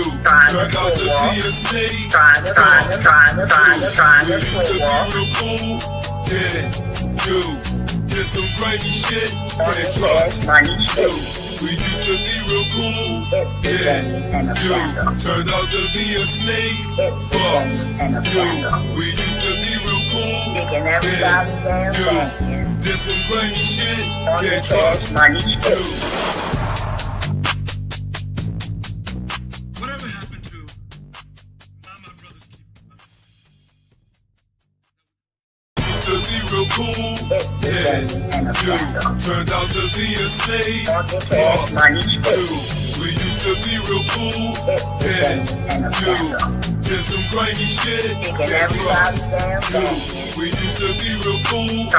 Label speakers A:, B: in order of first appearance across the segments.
A: turned out to be a snake. Trying to cool. Did some crazy shit. Can't trust you. We used to be real cool. Turned out to be a snake. We used to be real cool. Did some crazy shit. Can't trust you. To be real cool, turned out to be a slave. We used to be real cool, did some crazy shit. We used to be real cool,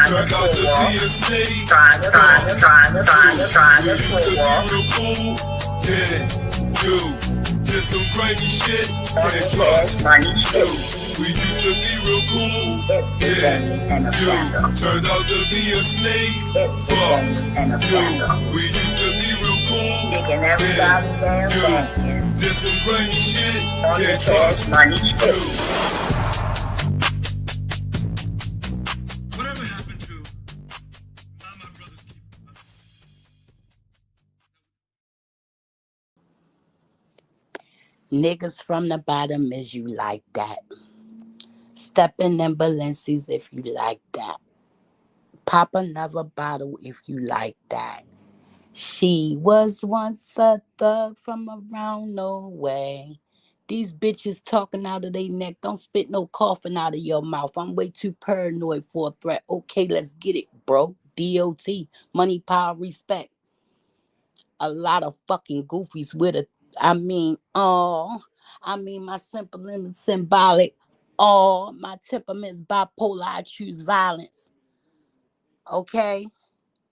A: turned out to be a slave. We used to be real cool, did some crazy shit. Can't trust you. We used to be real cool, turned out to be a snake. We used to be real cool, did some crazy shit. Can't trust you. Whatever happened to my brothers keep.
B: Niggas from the bottom, is you like that? Stepping in Balenci's if you like that. Pop another bottle if you like that. She was once a thug from around no way. These bitches talking out of their neck. Don't spit no coughing out of your mouth. I'm way too paranoid for a threat. Okay, let's get it, bro. DOT. Money, power, respect. A lot of fucking goofies with a... my simple and symbolic. My temperament's bipolar. I choose violence. Okay?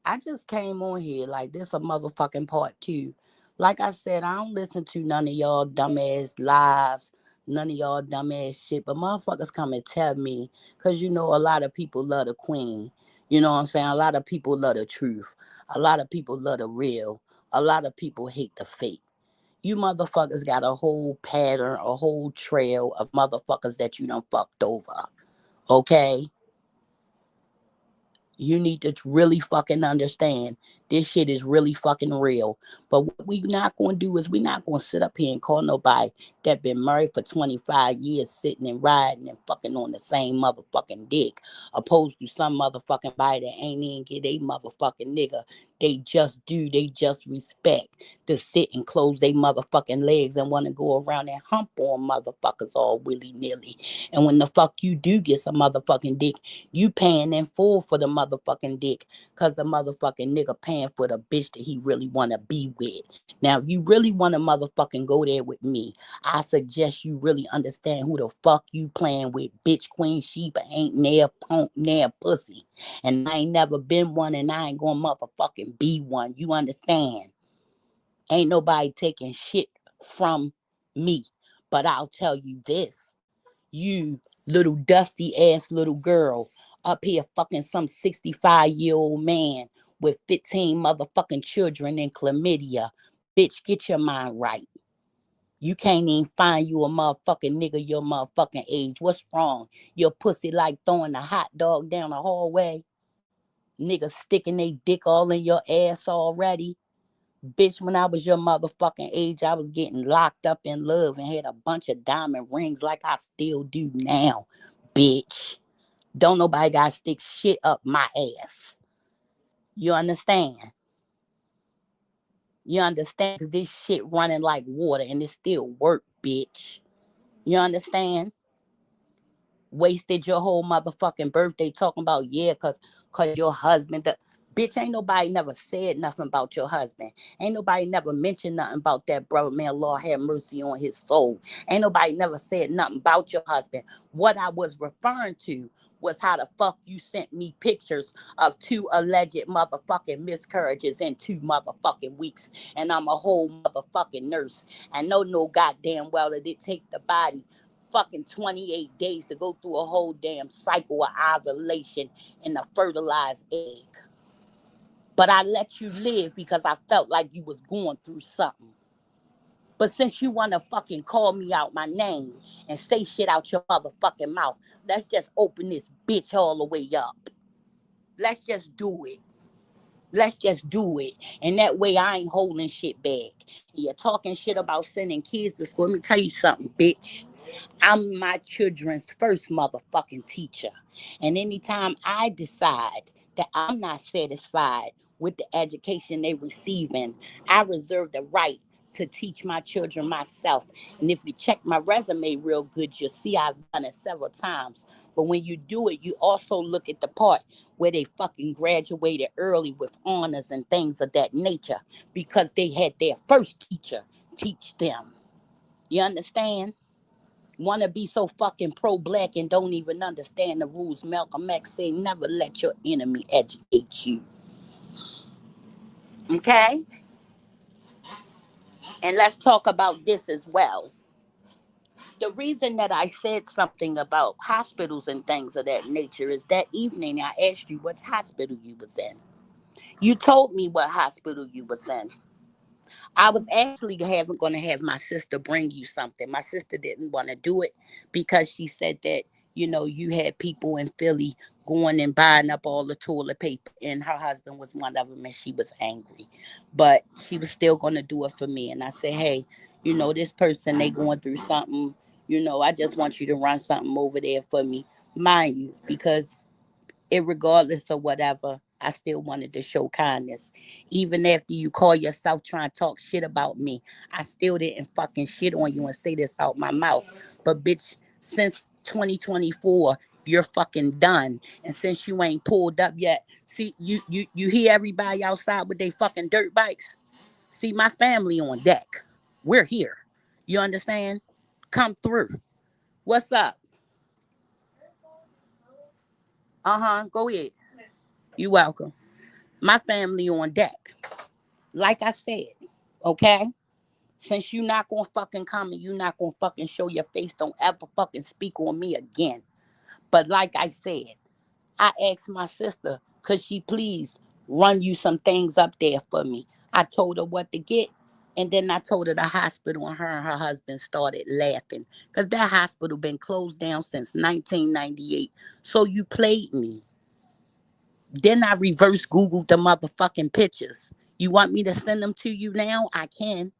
B: I just came on here like this a motherfucking part 2. Like I said, I don't listen to none of y'all dumbass lives, none of y'all dumbass shit, but motherfuckers come and tell me, because a lot of people love the queen. You know what I'm saying? A lot of people love the truth. A lot of people love the real. A lot of people hate the fake. You motherfuckers got a whole pattern, a whole trail of motherfuckers that you done fucked over. Okay? You need to really fucking understand this shit is really fucking real. But what we not going to do is we not going to sit up here and call nobody that been married for 25 years sitting and riding and fucking on the same motherfucking dick, opposed to some motherfucking body that ain't even get a motherfucking nigga. They just respect to sit and close their motherfucking legs and want to go around and hump on motherfuckers all willy-nilly. And when the fuck you do get some motherfucking dick, you paying in full for the motherfucking dick, because the motherfucking nigga paying for the bitch that he really want to be with. Now, if you really want to motherfucking go there with me, I suggest you really understand who the fuck you playing with. Bitch, Queen Sheba ain't near punk, near pussy. And I ain't never been one, and I ain't gonna motherfucking be one. You understand? Ain't nobody taking shit from me. But I'll tell you this. You little dusty ass little girl up here fucking some 65-year-old man with 15 motherfucking children and chlamydia. Bitch, get your mind right. You can't even find you a motherfucking nigga your motherfucking age. What's wrong? Your pussy like throwing a hot dog down the hallway? Niggas sticking they dick all in your ass already? Bitch, when I was your motherfucking age, I was getting locked up in love and had a bunch of diamond rings like I still do now, bitch. Don't nobody gotta stick shit up my ass. You understand? You understand? Because this shit running like water and it still work, bitch. You understand? Wasted your whole motherfucking birthday talking about, cause your husband, bitch, ain't nobody never said nothing about your husband. Ain't nobody never mentioned nothing about that brother, man. Lord have mercy on his soul. Ain't nobody never said nothing about your husband. What I was referring to was how the fuck you sent me pictures of 2 alleged motherfucking miscarriages in 2 motherfucking weeks. And I'm a whole motherfucking nurse. And no goddamn well that it take the body fucking 28 days to go through a whole damn cycle of ovulation in a fertilized egg. But I let you live because I felt like you was going through something. But since you want to fucking call me out my name and say shit out your motherfucking mouth, let's just open this bitch all the way up. Let's just do it. Let's just do it. And that way I ain't holding shit back. You're talking shit about sending kids to school. Let me tell you something, bitch. I'm my children's first motherfucking teacher. And anytime I decide that I'm not satisfied with the education they're receiving, I reserve the right to teach my children myself. And if you check my resume real good, you'll see I've done it several times. But when you do it, you also look at the part where they fucking graduated early with honors and things of that nature because they had their first teacher teach them. You understand? Want to be so fucking pro-black and don't even understand the rules. Malcolm X said, never let your enemy educate you. Okay? And let's talk about this as well. The reason that I said something about hospitals and things of that nature is that evening I asked you what hospital you was in. You told me what hospital you was in. I was actually going to have my sister bring you something. My sister didn't want to do it because she said that, you had people in Philly going and buying up all the toilet paper, and her husband was one of them, and she was angry. But she was still going to do it for me. And I said, hey, this person, they going through something. I just want you to run something over there for me. Mind you, because irregardless of whatever, I still wanted to show kindness. Even after you call yourself trying to talk shit about me, I still didn't fucking shit on you and say this out my mouth. But bitch, since 2024, you're fucking done. And since you ain't pulled up yet, see, you hear everybody outside with their fucking dirt bikes? See, my family on deck. We're here. You understand? Come through. What's up? Uh-huh. Go ahead. You welcome. My family on deck. Like I said, okay? Since you not gonna fucking come and you not gonna fucking show your face, don't ever fucking speak on me again. But like I said, I asked my sister, could she please run you some things up there for me? I told her what to get. And then I told her the hospital, and her husband started laughing. Because that hospital been closed down since 1998. So you played me. Then I reverse Googled the motherfucking pictures. You want me to send them to you now? I can.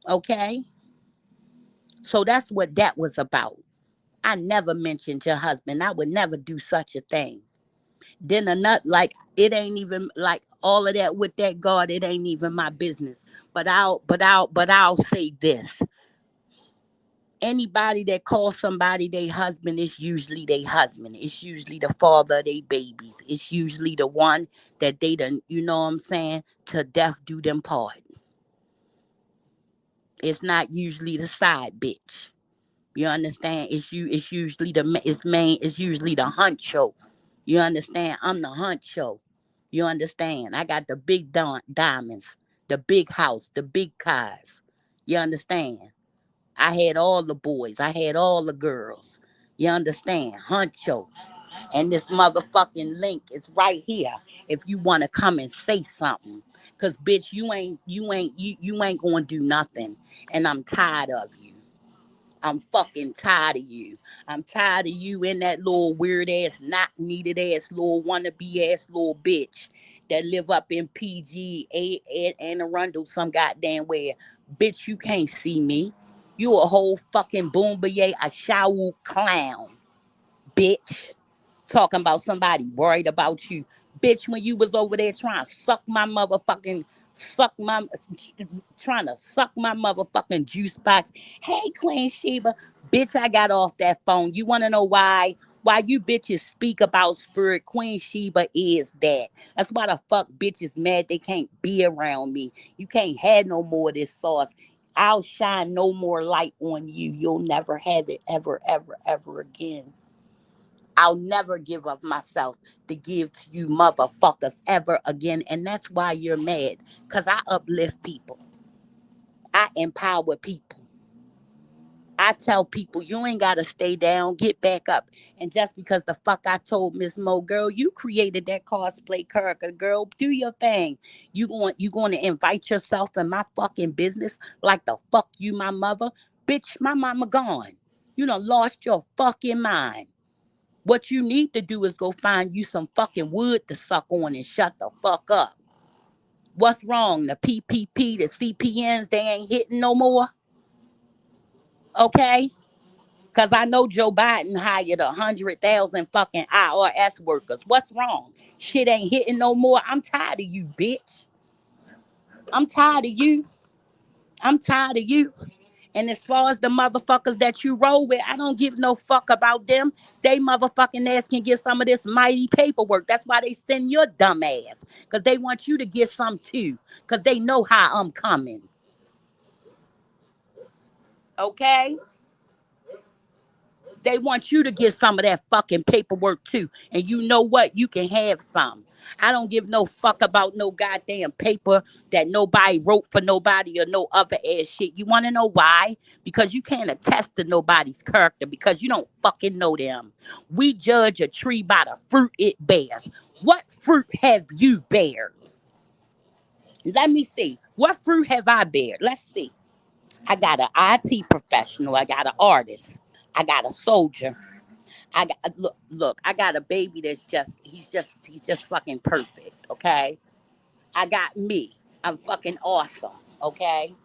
B: Okay? So that's what that was about. I never mentioned your husband. I would never do such a thing. Then a nut, like, it ain't even like all of that with that God, it ain't even my business. But I'll say this. Anybody that calls somebody their husband is usually their husband. It's usually the father of their babies. It's usually the one that they done, you know what I'm saying, to death do them part. It's not usually the side bitch. You understand? It's usually it's usually the huncho. You understand? I'm the huncho. You understand? I got the big diamonds, the big house, the big cars. You understand? I had all the boys. I had all the girls. You understand? Huncho. And this motherfucking link is right here if you want to come and say something. Cause bitch, you ain't gonna do nothing. And I'm tired of you. I'm fucking tired of you. I'm tired of you in that little weird ass, not needed ass, little wannabe ass little bitch that live up in PG, and Arundel some goddamn where. Bitch, you can't see me. You a whole fucking boombaye, a shawu clown, bitch. Talking about somebody worried about you. Bitch, when you was over there trying to suck my trying to suck my motherfucking juice box. Hey, Queen Sheba. Bitch, I got off that phone. You wanna know why? Why you bitches speak about spirit? Queen Sheba is that. That's why the fuck bitches mad they can't be around me. You can't have no more of this sauce. I'll shine no more light on you. You'll never have it ever, ever, ever again. I'll never give of myself to give to you motherfuckers ever again. And that's why you're mad. Because I uplift people. I empower people. I tell people you ain't gotta stay down, get back up. And just because the fuck I told Miss Mo, girl, you created that cosplay character, girl, do your thing. You going to invite yourself in my fucking business like the fuck you my mother? Bitch, my mama gone. You done lost your fucking mind. What you need to do is go find you some fucking wood to suck on and shut the fuck up. What's wrong? The PPP, the CPNs, they ain't hitting no more? Okay? Because I know Joe Biden hired 100,000 fucking IRS workers. What's wrong? Shit ain't hitting no more. I'm tired of you, bitch. I'm tired of you. I'm tired of you. And as far as the motherfuckers that you roll with, I don't give no fuck about them. They motherfucking ass can get some of this mighty paperwork. That's why they send your dumb ass. Because they want you to get some too. Because they know how I'm coming. Okay? They want you to get some of that fucking paperwork too. And you know what? You can have some. I don't give no fuck about no goddamn paper that nobody wrote for nobody or no other ass shit. You want to know why? Because you can't attest to nobody's character because you don't fucking know them. We judge a tree by the fruit it bears. What fruit have you bared? Let me see. What fruit have I bared? Let's see. I got an IT professional. I got an artist. I got a soldier. I got look, I got a baby that's he's just fucking perfect, okay? I got me. I'm fucking awesome, okay?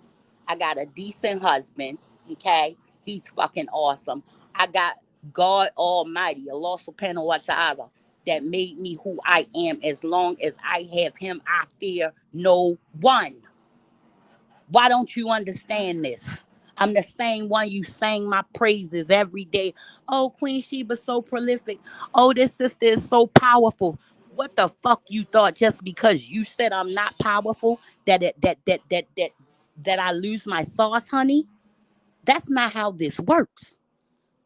B: I got a decent husband, okay? He's fucking awesome. I got God Almighty, Allah subhanahu wa ta'ala, that made me who I am. As long as I have him, I fear no one. Why don't you understand this? I'm the same one you sang my praises every day. Oh, Queen Sheba's so prolific. Oh, this sister is so powerful. What the fuck you thought just because you said I'm not powerful that I lose my sauce, honey? That's not how this works.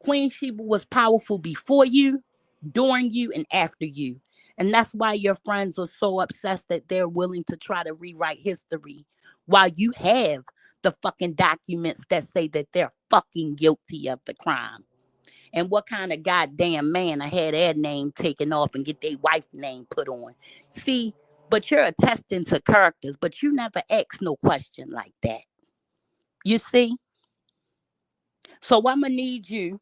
B: Queen Sheba was powerful before you, during you, and after you. And that's why your friends are so obsessed that they're willing to try to rewrite history while you have the fucking documents that say that they're fucking guilty of the crime. And what kind of goddamn man I had their name taken off and get their wife's name put on? See, but you're attesting to characters, but you never ask no question like that. You see? So I'm gonna need you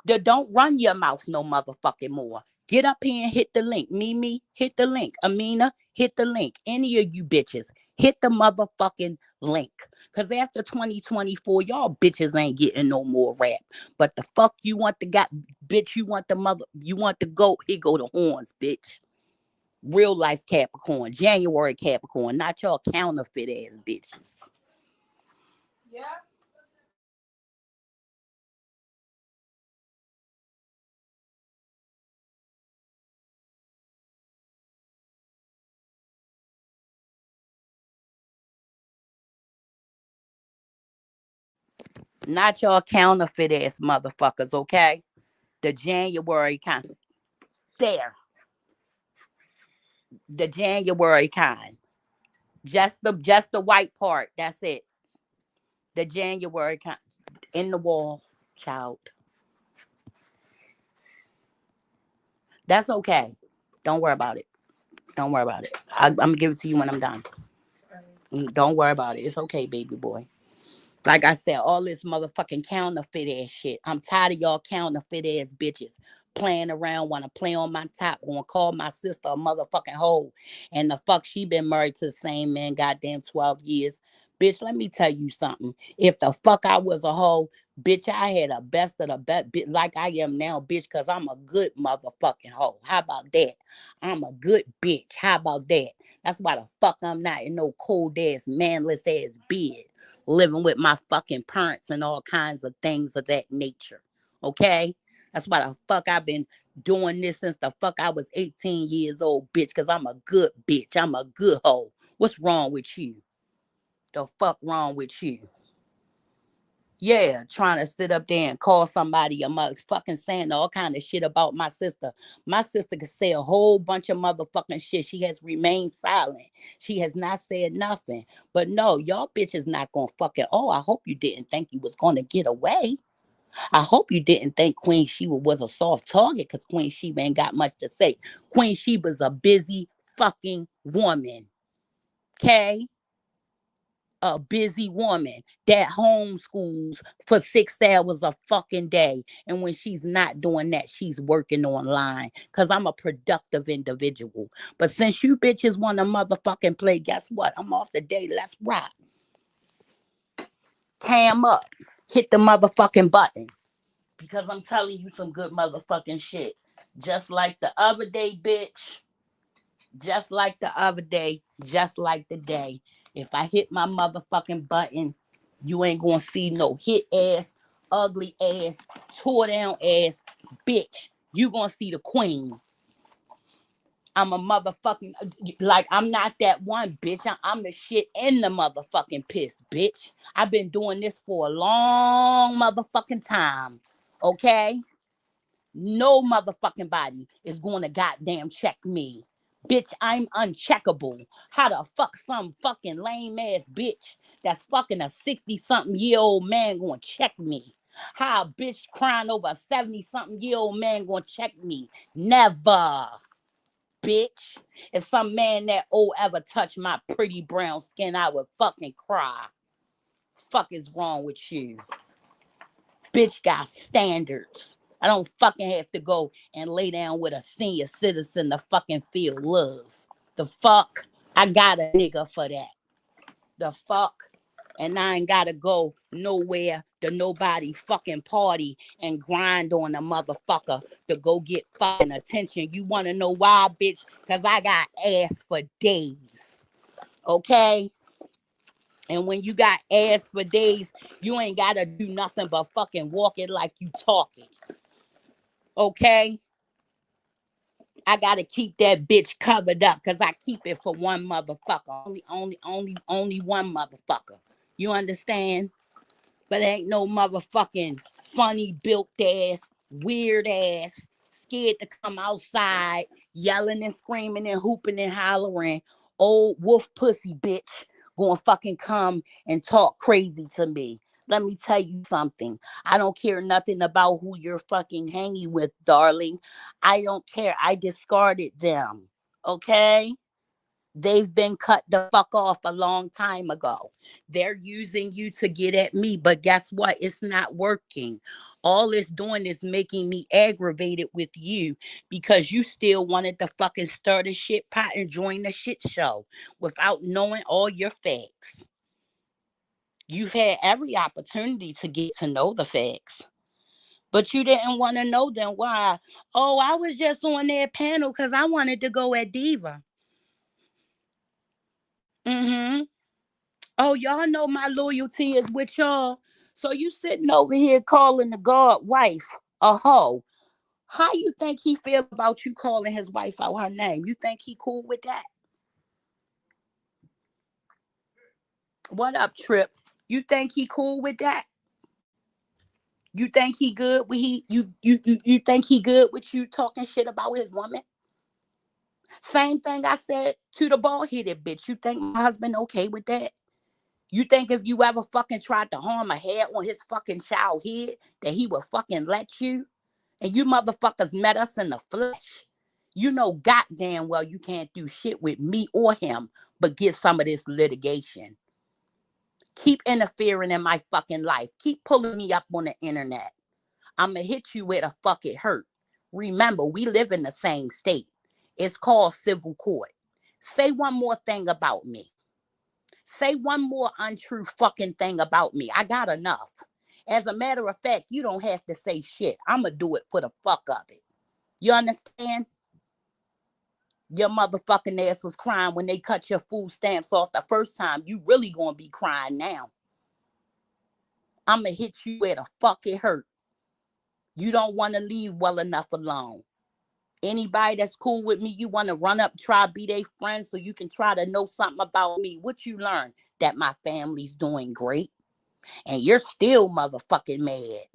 B: don't run your mouth no motherfucking more. Get up here and hit the link. Mimi, hit the link. Amina, hit the link. Any of you bitches, hit the motherfucking link. Because after 2024, y'all bitches ain't getting no more rap. But the fuck you want the guy, bitch, you want the goat, here go the horns, bitch. Real life Capricorn, January Capricorn, not y'all counterfeit ass bitches. Not y'all counterfeit ass motherfuckers, okay? The January kind. There, the January kind. Just the white part. That's it. The January kind. In the wall, child. That's okay. Don't worry about it. Don't worry about it. I'm gonna give it to you when I'm done. Don't worry about it. It's okay, baby boy. Like I said, all this motherfucking counterfeit ass shit. I'm tired of y'all counterfeit ass bitches playing around, wanna play on my top, gonna call my sister a motherfucking hoe. And the fuck she been married to the same man goddamn 12 years. Bitch, let me tell you something. If the fuck I was a hoe, bitch, I had a best of the best like I am now, bitch, cause I'm a good motherfucking hoe. How about that? I'm a good bitch. How about that? That's why the fuck I'm not in no cold ass, manless ass bed living with my fucking parents and all kinds of things of that nature. Okay? That's why the fuck I've been doing this since the fuck I was 18 years old, bitch, because I'm a good bitch. I'm a good hoe. What's wrong with you? The fuck wrong with you? Yeah, trying to sit up there and call somebody a mother, fucking saying all kind of shit about my sister. My sister could say a whole bunch of motherfucking shit. She has remained silent. She has not said nothing. But no, y'all bitches not gonna fucking. Oh, I hope you didn't think you was gonna get away. I hope you didn't think Queen Sheba was a soft target, because Queen Sheba ain't got much to say. Queen Sheba's a busy fucking woman. Okay? A busy woman that homeschools for 6 hours a fucking day. And when she's not doing that, she's working online. Because I'm a productive individual. But since you bitches want to motherfucking play, guess what? I'm off the day. Let's rock. Cam up. Hit the motherfucking button. Because I'm telling you some good motherfucking shit. Just like the other day, bitch. Just like the other day. Just like the day. If I hit my motherfucking button, you ain't gonna see no hit ass, ugly ass, tore down ass bitch. You gonna see the queen. I'm a motherfucking, like, I'm not that one, bitch. I'm the shit in the motherfucking piss, bitch. I've been doing this for a long motherfucking time. Okay? No motherfucking body is going to goddamn check me. Bitch, I'm uncheckable. How the fuck some fucking lame ass bitch that's fucking a 60-something-year-old man going to check me? How a bitch crying over a 70-something-year-old man going to check me? Never, bitch. If some man that old ever touched my pretty brown skin, I would fucking cry. Fuck is wrong with you? Bitch got standards. I don't fucking have to go and lay down with a senior citizen to fucking feel love. The fuck? I got a nigga for that. The fuck? And I ain't gotta go nowhere to nobody fucking party and grind on a motherfucker to go get fucking attention. You wanna know why, bitch? Cause I got ass for days. Okay? And when you got ass for days, you ain't gotta do nothing but fucking walk it like you talking. Okay? I gotta keep that bitch covered up because I keep it for one motherfucker. Only one motherfucker. You understand? But ain't no motherfucking funny built ass, weird ass, scared to come outside, yelling and screaming and hooping and hollering, old wolf pussy bitch gonna fucking come and talk crazy to me. Let me tell you something. I don't care nothing about who you're fucking hanging with, darling. I don't care. I discarded them. Okay? They've been cut the fuck off a long time ago. They're using you to get at me, but guess what? It's not working. All it's doing is making me aggravated with you because you still wanted to fucking stir the shit pot and join the shit show without knowing all your facts. You've had every opportunity to get to know the facts, but you didn't want to know them. Why? Oh, I was just on their panel because I wanted to go at Diva. Mm-hmm. Oh, y'all know my loyalty is with y'all. So you sitting over here calling the god wife a hoe. How you think he feel about you calling his wife out her name? You think he cool with that? What up, Trip? You think he cool with that? You think he good with you think he good with you talking shit about his woman? Same thing I said to the bald headed bitch. You think my husband okay with that? You think if you ever fucking tried to harm a hair on his fucking child head that he would fucking let you? And you motherfuckers met us in the flesh. You know goddamn well you can't do shit with me or him but get some of this litigation. Keep interfering in my fucking life. Keep pulling me up on the internet. I'ma hit you where the fuck it hurt. Remember, we live in the same state. It's called civil court. Say one more thing about me. Say one more untrue fucking thing about me. I got enough. As a matter of fact, you don't have to say shit. I'ma do it for the fuck of it. You understand? Your motherfucking ass was crying when they cut your food stamps off the first time. You really gonna be crying now. I'ma hit you where the fuck it hurt. You don't want to leave well enough alone. Anybody that's cool with me, you want to run up, try to be their friend so you can try to know something about me. What you learn? That my family's doing great. And you're still motherfucking mad.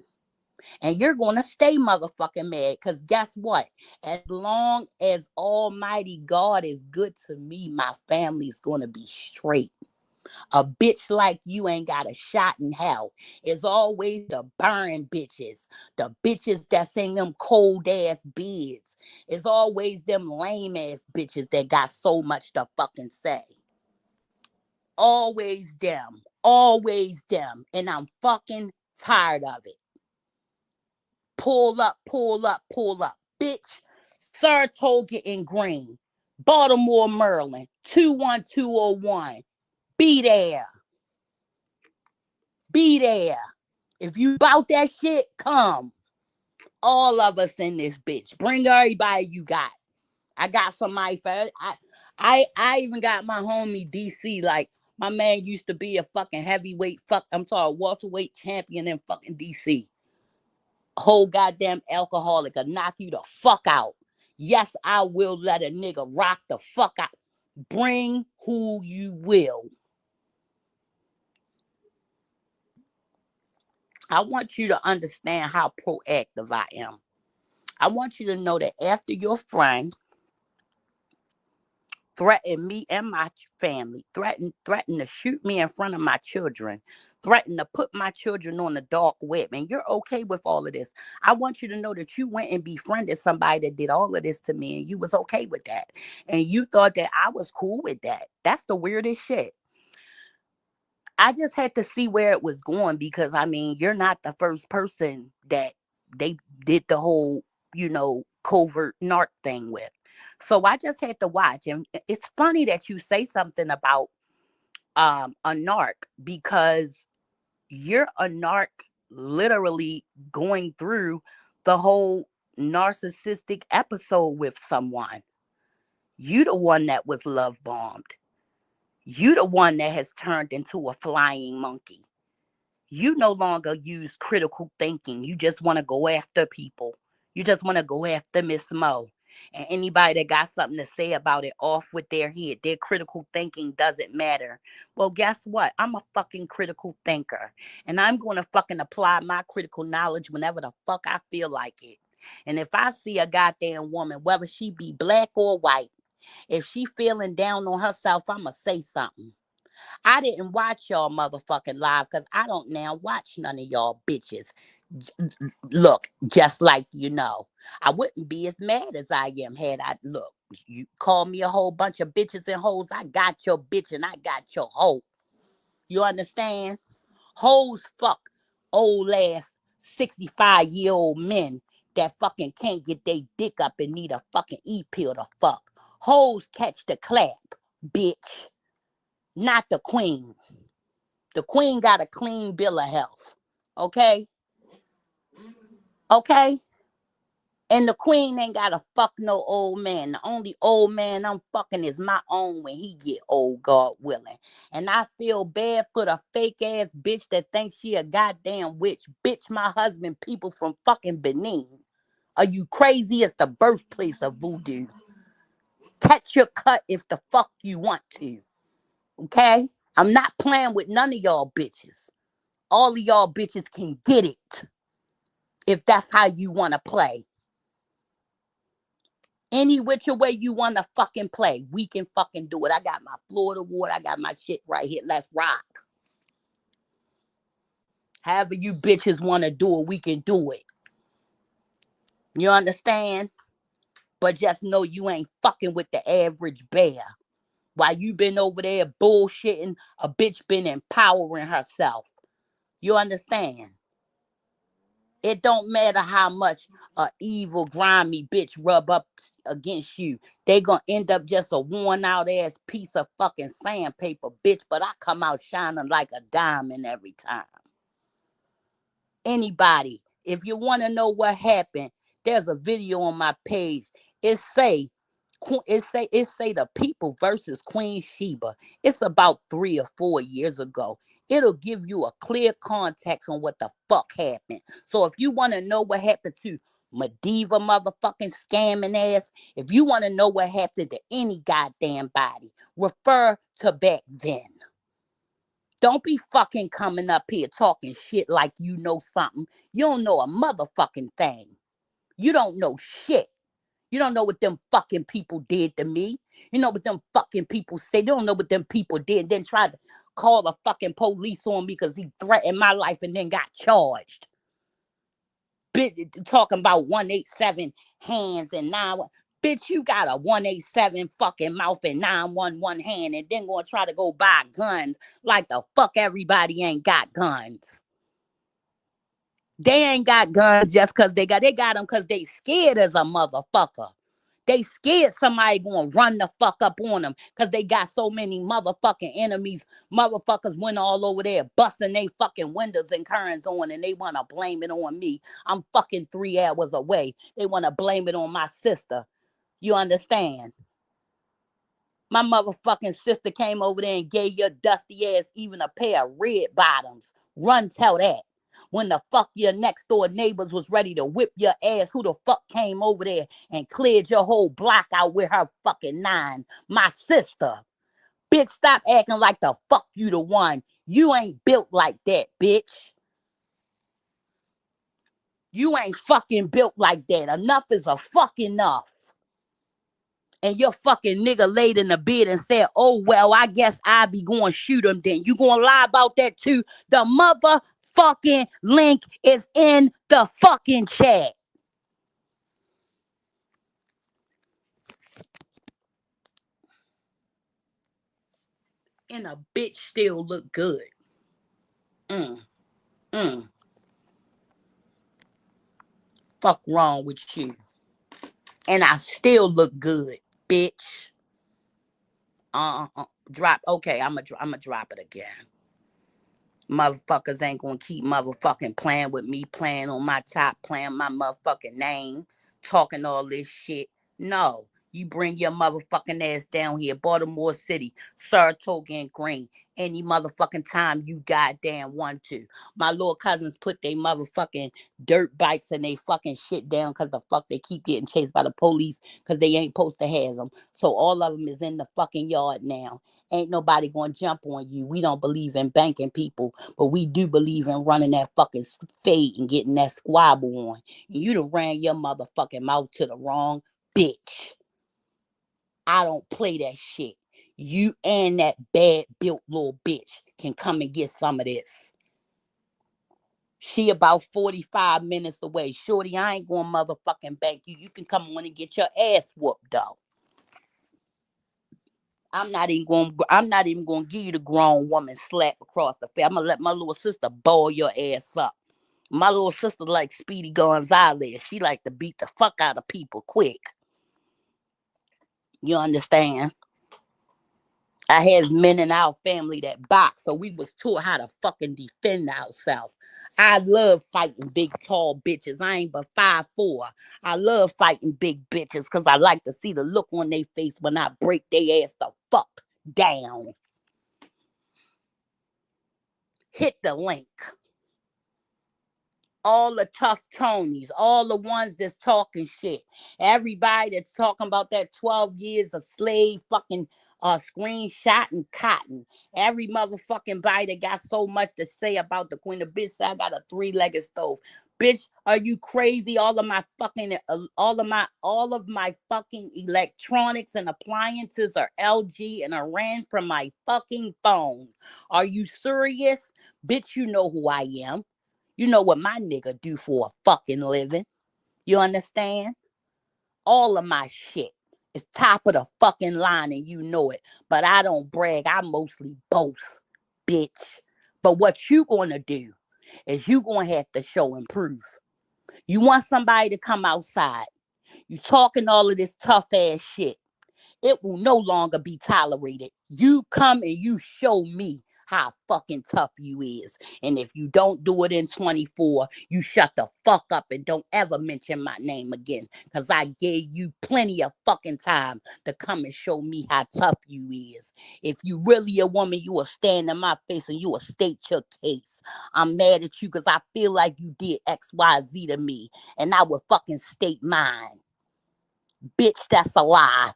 B: And you're going to stay motherfucking mad. Because guess what? As long as Almighty God is good to me, my family's going to be straight. A bitch like you ain't got a shot in hell. It's always the burn bitches. The bitches that's in them cold ass beds. It's always them lame ass bitches that got so much to fucking say. Always them. Always them. And I'm fucking tired of it. Pull up, pull up, pull up. Bitch, Saratoga and Green. Baltimore, Maryland. 21201. Be there. Be there. If you bout that shit, come. All of us in this bitch. Bring everybody you got. I got somebody for it. I even got my homie DC. Like, my man used to be a fucking heavyweight welterweight champion in fucking DC. Whole goddamn alcoholic will knock you the fuck out. Yes, I will let a nigga rock the fuck out. Bring who you will. I want you to understand how proactive I am. I want you to know that after your friend threatened me and my family, threatened to shoot me in front of my children, threatened to put my children on the dark web, and you're okay with all of this. I want you to know that you went and befriended somebody that did all of this to me, and you was okay with that. And you thought that I was cool with that. That's the weirdest shit. I just had to see where it was going because, I mean, you're not the first person that they did the whole, covert narc thing with. So I just had to watch. And it's funny that you say something about a narc because you're a narc literally going through the whole narcissistic episode with someone. You the one that was love bombed. You the one that has turned into a flying monkey. You no longer use critical thinking. You just want to go after people. You just want to go after Miss Mo. And anybody that got something to say about it, off with their head. Their critical thinking doesn't matter. Well, guess what? I'm a fucking critical thinker. And I'm going to fucking apply my critical knowledge whenever the fuck I feel like it. And if I see a goddamn woman, whether she be black or white, if she feeling down on herself, I'ma say something. I didn't watch y'all motherfucking live because I don't now watch none of y'all bitches. Look, just like I wouldn't be as mad as I am had I look. You call me a whole bunch of bitches and hoes. I got your bitch and I got your hoe. You understand? Hoes fuck old ass 65-year-old men that fucking can't get their dick up and need a fucking e-pill to fuck. Hoes catch the clap, bitch. Not the queen. The queen got a clean bill of health. Okay? Okay? And the queen ain't gotta fuck no old man. The only old man I'm fucking is my own when he get old, God willing. And I feel bad for the fake ass bitch that thinks she a goddamn witch. Bitch, my husband, people from fucking Benin. Are you crazy? It's the birthplace of voodoo. Catch your cut if the fuck you want to. Okay? I'm not playing with none of y'all bitches. All of y'all bitches can get it if that's how you want to play. Any which way you want to fucking play, we can fucking do it. I got my Florida water. I got my shit right here. Let's rock. However you bitches want to do it, we can do it. You understand? But just know you ain't fucking with the average bear. While you been over there bullshitting, a bitch been empowering herself. You understand? It don't matter how much a evil, grimy bitch rub up against you. They gonna end up just a worn out ass piece of fucking sandpaper, bitch. But I come out shining like a diamond every time. Anybody, if you want to know what happened, there's a video on my page. It say the people versus Queen Sheba. It's about 3 or 4 years ago. It'll give you a clear context on what the fuck happened. So if you want to know what happened to Mediva motherfucking scamming ass, if you want to know what happened to any goddamn body, refer to back then. Don't be fucking coming up here talking shit like you know something. You don't know a motherfucking thing. You don't know shit. You don't know what them fucking people did to me. You know what them fucking people say. You don't know what them people did. And then tried to call the fucking police on me because he threatened my life and then got charged. Bitch, talking about 187 hands and 9. Bitch, you got a 187 fucking mouth and 911 hand and then gonna try to go buy guns like the fuck everybody ain't got guns. They ain't got guns just because they got them because they scared as a motherfucker. They scared somebody gonna run the fuck up on them because they got so many motherfucking enemies. Motherfuckers went all over there busting they fucking windows and curtains on and they want to blame it on me. I'm fucking 3 hours away. They want to blame it on my sister. You understand? My motherfucking sister came over there and gave your dusty ass even a pair of red bottoms. Run tell that. When the fuck your next door neighbors was ready to whip your ass, who the fuck came over there and cleared your whole block out with her fucking 9? My sister. Bitch, stop acting like the fuck you the one. You ain't built like that, bitch. You ain't fucking built like that. Enough is a fucking enough. And your fucking nigga laid in the bed and said, oh, well, I guess I be going to shoot him then. You going to lie about that too? The motherfucking link is in the fucking chat. And a bitch still look good. Mm. Fuck wrong with you. And I still look good, bitch. Drop. Okay, I'm gonna drop it again. Motherfuckers ain't gonna keep motherfucking playing with me, playing on my top, playing my motherfucking name, talking all this shit. No, you bring your motherfucking ass down here, Baltimore City, Saratoga and Green, any motherfucking time you goddamn want to. My little cousins put they motherfucking dirt bikes and they fucking shit down because the fuck they keep getting chased by the police because they ain't supposed to have them. So all of them is in the fucking yard now. Ain't nobody gonna jump on you. We don't believe in banking people, but we do believe in running that fucking fade and getting that squabble on. You done ran your motherfucking mouth to the wrong bitch. I don't play that shit. You and that bad built little bitch can come and get some of this. She about 45 minutes away. Shorty, I ain't going motherfucking bank you. You can come on and get your ass whooped though. I'm not even gonna give you the grown woman slap across the face. I'm gonna let my little sister ball your ass up. My little sister like Speedy Gonzalez. She like to beat the fuck out of people quick. You understand? I had men in our family that box, so we was taught how to fucking defend ourselves. I love fighting big, tall bitches. I ain't but 5'4". I love fighting big bitches because I like to see the look on their face when I break their ass the fuck down. Hit the link. All the tough Tonys, all the ones that's talking shit. Everybody that's talking about that 12 years of slave fucking screenshot and cotton. Every motherfucking body that got so much to say about the queen. The bitch said I got a 3-legged stove. Bitch, are you crazy? All of my fucking electronics and appliances are LG and I ran from my fucking phone. Are you serious? Bitch, you know who I am. You know what my nigga do for a fucking living. You understand? All of my shit is top of the fucking line and you know it. But I don't brag. I mostly boast, bitch. But what you gonna do is you gonna have to show and prove. You want somebody to come outside. You talking all of this tough ass shit. It will no longer be tolerated. You come and you show me how fucking tough you is. And if you don't do it in 24, you shut the fuck up and don't ever mention my name again. Because I gave you plenty of fucking time to come and show me how tough you is. If you really a woman, you will stand in my face and you will state your case. I'm mad at you because I feel like you did XYZ to me. And I will fucking state mine. Bitch, that's a lie.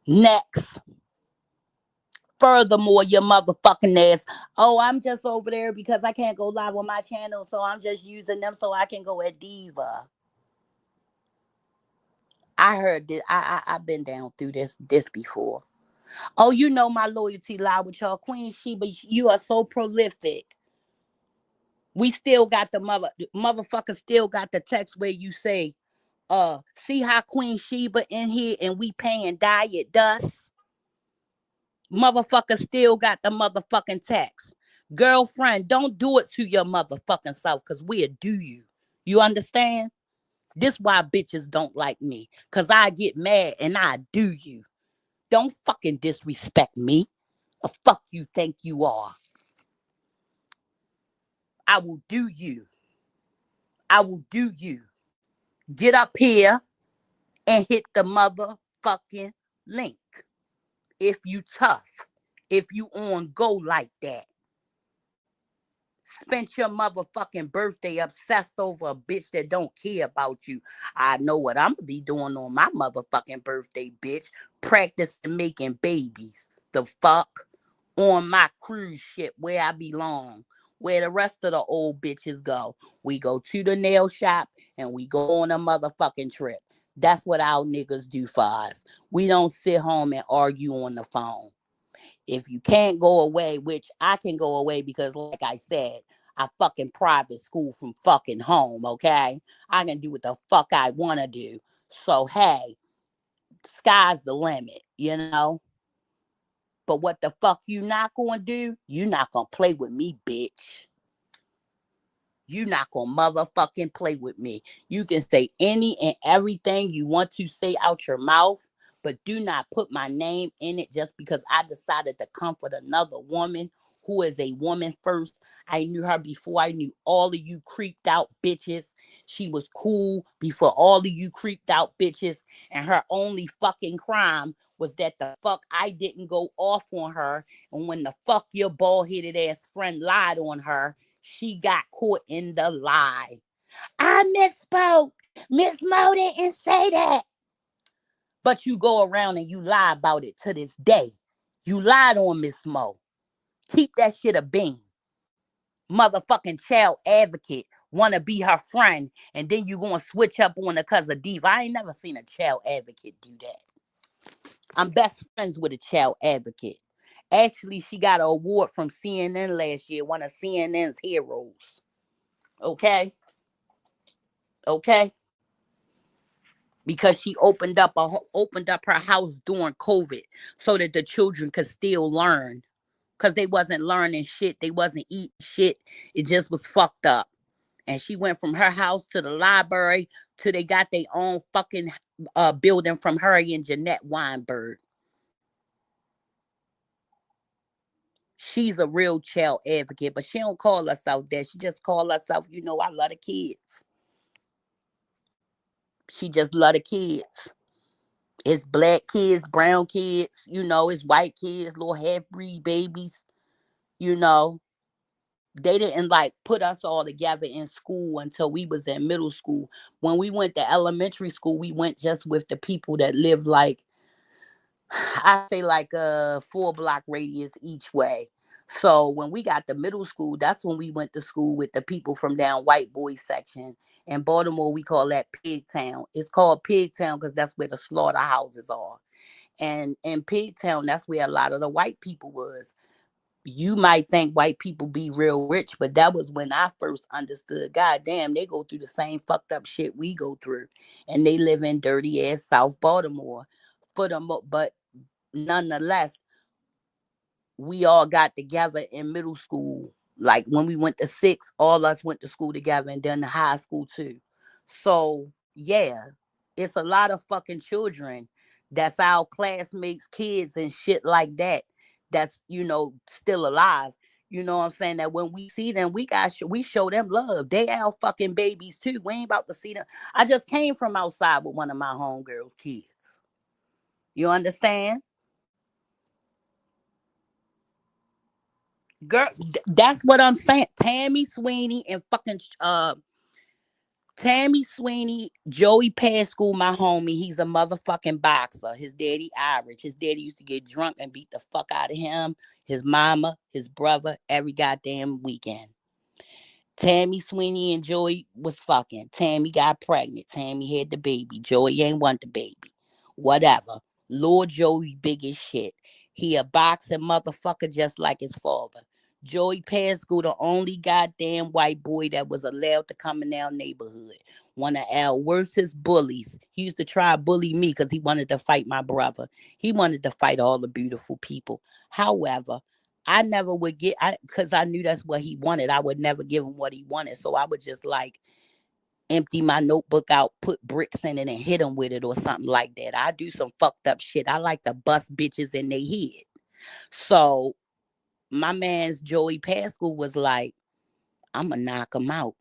B: Next. Furthermore, your motherfucking ass. Oh, I'm just over there because I can't go live on my channel, so I'm just using them so I can go at Diva. I heard this. I've been down through this before. Oh, you know my loyalty lie with y'all, Queen Sheba. You are so prolific. We still got the motherfucker still got the text where you say, see how Queen Sheba in here and we paying diet dust. Motherfucker still got the motherfucking text. Girlfriend, don't do it to your motherfucking self, cause we'll do you. You understand? This why bitches don't like me. Cause I get mad and I do you. Don't fucking disrespect me. The fuck you think you are? I will do you. I will do you. Get up here and hit the motherfucking link. If you tough. If you on go like that. Spent your motherfucking birthday obsessed over a bitch that don't care about you. I know what I'm gonna be doing on my motherfucking birthday, bitch. Practicing making babies. The fuck? On my cruise ship where I belong. Where the rest of the old bitches go. We go to the nail shop and we go on a motherfucking trip. That's what our niggas do for us. We don't sit home and argue on the phone. If you can't go away, which I can go away because, like I said, I fucking private school from fucking home, okay? I can do what the fuck I want to do. So, hey, sky's the limit, you know? But what the fuck you not gonna do? You not gonna play with me, bitch. You not gonna motherfucking play with me. You can say any and everything you want to say out your mouth, but do not put my name in it just because I decided to comfort another woman who is a woman first. I knew her before I knew all of you creeped out bitches. She was cool before all of you creeped out bitches. And her only fucking crime was that the fuck I didn't go off on her. And when the fuck your bald headed ass friend lied on her, she got caught in the lie. I misspoke. Miss Mo didn't say that. But you go around and you lie about it to this day. You lied on Miss Mo. Keep that shit a bean. Motherfucking child advocate. Want to be her friend. And then you going to switch up on her because of Diva. I ain't never seen a child advocate do that. I'm best friends with a child advocate. Actually, she got an award from CNN last year. One of CNN's heroes. Okay? Okay? Because she opened up her house during COVID so that the children could still learn. Because they wasn't learning shit, they wasn't eating shit. It just was fucked up. And she went from her house to the library to they got their own fucking building from her and Jeanette Weinberg. She's a real child advocate, but she don't call herself that. She just call herself, I love the kids. She just love the kids. It's black kids, brown kids, it's white kids, little half-breed babies, you know. They didn't like put us all together in school until we was in middle school. When we went to elementary school, we went just with the people that lived like, I say like a 4-block radius each way. So when we got to middle school, that's when we went to school with the people from down white boys section. In Baltimore, we call that Pigtown. It's called Pigtown because that's where the slaughterhouses are. And in Pigtown, that's where a lot of the white people was. You might think white people be real rich, but that was when I first understood, God damn, they go through the same fucked up shit we go through. And they live in dirty ass South Baltimore. For them, but nonetheless, we all got together in middle school. Like when we went to 6, all us went to school together and then the high school too. So yeah, it's a lot of fucking children that's our classmates, kids and shit like that. That's still alive. You know what I'm saying? That when we see them, we show them love. They our fucking babies too. We ain't about to see them. I just came from outside with one of my homegirls' kids. You understand? Girl, that's what I'm saying. Tammy Sweeney and fucking Tammy Sweeney, Joey Pascal, my homie, he's a motherfucking boxer. His daddy Irish. His daddy used to get drunk and beat the fuck out of him, his mama, his brother, every goddamn weekend. Tammy Sweeney and Joey was fucking. Tammy got pregnant. Tammy had the baby. Joey ain't want the baby. Whatever. Lord Joey big as shit. He a boxing motherfucker just like his father. Joey Pascal, the only goddamn white boy that was allowed to come in our neighborhood. One of our worstest bullies. He used to try to bully me because he wanted to fight my brother. He wanted to fight all the beautiful people. However, I never would get, because I knew that's what he wanted. I would never give him what he wanted. So I would just like empty my notebook out, put bricks in it, and hit him with it or something like that. I do some fucked up shit. I like to bust bitches in their head. So my man's Joey Pascal was like, I'm going to knock him out.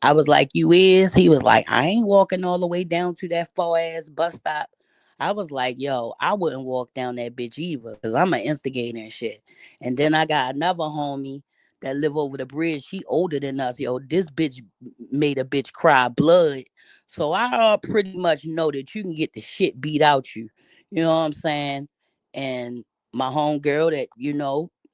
B: I was like, you is? He was like, I ain't walking all the way down to that far ass bus stop. I was like, yo, I wouldn't walk down that bitch either because I'm an instigator and shit. And then I got another homie that live over the bridge. She older than us. Yo, this bitch made a bitch cry blood. So I pretty much know that you can get the shit beat out you. You know what I'm saying? And my homegirl that,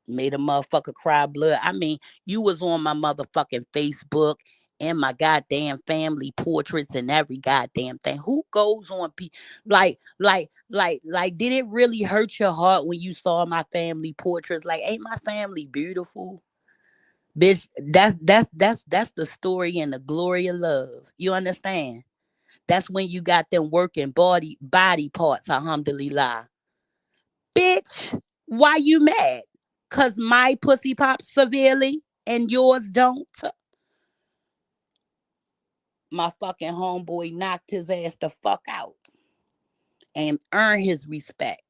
B: made a motherfucker cry blood. I mean, you was on my motherfucking Facebook and my goddamn family portraits and every goddamn thing. Who goes on like did it really hurt your heart when you saw my family portraits? Like, ain't my family beautiful? Bitch, that's the story and the glory of love. You understand? That's when you got them working body parts, alhamdulillah. Bitch, why you mad? Cause my pussy pops severely and yours don't? My fucking homeboy knocked his ass the fuck out and earned his respect.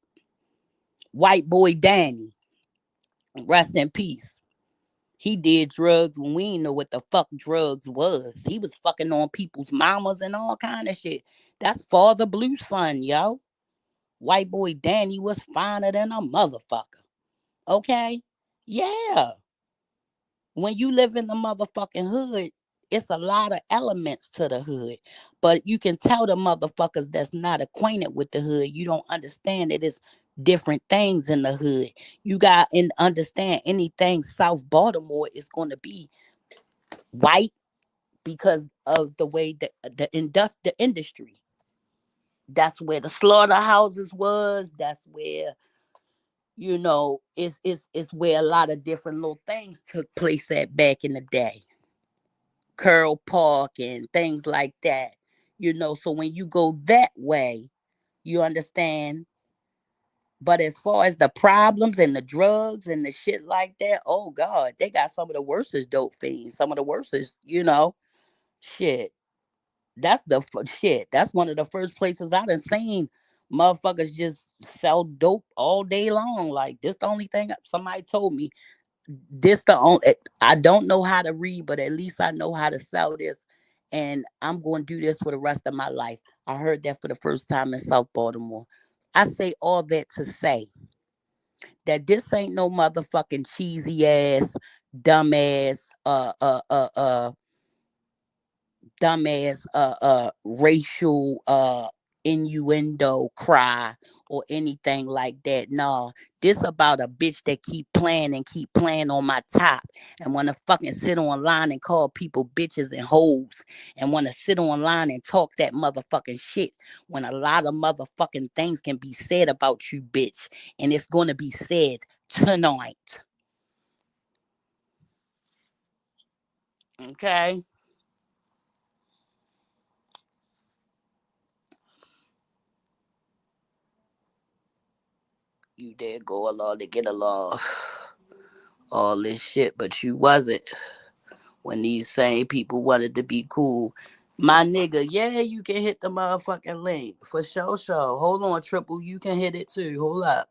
B: White boy Danny, rest in peace. He did drugs when we didn't know what the fuck drugs was. He was fucking on people's mamas and all kind of shit. That's Father Blue son, yo. White boy Danny was finer than a motherfucker. Okay? Yeah. When you live in the motherfucking hood, it's a lot of elements to the hood. But you can tell the motherfuckers that's not acquainted with the hood, you don't understand that it's different things in the hood. You got to understand anything South Baltimore is going to be white because of the way that the industry. That's where the slaughterhouses was. That's where it's where a lot of different little things took place at back in the day. Curl Park and things like that. So when you go that way, you understand. But as far as the problems and the drugs and the shit like that, oh God, they got some of the worstest dope fiends, some of the worstest, shit. Shit. That's one of the first places I done seen motherfuckers just sell dope all day long. Like, this the only thing somebody told me. This the only, I don't know how to read, but at least I know how to sell this, and I'm going to do this for the rest of my life. I heard that for the first time in South Baltimore. I say all that to say that this ain't no motherfucking cheesy ass, dumbass, racial innuendo cry or anything like that. No, this about a bitch that keep playing on my top and want to fucking sit online and call people bitches and hoes and want to sit online and talk that motherfucking shit when a lot of motherfucking things can be said about you, bitch, and it's going to be said tonight. Okay. You did go along to get along all this shit, but you wasn't when these same people wanted to be cool. My nigga, yeah, you can hit the motherfucking link for sure. Hold on, Triple, you can hit it too. Hold up.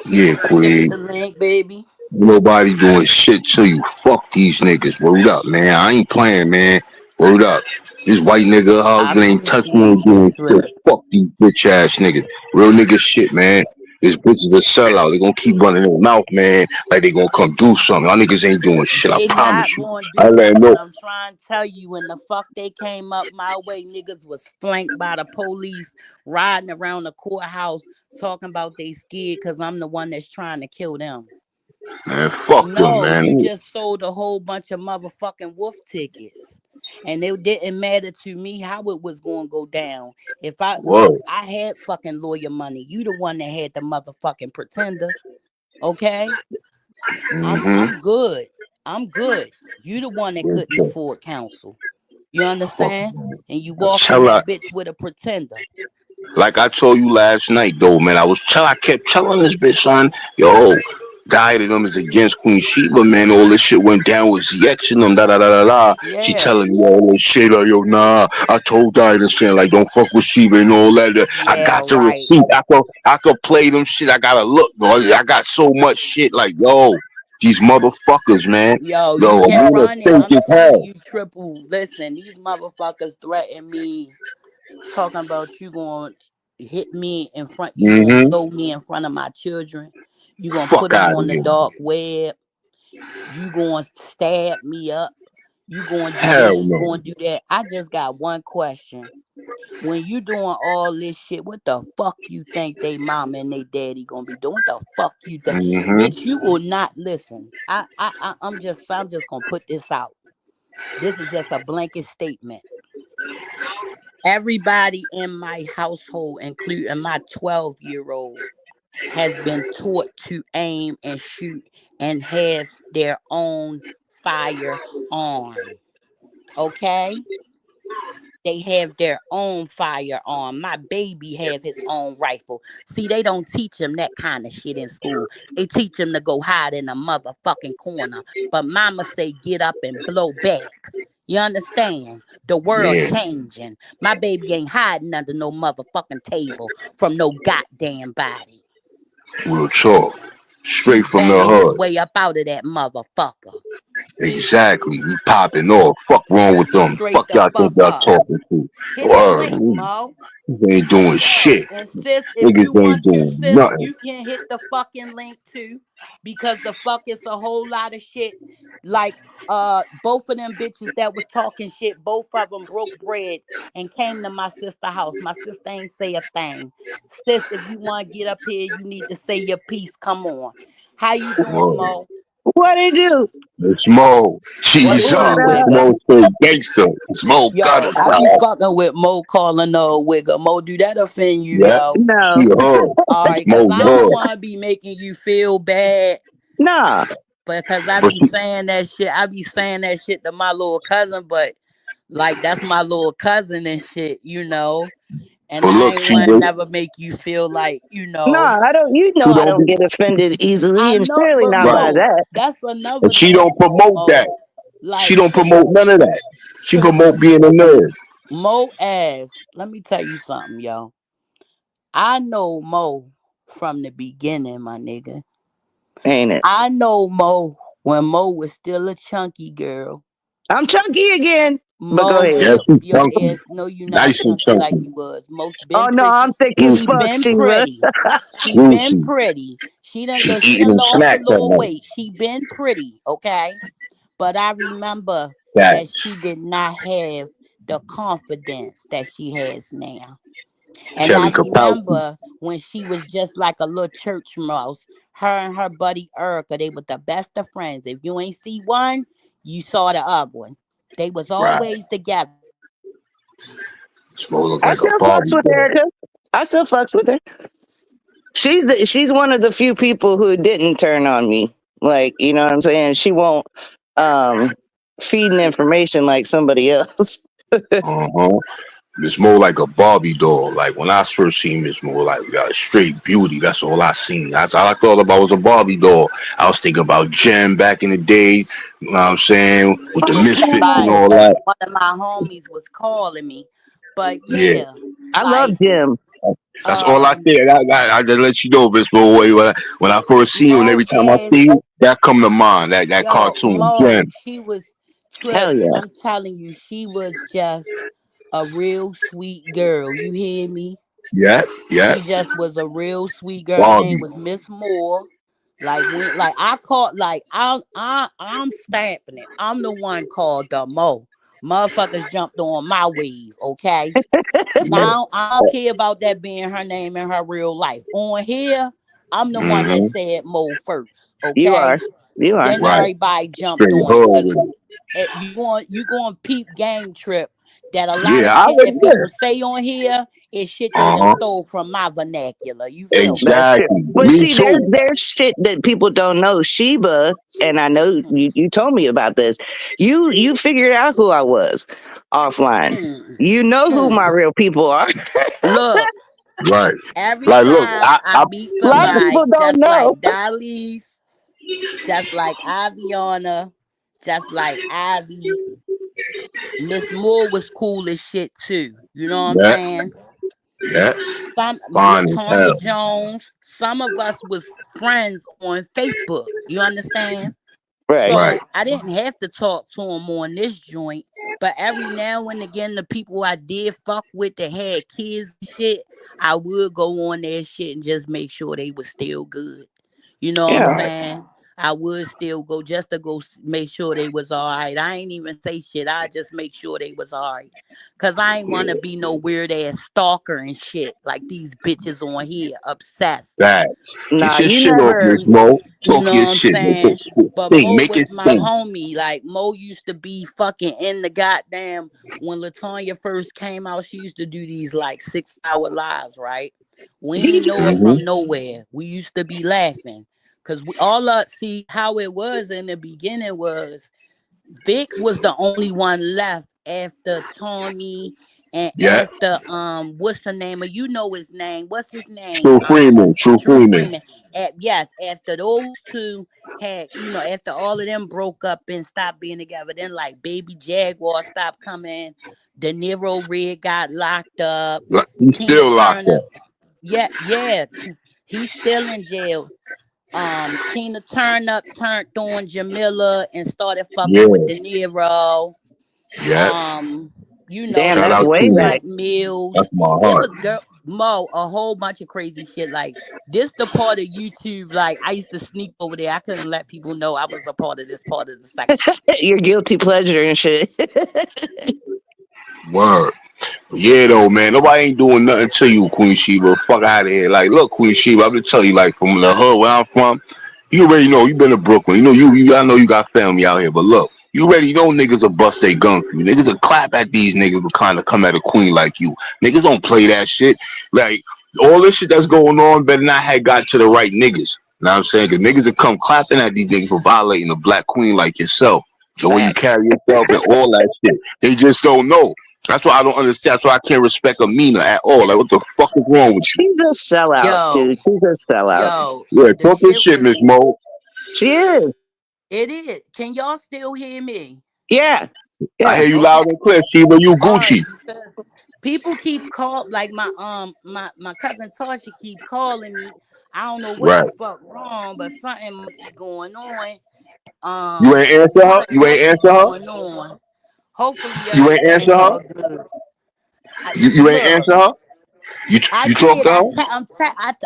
C: Yeah,
B: Hit
C: Queen.
B: the link, baby.
C: Nobody doing shit to you. Fuck these niggas. Word up, man. I ain't playing, man. Word up. This white nigga
B: I
C: husband ain't touch me
B: appreciate
C: and
B: you,
C: doing shit.
B: Trip.
C: Fuck these bitch ass niggas. Real nigga shit, man. This bitch is a sellout. They gonna keep running their mouth, man, like they gonna come do something. Y'all niggas ain't doing shit. I
B: They
C: promise
B: not
C: you.
B: gonna
C: I
B: do
C: let them
B: nothing.
C: know.
B: I'm trying to tell you, when the fuck they came up my way, niggas was flanked by the police, riding around the courthouse, talking about they scared because I'm the one that's trying to kill them.
C: Man, fuck them,
B: No,
C: man.
B: you just sold a whole bunch of motherfucking wolf tickets. And it didn't matter to me how it was going to go down. If I
C: Whoa.
B: look, I had fucking lawyer money. You the one that had the motherfucking pretender. Okay?
C: Mm-hmm.
B: I'm good. I'm good. You the one that couldn't afford counsel. You
C: Fuck,
B: understand?
C: man.
B: And you
C: I
B: walked in
C: tell her,
B: that bitch with a pretender.
C: like I told you last night, though, man. I kept telling this bitch, son, yo, diet of them is against Queen Sheba, man. All this shit went down with ZX and them, da da da da da. She
B: Yeah.
C: telling me all this shit, yo, nah. I told diet and saying like, don't fuck with Sheba and all that. I
B: Yeah,
C: got the
B: right.
C: receipt. I could play them shit. I gotta look, bro. I got so much shit, like, yo, these motherfuckers, man.
B: Yo, you
C: Yo,
B: can
C: Amina
B: run it.
C: fake
B: I'm
C: as
B: telling
C: hell.
B: you, Triple. Listen, these motherfuckers threaten me, talking about you going to hit me in front, you going to
C: Mm-hmm.
B: blow me in front of my children. You going to put
C: Fuck
B: them
C: out of
B: on the
C: here.
B: dark web. You going to stab me up. You going to do
C: Hell
B: this. You
C: no.
B: going to do that. I just got one question. When you doing all this shit, what the fuck you think they mama and they daddy gonna be doing? What the fuck you think,
C: Mm-hmm.
B: bitch? You will not listen. I'm just gonna put this out. This is just a blanket statement. Everybody in my household, including my 12-year-old, has been taught to aim and shoot and have their own firearm. Okay? They have their own firearm. My baby have his own rifle. See, they don't teach him that kind of shit in school. They teach him to go hide in a motherfucking corner. But mama say get up and blow back. You understand? The world
C: Yeah,
B: changing. My baby ain't hiding under no motherfucking table from no goddamn body.
C: real talk.
B: He
C: Straight from the
B: banging his
C: hood.
B: way up out of that motherfucker.
C: Exactly. We popping off. Fuck wrong with them.
B: Straight
C: Fuck
B: the
C: y'all think
B: fuck
C: y'all
B: up.
C: talking to.
B: Hit the
C: Word.
B: link, Mo.
C: Niggas ain't doing
B: Yeah,
C: shit.
B: and sis, if
C: Niggas
B: you
C: ain't
B: want to,
C: doing
B: sis,
C: nothing.
B: you can hit the fucking link too, because the fuck is a whole lot of shit. Like, both of them bitches that was talking shit, both of them broke bread and came to my sister house. My sister ain't say a thing. Sis, if you want to get up here, you need to say your piece. Come on. How you doing,
C: Word.
B: Mo?
D: What they do?
C: It's Mo.
B: What
C: Cheese
B: it
D: What
C: up.
B: do,
C: It's
D: up?
B: Wigga?
C: Mo straight gangster. It's Mo gutter
B: Yo, I be
C: style.
B: fucking with Mo calling her a Wigga. Mo, do that offend you,
C: Yeah.
B: yo?
C: She
D: No,
C: hood.
B: All
C: It's
B: right, cause
C: Mo
B: I don't
C: hood.
B: want to be making you feel bad,
D: nah.
B: because I
C: But
B: be
C: she,
B: saying that shit. I be saying that shit to my little cousin, but like that's my little cousin and shit, you know. And
C: but
B: I
C: look,
B: ain't
C: she
B: want to
C: don't,
B: never make you feel like, you know.
D: Nah, I don't. You know,
C: she
D: I
C: don't be
D: don't get offended easily,
B: I
D: and
B: know,
D: certainly
B: but
D: not by
C: right.
B: Mo,
D: that.
B: that's
C: And
B: another
C: she
B: thing,
C: don't
B: though,
C: promote that.
B: Mo.
C: She
B: Like
C: don't promote none of that. She
B: to
C: promote being a nerd.
B: Mo as, let me tell you something, yo. I know Mo from the beginning, my nigga.
D: Ain't it?
B: I know Mo when Mo was still a chunky girl.
D: I'm chunky again. But go
B: Mo,
D: ahead.
C: Yeah,
B: your
C: she
B: your
C: chunky.
B: ass, no, you not
C: Nice and
B: chunky like
C: chunky.
B: you was. Most
D: Oh
B: been
D: no,
B: pretty.
D: I'm thick as
B: She
C: Juicy.
D: fuck,
B: been
D: Sheila.
B: pretty. She been
C: Juicy.
B: pretty. She done
C: She
B: look. She
C: eating
B: done
C: them
B: lost a
C: snacks at
B: little
C: night.
B: weight. She been pretty, okay. But I remember that she
C: Facts.
B: did not have the confidence that she has now. And I
C: Kelly Kapowski.
B: remember when she was just like a little church mouse. Her and her buddy Erica, they were the best of friends. If you ain't see one, you saw the other one. They was
C: Right.
B: always together.
C: Smoke look
D: I
C: like a
D: still fucks
C: Barbie
D: with
C: doll.
D: Erica. I still fucks with her. She's one of the few people who didn't turn on me. Like, you know what I'm saying? She won't um feeding information like somebody else.
C: Uh-huh. It's more like a Barbie doll. Like when I first seen Miss Mo, like straight beauty. That's all I seen. That's all I thought about was a Barbie doll. I was thinking about Jem back in the day. You know what I'm saying? With the misfits and
B: Right.
C: all that.
B: One of my homies was calling me. But
C: Yeah.
B: yeah,
D: I love
B: like
D: Jim.
C: That's all I
B: um
C: think. I just let you know, Miss Mo. When I first seen you, and
B: Mo
C: every time I
B: as
C: see you, that come to mind. That
B: yo,
C: cartoon,
B: Mo,
C: Jem.
B: she was
D: Hell
B: Trip.
D: yeah.
B: I'm telling you, she was just a real sweet girl. You hear me?
C: Yeah, yeah.
B: She just was a real sweet girl. Her
C: Barbie.
B: name was Miss Moore. Like when, like I called, like I'm stamping it. I'm the one called the Mo. Motherfuckers jumped on my wave. Okay.
C: Yeah.
B: Now I don't care about that being her name in her real life. On here, I'm the one that
C: Mm-hmm.
B: said Mo first.
D: You are.
B: Okay.
D: You are.
B: Then
C: Right.
B: everybody jumped
C: Straight
B: on it
C: hood
B: because
C: with it.
B: you going peep game trip that a lot of
C: Yeah, I
B: shit
C: already
B: that
C: there.
B: people say on here is shit they done
C: Uh-huh.
B: stole from my vernacular. You feel me?
D: That's true.
C: Exactly.
D: But
C: Me
D: see,
C: too.
D: there's shit that people don't know. Sheba, and I know you told me about this. You figured out who I was offline.
B: Mm,
D: You know who my
B: mm.
D: real people are.
B: Look,
C: Right.
B: every
C: Like, look,
B: time I meet
D: A lot of people
B: somebody
D: don't
B: just
D: know.
B: like Dalise, just like Aviana, just like Ivy, Miss Moore was cool as shit too. You know what I'm
C: yeah,
B: saying?
C: yeah.
B: Some
C: Fine as
B: Latonya
C: hell.
B: Jones, some of us was friends on Facebook. You understand?
D: Right.
C: Right.
B: So I didn't have to talk to them on this joint. But every now and again, the people I did fuck with that had kids and shit, I would go on their shit and just make sure they was still good. You know what I'm
D: Yeah.
C: Right.
B: saying? I would still go just to go make sure they was all right. I ain't even say shit. I just make sure they was all right. Cause I ain't want to
C: Yeah.
B: be no weird ass stalker and shit like these bitches on here obsessed.
C: That. Get
D: Nah,
C: your
D: you
C: shit off,
D: never.
C: Miss Mo.
B: You
C: Talk
B: know
C: your
B: what I'm
C: shit. Make it
B: saying? But
C: sting.
B: Mo
C: Make it
B: was my
C: sting.
B: homie. Like Mo used to be fucking in the goddamn when Latonya first came out, she used to do these like 6 hour lives, right? We ain't know her
C: Mm-hmm.
B: from nowhere. We used to be laughing. Cause we all see how it was in the beginning was Vic was the only one left after Tony and
C: Yeah.
B: after what's the name of his name? What's his name?
C: True Freeman. True
B: True
C: Freeman.
B: Freeman. Yes, after those two had, after all of them broke up and stopped being together, then like Baby Jaguar stopped coming, De Niro Red got locked up,
C: He's
B: Tina
C: still locked
B: Turner,
C: up.
B: yeah, yeah, he's still in jail. Tina Turner turned on Jamila and started
C: Yeah.
B: fucking with De Niro.
C: Yeah.
B: Um,
D: Damn,
C: Shout
D: that's
C: out
D: way
C: Tina.
D: back.
B: Mac Mills.
C: That's my
B: It
C: heart.
B: was girl Mo, a whole bunch of crazy shit. Like this the part of YouTube, like I used to sneak over there. I couldn't let people know I was a part of this part of the section.
D: Your guilty pleasure and shit.
C: Word. Yeah, though, man. Nobody ain't doing nothing to you, Queen Sheba. Fuck out of here. Like, look, Queen Sheba, I'm just tell you, like, from the hood where I'm from, you already know. You been to Brooklyn. You know, I know you got family out here, but look, you already know niggas will bust their gun for you. Niggas will clap at these niggas who kind of come at a queen like you. Niggas don't play that shit. Like, all this shit that's going on better not have got to the right niggas. Know what I'm saying? Because niggas will come clapping at these niggas for violating a black queen like yourself. The way you
D: Facts.
C: carry yourself and all that shit. They just don't know. That's why I don't understand. That's why I can't respect Amina at all. Like, what the fuck is wrong with you?
D: She's a sellout,
B: Yo,
D: dude. She's a sellout.
C: Yeah,
B: the
C: talk your
B: shit
C: shit, Miss
B: was
C: Mo.
D: She is.
B: it is. Can y'all still hear me?
D: Yeah.
C: I
D: Yeah.
C: hear you
B: Okay.
C: loud and clear, Sheba. You
B: All
C: Gucci.
B: right, because people keep like my cousin Tasha keep calling me. I don't know what
C: Right.
B: the fuck wrong, but something must be going on.
C: You ain't answer her?
B: Something
C: You ain't
B: must be
C: answer her?
B: going on. Hopefully
C: You ain't
B: everything
C: answer her?
B: all good.
C: You ain't
B: Look,
C: answer her?
B: I
C: You talk
B: did.
C: to her?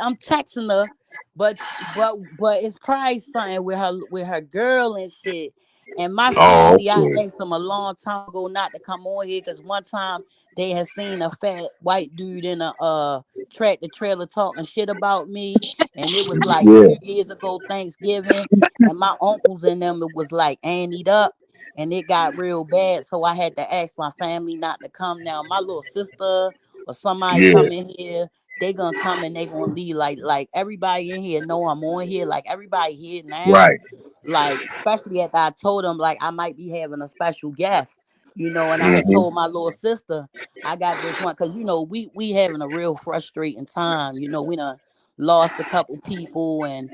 B: I'm texting her, but it's probably something with her girl and shit. And my
C: Oh,
B: family, I
C: okay.
B: asked them a long time ago not to come on here because one time they had seen a fat white dude in a tractor trailer talking shit about me, and it was like
C: Yeah.
B: 2 years ago Thanksgiving, and my uncles and them it was like anteed up. And it got real bad, so I had to ask my family not to come. Now my little sister or somebody
C: Yeah.
B: come in here, they gonna come and they gonna leave. Like everybody in here know I'm on here. Like everybody here now,
C: Right.
B: like especially after I told them like I might be having a special guest, and I had
C: Mm-hmm.
B: told my little sister I got this one because we having a real frustrating time. We done lost a couple people and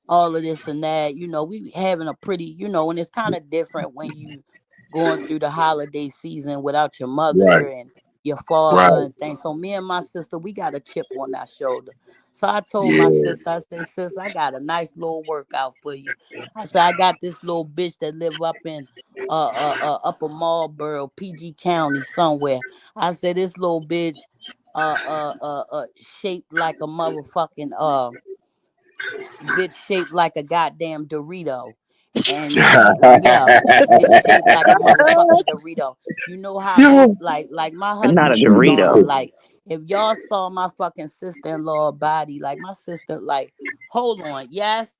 B: all of this and that. We having a pretty, and it's kind of different when you going through the holiday season without your
C: Right.
B: mother and your father
C: Right.
B: and things. So me and my sister, we got a chip on our shoulder. So I told my
C: Yeah.
B: sister, I said, sis, I got a nice little workout for you. I said, I got this little bitch that live up in Upper Marlboro, PG County somewhere. I said, this little bitch shaped like a motherfucking bitch shaped like a goddamn Dorito. And yeah, bitch shaped like a motherfucking Dorito. You know how
C: Yo,
B: most like my
D: Not a
B: husband be gone.
D: Dorito.
B: Like if y'all saw my fucking sister-in-law body, like my sister, like hold on, yes,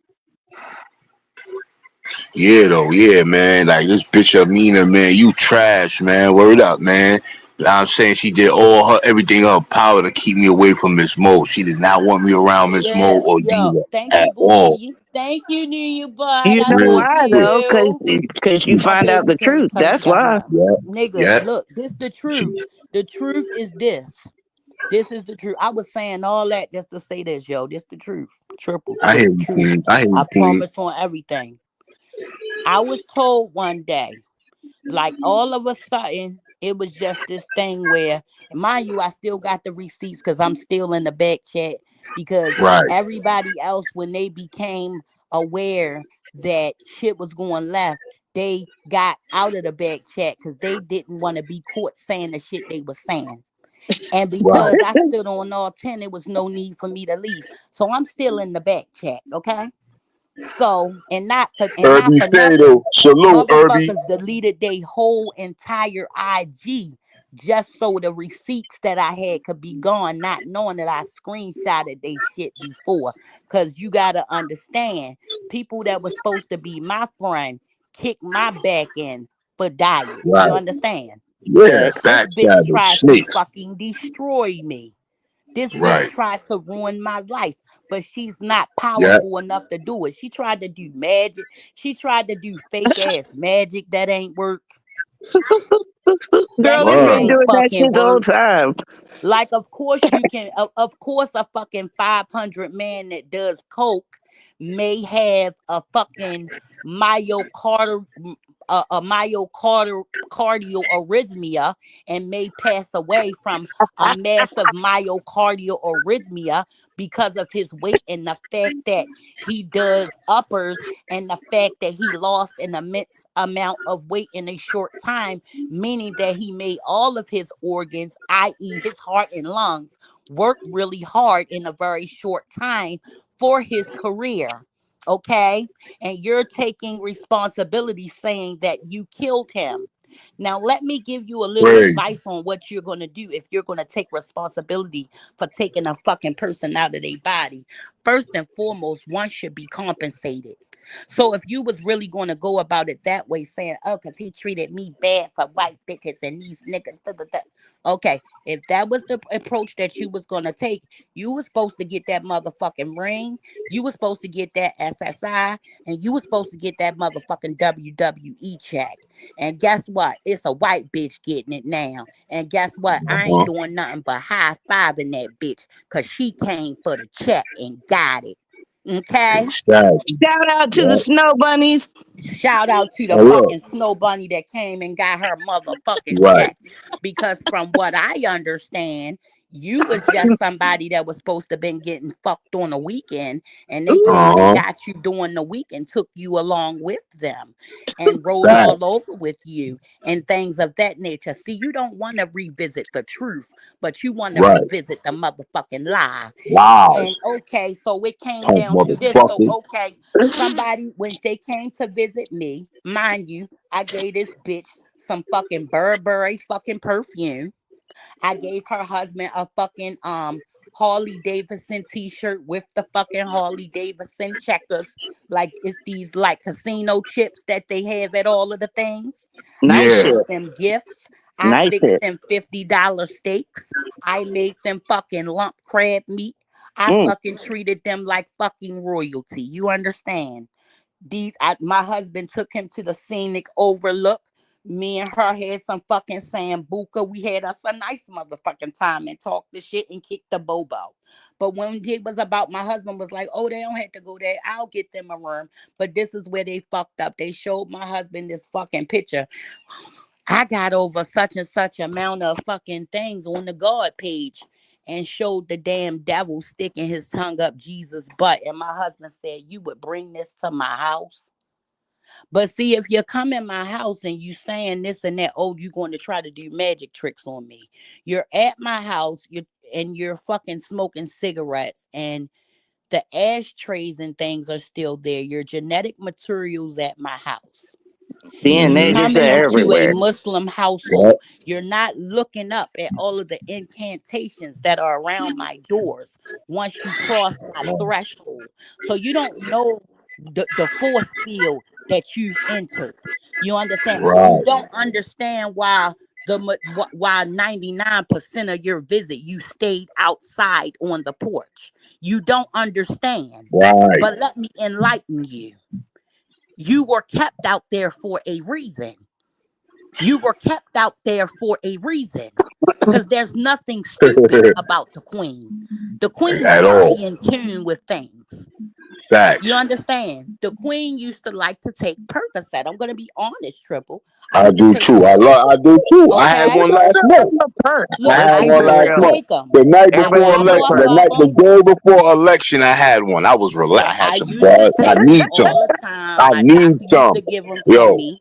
C: yeah, though, yeah, man. Like this bitch Amina, man, you trash, man. Word up, man. I'm saying she did all her everything in her power to keep me away from Miss Mo. She did not want me around Miss
B: yeah,
C: Mo or
B: yo,
C: Diva
B: thank you,
C: at all.
B: Bookie. Thank you, New Bud.
D: You
B: I
D: know
B: love
C: Yeah,
D: why
C: yeah,
D: though?
B: you.
D: Because you find
B: Okay,
D: out the truth.
B: turn
D: That's
B: it down
D: why.
B: now.
C: yeah,
B: Nigga,
C: yeah.
B: look, this the
C: She,
B: truth. The truth is this. This is the truth. I was saying all that just to say this, yo. This the truth. Triple,
C: I hear
B: triple
C: you,
B: truth.
C: Queen. I hear
B: I
C: you, Queen.
B: promise on everything. I was told one day, like all of a sudden, it was just this thing where, and mind you, I still got the receipts because I'm still in the back chat because
C: Right,
B: everybody else, when they became aware that shit was going left, they got out of the back chat because they didn't want to be caught saying the shit they was saying. And
C: right.
B: because I stood on all 10, there was no need for me to leave. So I'm still in the back chat, okay? So, and not
C: Irby
B: for
C: say
B: nothing,
C: though, salute, Irby.
B: motherfuckers deleted their whole entire IG just so the receipts that I had could be gone, not knowing that I screenshotted they shit before. Cause you gotta understand, people that was supposed to be my friend kicked my back in for diet. You
C: Right.
B: understand?
C: Yeah,
D: Facts.
B: This bitch
C: backstabber,
B: tried to
C: snakes.
B: fucking destroy me. This bitch
C: Right.
B: tried to ruin my life, but she's not
C: Yeah.
B: powerful enough to do it. She tried to do magic. She tried to do fake ass magic that ain't work. That
D: Girl, they've
B: shit
C: Wow.
D: been
B: ain't
D: doing that
B: fucking
D: shit the whole
B: work.
D: time.
B: Like, of course you can. Of course, a fucking 500 man that does coke may have a fucking myocardial, a myocardial arrhythmia and may pass away from a massive myocardial arrhythmia because of his weight and the fact that he does uppers and the fact that he lost an immense amount of weight in a short time, meaning that he made all of his organs, i.e., his heart and lungs, work really hard in a very short time for his career. Okay. And you're taking responsibility saying that you killed him. Now, let me give you a little
C: Crazy.
B: advice on what you're going to do if you're going to take responsibility for taking a fucking person out of their body. First and foremost, one should be compensated. So if you was really going to go about it that way, saying, "Oh, because he treated me bad for white bitches and these niggas," da, da, da. Okay, if that was the approach that you was going to take, you was supposed to get that motherfucking ring. You was supposed to get that SSI, and you was supposed to get that motherfucking WWE check. And guess what? It's a white bitch getting it now. And guess what? I ain't
C: Uh-huh.
B: doing nothing but high fiving that bitch because she came for the check and got it. Okay?
C: Exactly.
D: Shout out to the
C: Yeah.
D: snow bunnies.
B: Shout out to the
C: Oh, look.
B: fucking snow bunny that came and got her motherfucking
C: Right.
B: check. Because from what I understand, you was just somebody that was supposed to been getting fucked on the weekend, and they came and
C: Uh-huh.
B: got you during the week and took you along with them and rolled
C: Back.
B: all over with you and things of that nature. See, you don't want to revisit the truth, but you want to
C: Right.
B: revisit the motherfucking lie.
C: Live.
B: And okay, so it came
C: Punk
B: down to this. So
C: motherfucker.
B: okay, somebody when they came to visit me, mind you, I gave this bitch some fucking Burberry fucking perfume. I gave her husband a fucking Harley Davidson t-shirt with the fucking Harley Davidson checkers. Like it's these like casino chips that they have at all of the things. I
D: Nice
C: Yeah.
D: shit.
B: gave them gifts. I
D: Nice
B: fixed
D: shit.
B: them $50 steaks. I made them fucking lump crab meat. I
D: Mm.
B: fucking treated them like fucking royalty. You understand? My husband took him to the scenic overlook. Me and her had some fucking sambuca. We had us a nice motherfucking time and talked the shit and kicked the bobo. But when it was about, my husband was like, "Oh, they don't have to go there. I'll get them a room." But this is where they fucked up. They showed my husband this fucking picture. I got over such and such amount of fucking things on the God page and showed the damn devil sticking his tongue up Jesus' butt. And my husband said, "You would bring this to my house?" But see, if you come in my house and you saying this and that, oh, you going to try to do magic tricks on me. You're at my house, you're fucking smoking cigarettes, and the ashtrays and things are still there. Your genetic materials at my house. You
D: DNA just
B: coming into a
D: everywhere.
B: Muslim
C: Yeah.
B: household. You're not looking up at all of the incantations that are around my doors once you cross my threshold. So you don't know the force field that you've entered. You understand? You
C: Right.
B: don't understand why 99% of your visit you stayed outside on the porch. You don't understand.
C: Right.
B: But let me enlighten you. You were kept out there for a reason. You were kept out there for a reason. Because there's nothing stupid about the queen. The queen is
C: At
B: very
C: all.
B: in tune with things. You
C: Facts.
B: understand? The queen used to like to take Percocet. I'm going to be honest, Triple. I
C: I
B: used to
C: do
B: take
C: too. I do too. I had
B: okay?
C: one last month. I
B: Look,
C: had
B: I
D: Let's be
C: one
B: used
C: last
B: to
D: real.
C: month.
B: take them.
C: The night
B: I
D: Everybody
C: before
B: got
D: needs a
C: election,
B: off
C: the
D: perk.
B: of
C: night, the
B: them.
C: day before election, I had one. I was relaxed.
B: Look,
C: I had
B: I
C: some
B: used to
C: bud. I
B: take them
C: need some.
B: all the time.
C: I
B: My
C: need
B: doctor used
C: some.
B: to give them to
C: Yo,
B: me.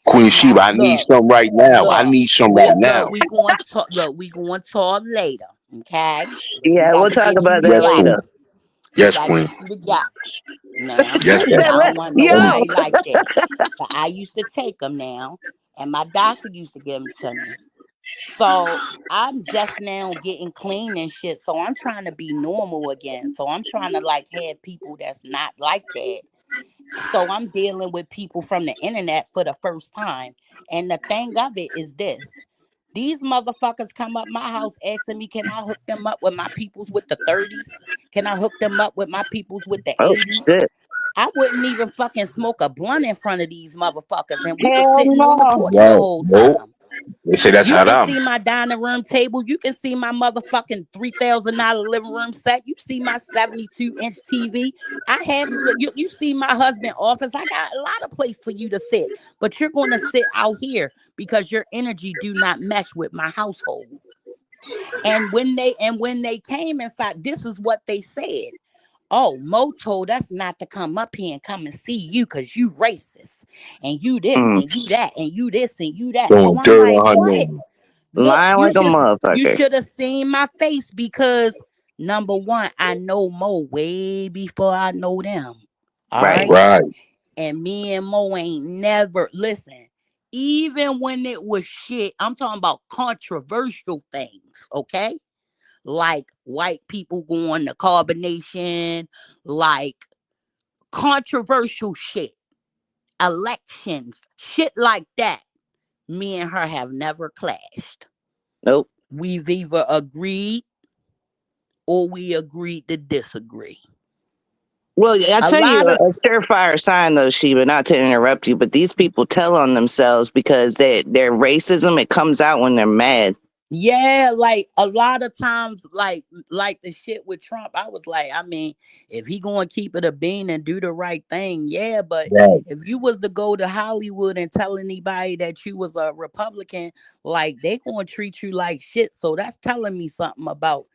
C: Queen Sheba,
B: Now,
C: I need
B: look.
C: some right now. I
B: Look,
C: need some right now.
B: we going to look. We going to talk later, okay? Because we
D: Yeah,
B: got
D: we'll
B: to
D: talk
B: get you
D: about that
C: Yes,
B: together.
C: Queen.
D: later.
B: We
C: Yes,
B: got to
C: Queen.
B: get you together. Now,
C: Yes,
B: because
C: Queen.
B: I don't want
D: Yo,
B: nobody like that. But I used to take them now, and my doctor used to give them to me. So I'm just now getting clean and shit. So I'm trying to be normal again. So I'm trying to like have people that's not like that. So I'm dealing with people from the internet for the first time. And the thing of it is this. These motherfuckers come up my house asking me, can I hook them up with my peoples with the 30s? Can I hook them up with my peoples with the
D: oh
B: 80s?
D: shit.
B: I wouldn't even fucking smoke a blunt in front of these motherfuckers. And we was
D: Hell
B: sitting on the
D: no.
B: porch the
C: Right.
B: whole
C: Nope.
B: time.
C: They say that's
B: You can
C: haram.
B: see my dining room table. You can see my motherfucking $3,000 living room set. You see my 72-inch TV. I have you see my husband's office. I got a lot of place for you to sit, but you're going to sit out here because your energy do not mesh with my household. And when they came inside, this is what they said. Oh, Moto, that's not to come up here and come and see you because you racist. And you this
D: Mm,
B: and you that and you this and you that. So
C: Throwing
B: I'm
C: dirt
B: like,
C: on her
B: what?
C: name.
B: Look,
D: lying like a
B: you
D: motherfucker.
B: should have seen my face because number one, I know Mo way before I know them. All
D: Right.
B: right.
C: Right.
B: And me and Mo ain't never listen. Even when it was shit, I'm talking about controversial things, okay? Like white people going to carbonation, like controversial shit, elections, shit like that. Me and her have never clashed.
D: Nope.
B: We've either agreed or we agreed to disagree.
D: Well, I
B: A
D: tell you,
B: lot of
D: a surefire sign, though, Sheba, not to interrupt you, but these people tell on themselves because their racism, it comes out when they're mad.
B: yeah, like a lot of times, like the shit with Trump, I was like, I mean, if he going to keep it a bean and do the right thing, yeah. But
C: Right.
B: if you was to go to Hollywood and tell anybody that you was a Republican, like they going to treat you like shit. So that's telling me something about,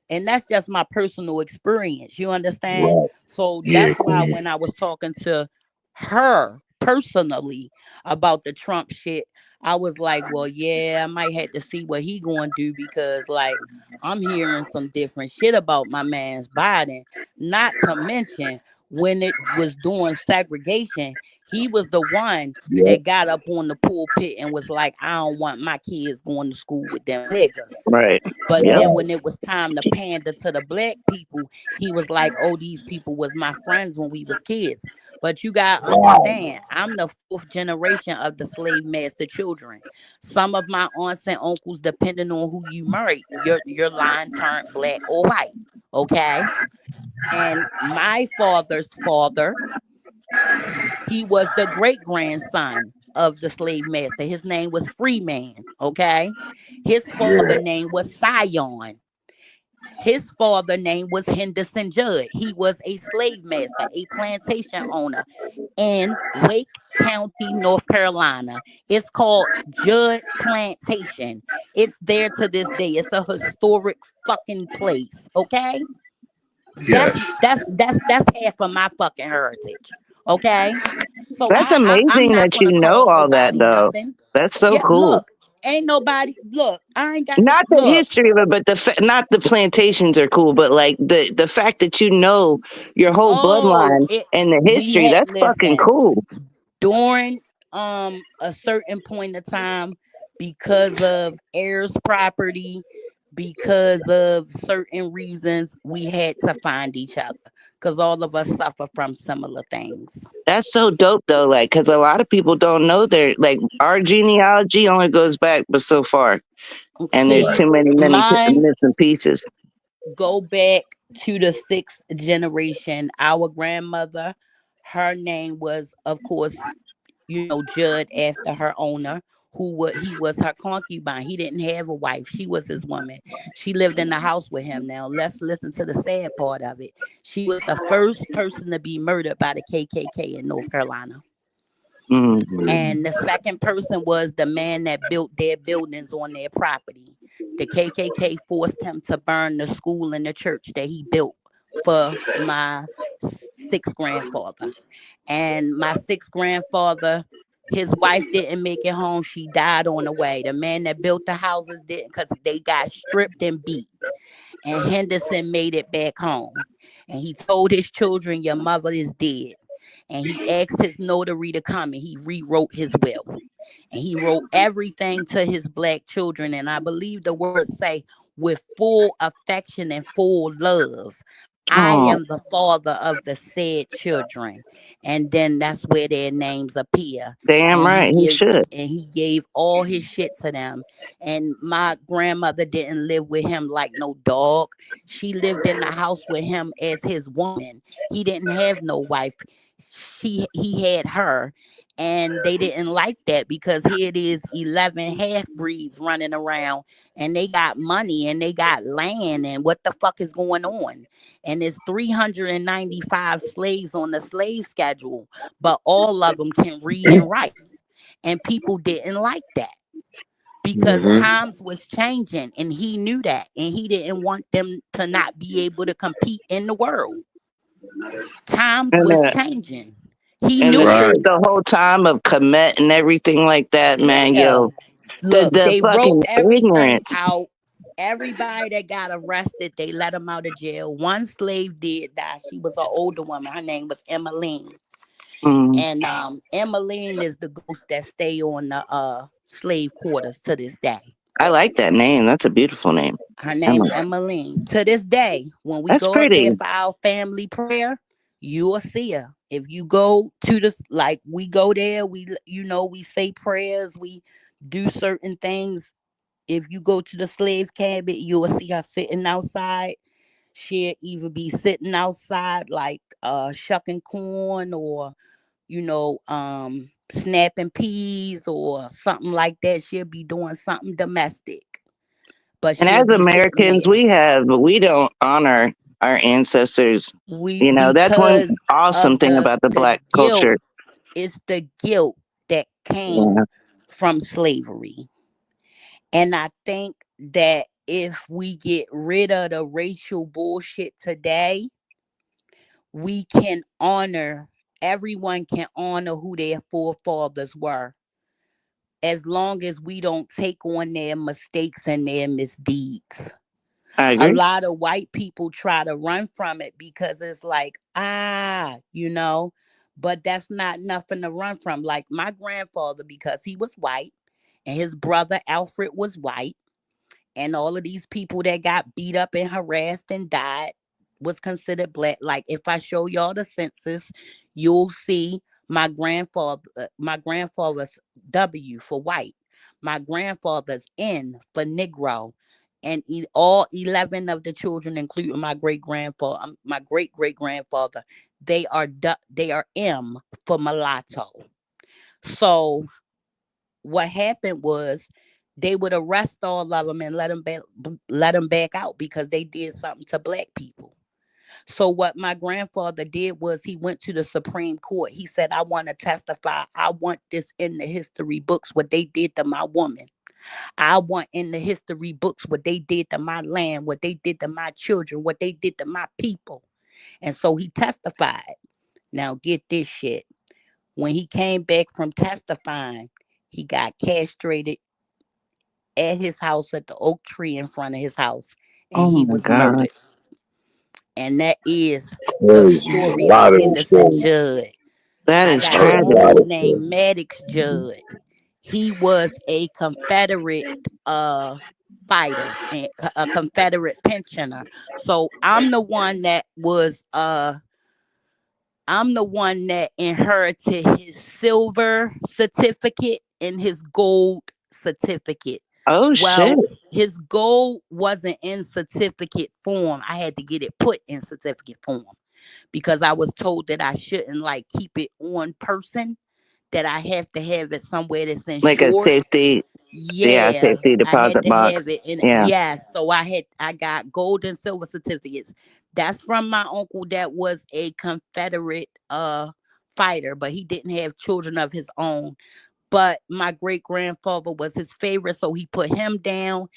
B: and that's just my personal experience. You understand?
C: Right.
B: So
C: Yeah,
B: that's why
C: Queen.
B: when I was talking to her personally about the Trump shit, I was like, well, yeah, I might have to see what he going to do because, like, I'm hearing some different shit about my man's Biden. Not to mention when it was doing segregation, he was the one
C: Yeah.
B: that got up on the pulpit and was like, I don't want my kids going to school with them niggas.
D: Right.
B: But
D: Yep.
B: then
C: Right.
B: when it was time to pander to the black people, he was like, oh, these people was my friends when we was kids. But you gotta
C: Wow.
B: understand, I'm the fourth generation of the slave master children. Some of my aunts and uncles, depending on who you married, your line turned black or white. Okay. And my father's father, he was the great grandson of the slave master. His name was Freeman. Okay. His father
C: Yeah.
B: name was Sion. His father name was Henderson Judd. He was a slave master, a plantation owner in Wake County, North Carolina. It's called Judd Plantation. It's there to this day. It's a historic fucking place. Okay. That's
C: Yes.
B: that's that's that's half of my fucking heritage. Okay. So
D: That's
B: I'm
D: amazing
B: not
D: that you
B: gonna
D: know
B: call
D: all that
B: nobody
D: though.
B: nothing.
D: That's so
B: Yeah,
D: cool.
B: look, ain't nobody look, I ain't got to
D: Not the
B: look.
D: history of it, but not the plantations are cool, but like the fact that you know your whole
B: Oh,
D: bloodline
B: it
D: and the
B: we
D: history,
B: had
D: that's fucking
B: listen.
D: cool.
B: During a certain point of time, because of heirs property, because of certain reasons, we had to find each other because all of us suffer from similar things.
D: That's so dope though, like, because a lot of people don't know their, like, our genealogy only goes back but so far, and there's
B: See,
C: Right.
D: too many
B: mine
D: missing pieces.
B: go back to the sixth generation. Our grandmother, her name was, of course, Judd after her owner, he was her concubine. He didn't have a wife. She was his woman. She lived in the house with him. Now let's listen to the sad part of it. She was the first person to be murdered by the KKK in North Carolina.
D: Mm.
B: And the second person was the man that built their buildings on their property. The KKK forced him to burn the school and the church that he built for my sixth grandfather. And my sixth grandfather, his wife didn't make it home. She died on the way. The man that built the houses didn't, because they got stripped and beat. And Henderson made it back home. And he told his children, your mother is dead. And he asked his notary to come, and he rewrote his will. And he wrote everything to his black children. And I believe the words say, with full affection and full love, I
D: Oh,
B: am the father of the said children. And then that's where their names appear.
D: damn
B: And
D: right, he should.
B: he gave all his shit to them. And my grandmother didn't live with him like no dog. She lived in the house with him as his woman. He didn't have no wife. He had her, and they didn't like that because here it is 11 half breeds running around, and they got money and they got land, and what the fuck is going on? And there's 395 slaves on the slave schedule, but all of them can read and write, and people didn't like that because
C: Mm-hmm.
B: times was changing, and he knew that, and he didn't want them to not be able to compete in the world. Times
D: And
B: was
D: the
B: changing. He
D: and the
B: knew it.
C: Right.
D: truth, the whole time of commit and everything like that, man,
B: Yeah.
D: yo,
B: Look,
D: the
B: they wrote
D: fucking
B: everything
D: ignorance.
B: out. Everybody that got arrested, they let them out of jail. One slave did die. She was an older woman. Her name was Emmeline.
D: Mm.
B: And Emmeline is the ghost that stay on the slave quarters to this day.
D: I like that name. That's a beautiful name.
B: Her
D: Emma.
B: name Emmeline. To this day, when we
D: That's
B: go up there
D: pretty.
B: for our family prayer, you will see her. If you go to this, like we go there, we say prayers, we do certain things. If you go to the slave cabin, you will see her sitting outside. She'll either be sitting outside like shucking corn, or snapping peas or something like that. She'll be doing something domestic, but
D: And
B: she'll
D: as
B: be sitting
D: Americans,
B: there.
D: we don't honor our ancestors.
B: We
D: You know, that's one
B: Because
D: awesome
B: of
D: thing about the
B: the
D: black
B: guilt.
D: culture.
B: It's the guilt that came
D: Yeah,
B: from slavery. And I think that if we get rid of the racial bullshit today, we can honor, everyone can honor who their forefathers were, as long as we don't take on their mistakes and their misdeeds.
D: I
B: A
D: agree.
B: lot of white people try to run from it because it's like, but that's not nothing to run from. Like my grandfather, because he was white and his brother Alfred was white, and all of these people that got beat up and harassed and died was considered black. Like if I show y'all the census, you'll see my grandfather's W for white, my grandfather's N for Negro, and all 11 of the children, including my great great grandfather, they are M for mulatto. So what happened was they would arrest all of them and let them back out because they did something to black people. So what my grandfather did was he went to the Supreme Court. He said, I want to testify. I want this in the history books, what they did to my woman. I want in the history books what they did to my land, what they did to my children, what they did to my people. And so he testified. Now get this shit. When he came back from testifying, he got castrated at his house at the oak tree in front of his house, and
D: Oh
B: he
D: my
B: was
D: God.
B: murdered. And that is the
C: Crazy. A
B: story
C: lot
B: of
C: of those
B: Henderson
C: stories.
B: Judd.
D: That
B: I
D: is
C: I
B: got an
C: heard a
D: tragic.
C: lot
B: uncle
C: of
B: named
C: stories.
B: Maddox Judd. He was a Confederate fighter and a Confederate pensioner. So I'm the one that inherited his silver certificate and his gold certificate.
D: Oh shit.
B: Well, his gold wasn't in certificate form. I had to get it put in certificate form because I was told that I shouldn't like keep it on person, that I have to have it somewhere that's
D: Like a
B: insured.
D: safety, yeah,
B: Yeah,
D: safety
B: I had
D: deposit
B: to have
D: box.
B: it in.
D: Yeah.
B: Yes, so I got gold and silver certificates. That's from my uncle that was a Confederate fighter, but he didn't have children of his own. But my great grandfather was his favorite, so he put him down,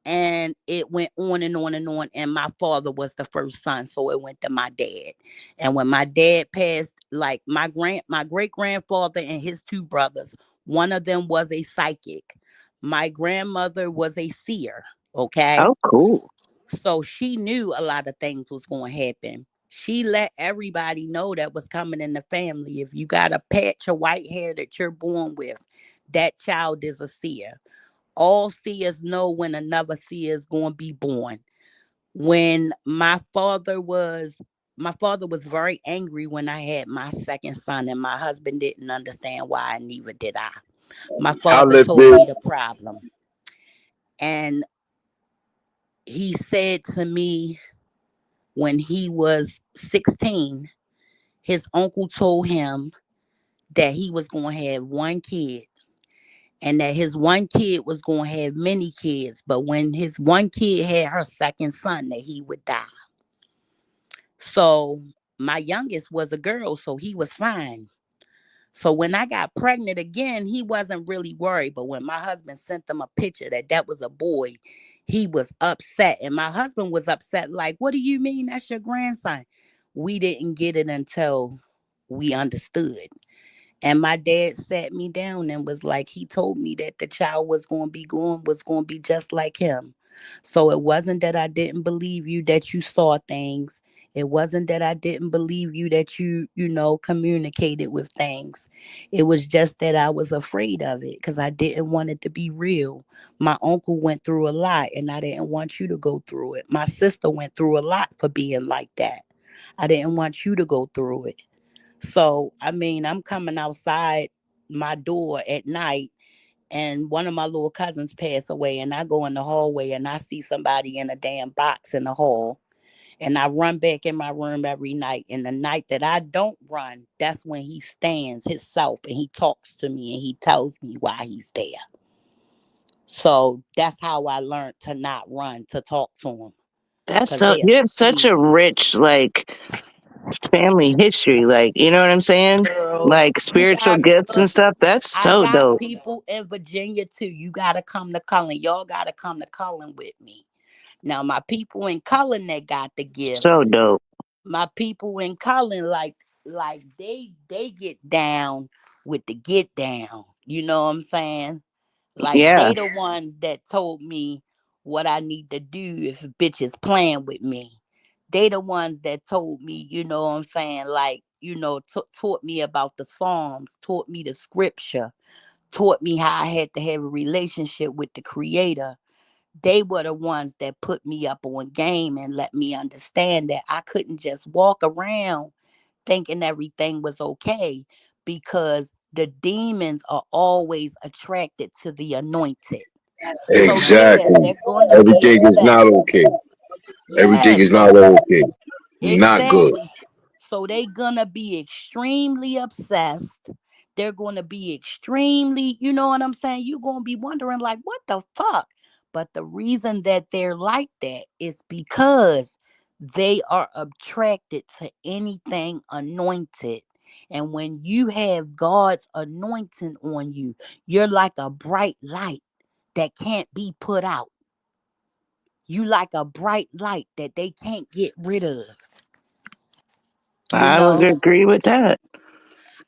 B: and it went on and on and on. And my father was the first son, so it went to my dad. And when my dad passed, like my great grandfather and his two brothers, one of them was a psychic. My grandmother was a seer. Okay,
D: Oh, cool.
B: so she knew a lot of things was going to happen. She let everybody know that was coming in the family. If you got a patch of white hair that you're born with, that child is a seer. All seers know when another seer is going to be born. When my father was very angry when I had my second son, and my husband didn't understand why, and neither did I. My father told
C: Outlived.
B: me the problem, and he said to me when he was 16, his uncle told him that he was going to have one kid, and that his one kid was going to have many kids, but when his one kid had her second son, that he would die. So my youngest was a girl, so he was fine. So when I got pregnant again, he wasn't really worried. But when my husband sent him a picture that was a boy, he was upset. And my husband was upset, like, what do you mean that's your grandson? We didn't get it until we understood. And my dad sat me down and was like, he told me that the child was going to be just like him. So it wasn't that I didn't believe you that you saw things. It wasn't that I didn't believe you that communicated with things. It was just that I was afraid of it because I didn't want it to be real. My uncle went through a lot and I didn't want you to go through it. My sister went through a lot for being like that. I didn't want you to go through it. So, I mean, I'm coming outside my door at night and one of my little cousins passed away, and I go in the hallway and I see somebody in a damn box in the hall, and I run back in my room every night. And the night that I don't run, that's when he stands himself and he talks to me and he tells me why he's there. So that's how I learned to not run, to talk to him,
D: That's
B: because
D: so,
B: they are
D: you have such a
B: spirits.
D: rich, like, family history. Like, you know what I'm saying?
B: Girl,
D: Like
B: you
D: spiritual
B: gotta
D: gifts and
B: look.
D: stuff. That's
B: I
D: so
B: got
D: dope.
B: people in Virginia too. You gotta come to Cullen. Y'all gotta come to Cullen with me. Now, my people in Cullen that got the
D: So
B: gifts.
D: dope.
B: My people in Cullen, like they get down with the get down. You know what I'm saying? Like
D: Yeah.
B: they the ones that told me what I need to do if bitches playing with me. They the ones that told me, you know what I'm saying, like, taught me about the Psalms, taught me the scripture, taught me how I had to have a relationship with the creator. They were the ones that put me up on game and let me understand that I couldn't just walk around thinking everything was okay, because the demons are always attracted to the anointed. So yeah,
C: Exactly.
B: they're gonna be
C: Everything is not
B: obsessed.
C: okay. Everything
B: Yes,
C: is not okay. It's not good.
B: exactly. So they gonna be extremely obsessed. They're gonna be extremely, you know what I'm saying? You're gonna be wondering, like, what the fuck? But the reason that they're like that is because they are attracted to anything anointed. And when you have God's anointing on you, you're like a bright light that can't be put out. You like a bright light that they can't get rid of. you
D: I would
B: know.
D: agree with that.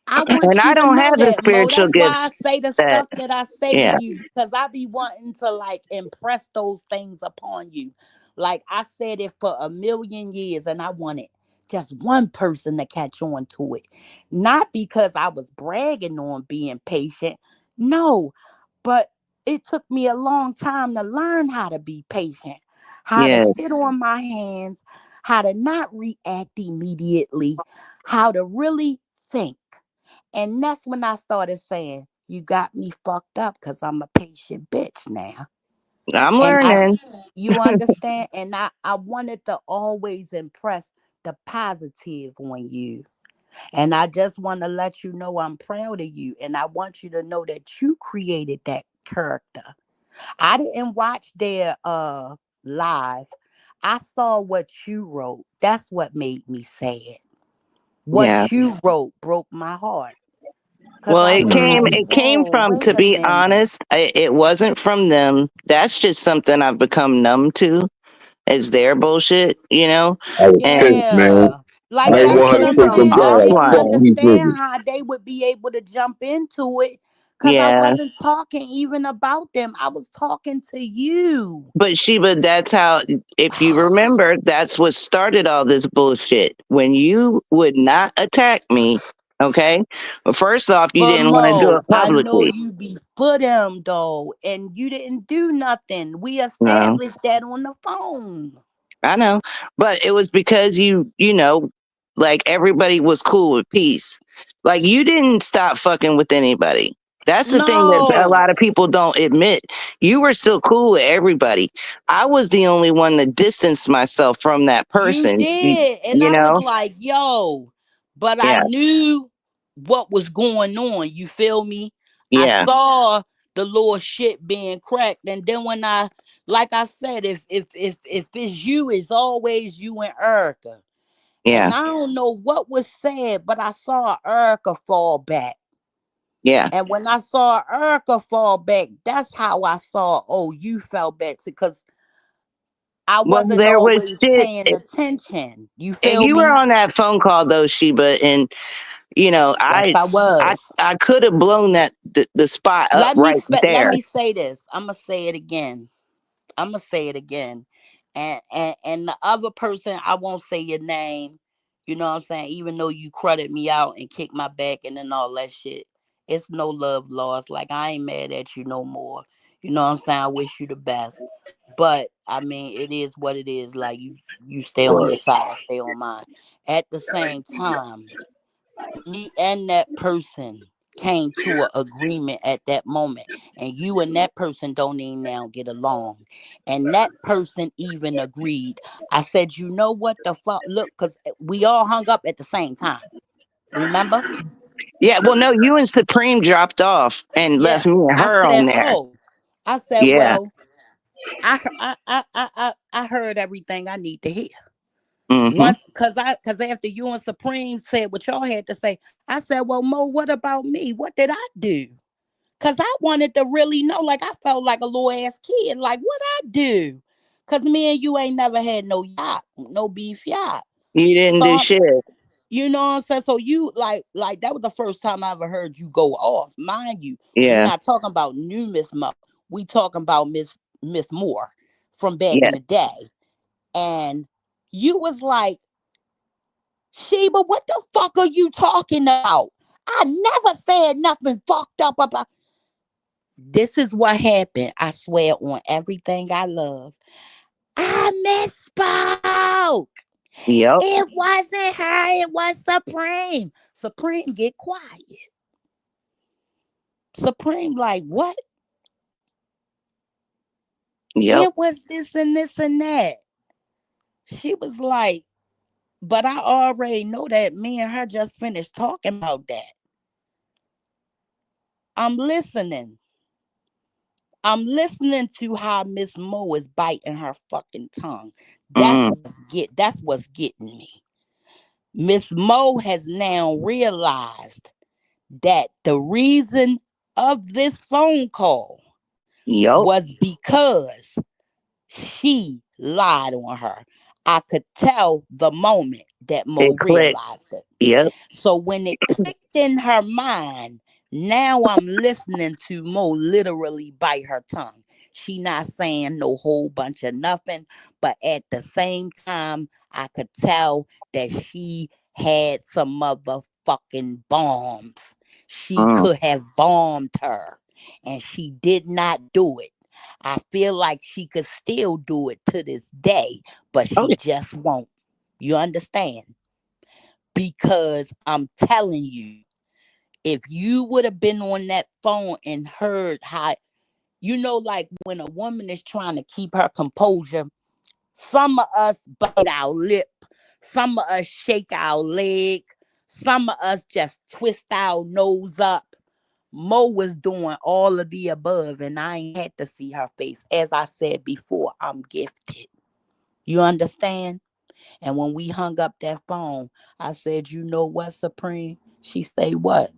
B: I
D: And
B: want
D: I
B: you to
D: don't
B: know
D: have the
B: that, Mo.
D: spiritual
B: That's why I
D: gifts
B: say the
D: that,
B: stuff that I say to
D: yeah,
B: you because I be wanting to like impress those things upon you. Like I said it for a million years and I wanted just one person to catch on to it. Not because I was bragging on being patient. No, but it took me a long time to learn how to be patient, how to
D: yes,
B: sit on my hands, how to not react immediately, how to really think. And that's when I started saying, you got me fucked up because I'm a patient bitch now.
D: I'm
B: And
D: learning.
B: you understand? And I wanted to always impress the positive on you. And I just want to let you know I'm proud of you. And I want you to know that you created that character. I didn't watch their live. I saw what you wrote. That's what made me sad.
D: Yeah.
B: What you wrote broke my heart. Cause
D: Well,
B: I was like,
D: it came
B: whoa,
D: from,
B: wait
D: to
B: a
D: be
B: minute.
D: honest, it wasn't from them. That's just something I've become numb to. It's their bullshit, you know?
C: I was
D: And
C: pissed, man.
B: Yeah. Like
C: I
D: but
C: didn't
D: it
B: that's
C: want
B: what
C: her to
D: came
B: I'm
C: take
D: from
C: them
B: saying. I
C: down.
B: didn't
C: Fuck
D: offline.
C: these
B: understand
C: niggas.
B: how they would be able to jump into it because I
D: Yeah.
B: wasn't talking even about them. I was talking to you.
D: But Sheba, that's how, if you remember, that's what started all this bullshit. When you would not attack me, okay? Well, first off, you
B: But
D: didn't want to do it
B: Mo, I know
D: publicly.
B: you be for them though, and you didn't do nothing. We
D: No.
B: established that on the phone.
D: I know, but it was because you know, like everybody was cool with peace. Like you didn't stop fucking with anybody. That's the thing that a
B: No,
D: lot of people don't admit. You were still cool with everybody. I was the only one that distanced myself from that
B: you
D: person.
B: did. And
D: You
B: I was
D: know?
B: like, yo, but I
D: Yeah,
B: knew what was going on. You feel me? I
D: yeah,
B: saw the little shit being cracked. And then when I like I said, if it's you, it's always you and Erica.
D: yeah,
B: And I don't know what was said, but I saw Erica fall back.
D: yeah.
B: And when I saw Erica fall back, that's how I saw, oh, you fell back because I
D: Well,
B: wasn't
D: there was
B: always
D: shit.
B: paying attention. You
D: And
B: feel
D: you were
B: me?
D: on that phone call though, Sheba, and you know,
B: Yes, I was.
D: I could have blown the spot up right
B: Let
D: there.
B: me say this. I'm gonna say it again. I'm gonna say it again. And the other person, I won't say your name. You know what I'm saying? Even though you credit me out and kick my back and then all that shit, it's no love lost. Like I ain't mad at you no more. You know what I'm saying? I wish you the best. But I mean, it is what it is. Like you stay on your
C: Right.
B: side, I stay on mine. At the same time, me and that person came to an agreement at that moment, and you and that person don't even now get along, and that person even agreed. I said, you know what the fuck, look, because we all hung up at the same time, remember?
D: Yeah, well, no, you and Supreme dropped off and left
B: Yeah.
D: me and
B: I
D: her on
B: said,
D: there.
B: oh, I said,
D: Yeah.
B: well, I heard everything I need to hear.
D: Mm-hmm.
B: Once, cause after you and Supreme said what y'all had to say, I said, well, Mo, what about me? What did I do? Cause I wanted to really know. Like I felt like a little ass kid. Like what I do? Cause me and you ain't never had no yacht, no beef yacht.
D: You didn't
B: So
D: do shit.
B: you know what I'm saying. So you like that was the first time I ever heard you go off. Mind you, we
D: Yeah.
B: not talking about new Miss Mo. We talking about Miss Moore from back in the
D: Yes.
B: day. And you was like, Sheba, what the fuck are you talking about? I never said nothing fucked up about. This is what happened. I swear on everything I love. I misspoke.
D: Yep.
B: It wasn't her. It was Supreme. Supreme, get quiet. Supreme, like, what?
D: Yep.
B: It was this and that. She was like, but I already know that me and her just finished talking about that. I'm listening. I'm listening to how Miss Mo is biting her fucking tongue.
D: Mm.
B: That's what's getting me. Miss Mo has now realized that the reason of this phone call
D: Yep.
B: was because she lied on her. I could tell the moment that Mo
D: It clicked.
B: realized it.
D: Yep.
B: So when it clicked in her mind, now I'm listening to Mo literally bite her tongue. She not saying no whole bunch of nothing, but at the same time, I could tell that she had some motherfucking bombs. She
D: Mm.
B: could have bombed her, and she did not do it. I feel like she could still do it to this day, but
D: Oh,
B: she just won't. You understand? Because I'm telling you, if you would have been on that phone and heard how, like when a woman is trying to keep her composure, some of us bite our lip, some of us shake our leg, some of us just twist our nose up. Mo was doing all of the above, and I ain't had to see her face. As I said before, I'm gifted. You understand? And when we hung up that phone, I said, "You know what, Supreme?" She say, "What?"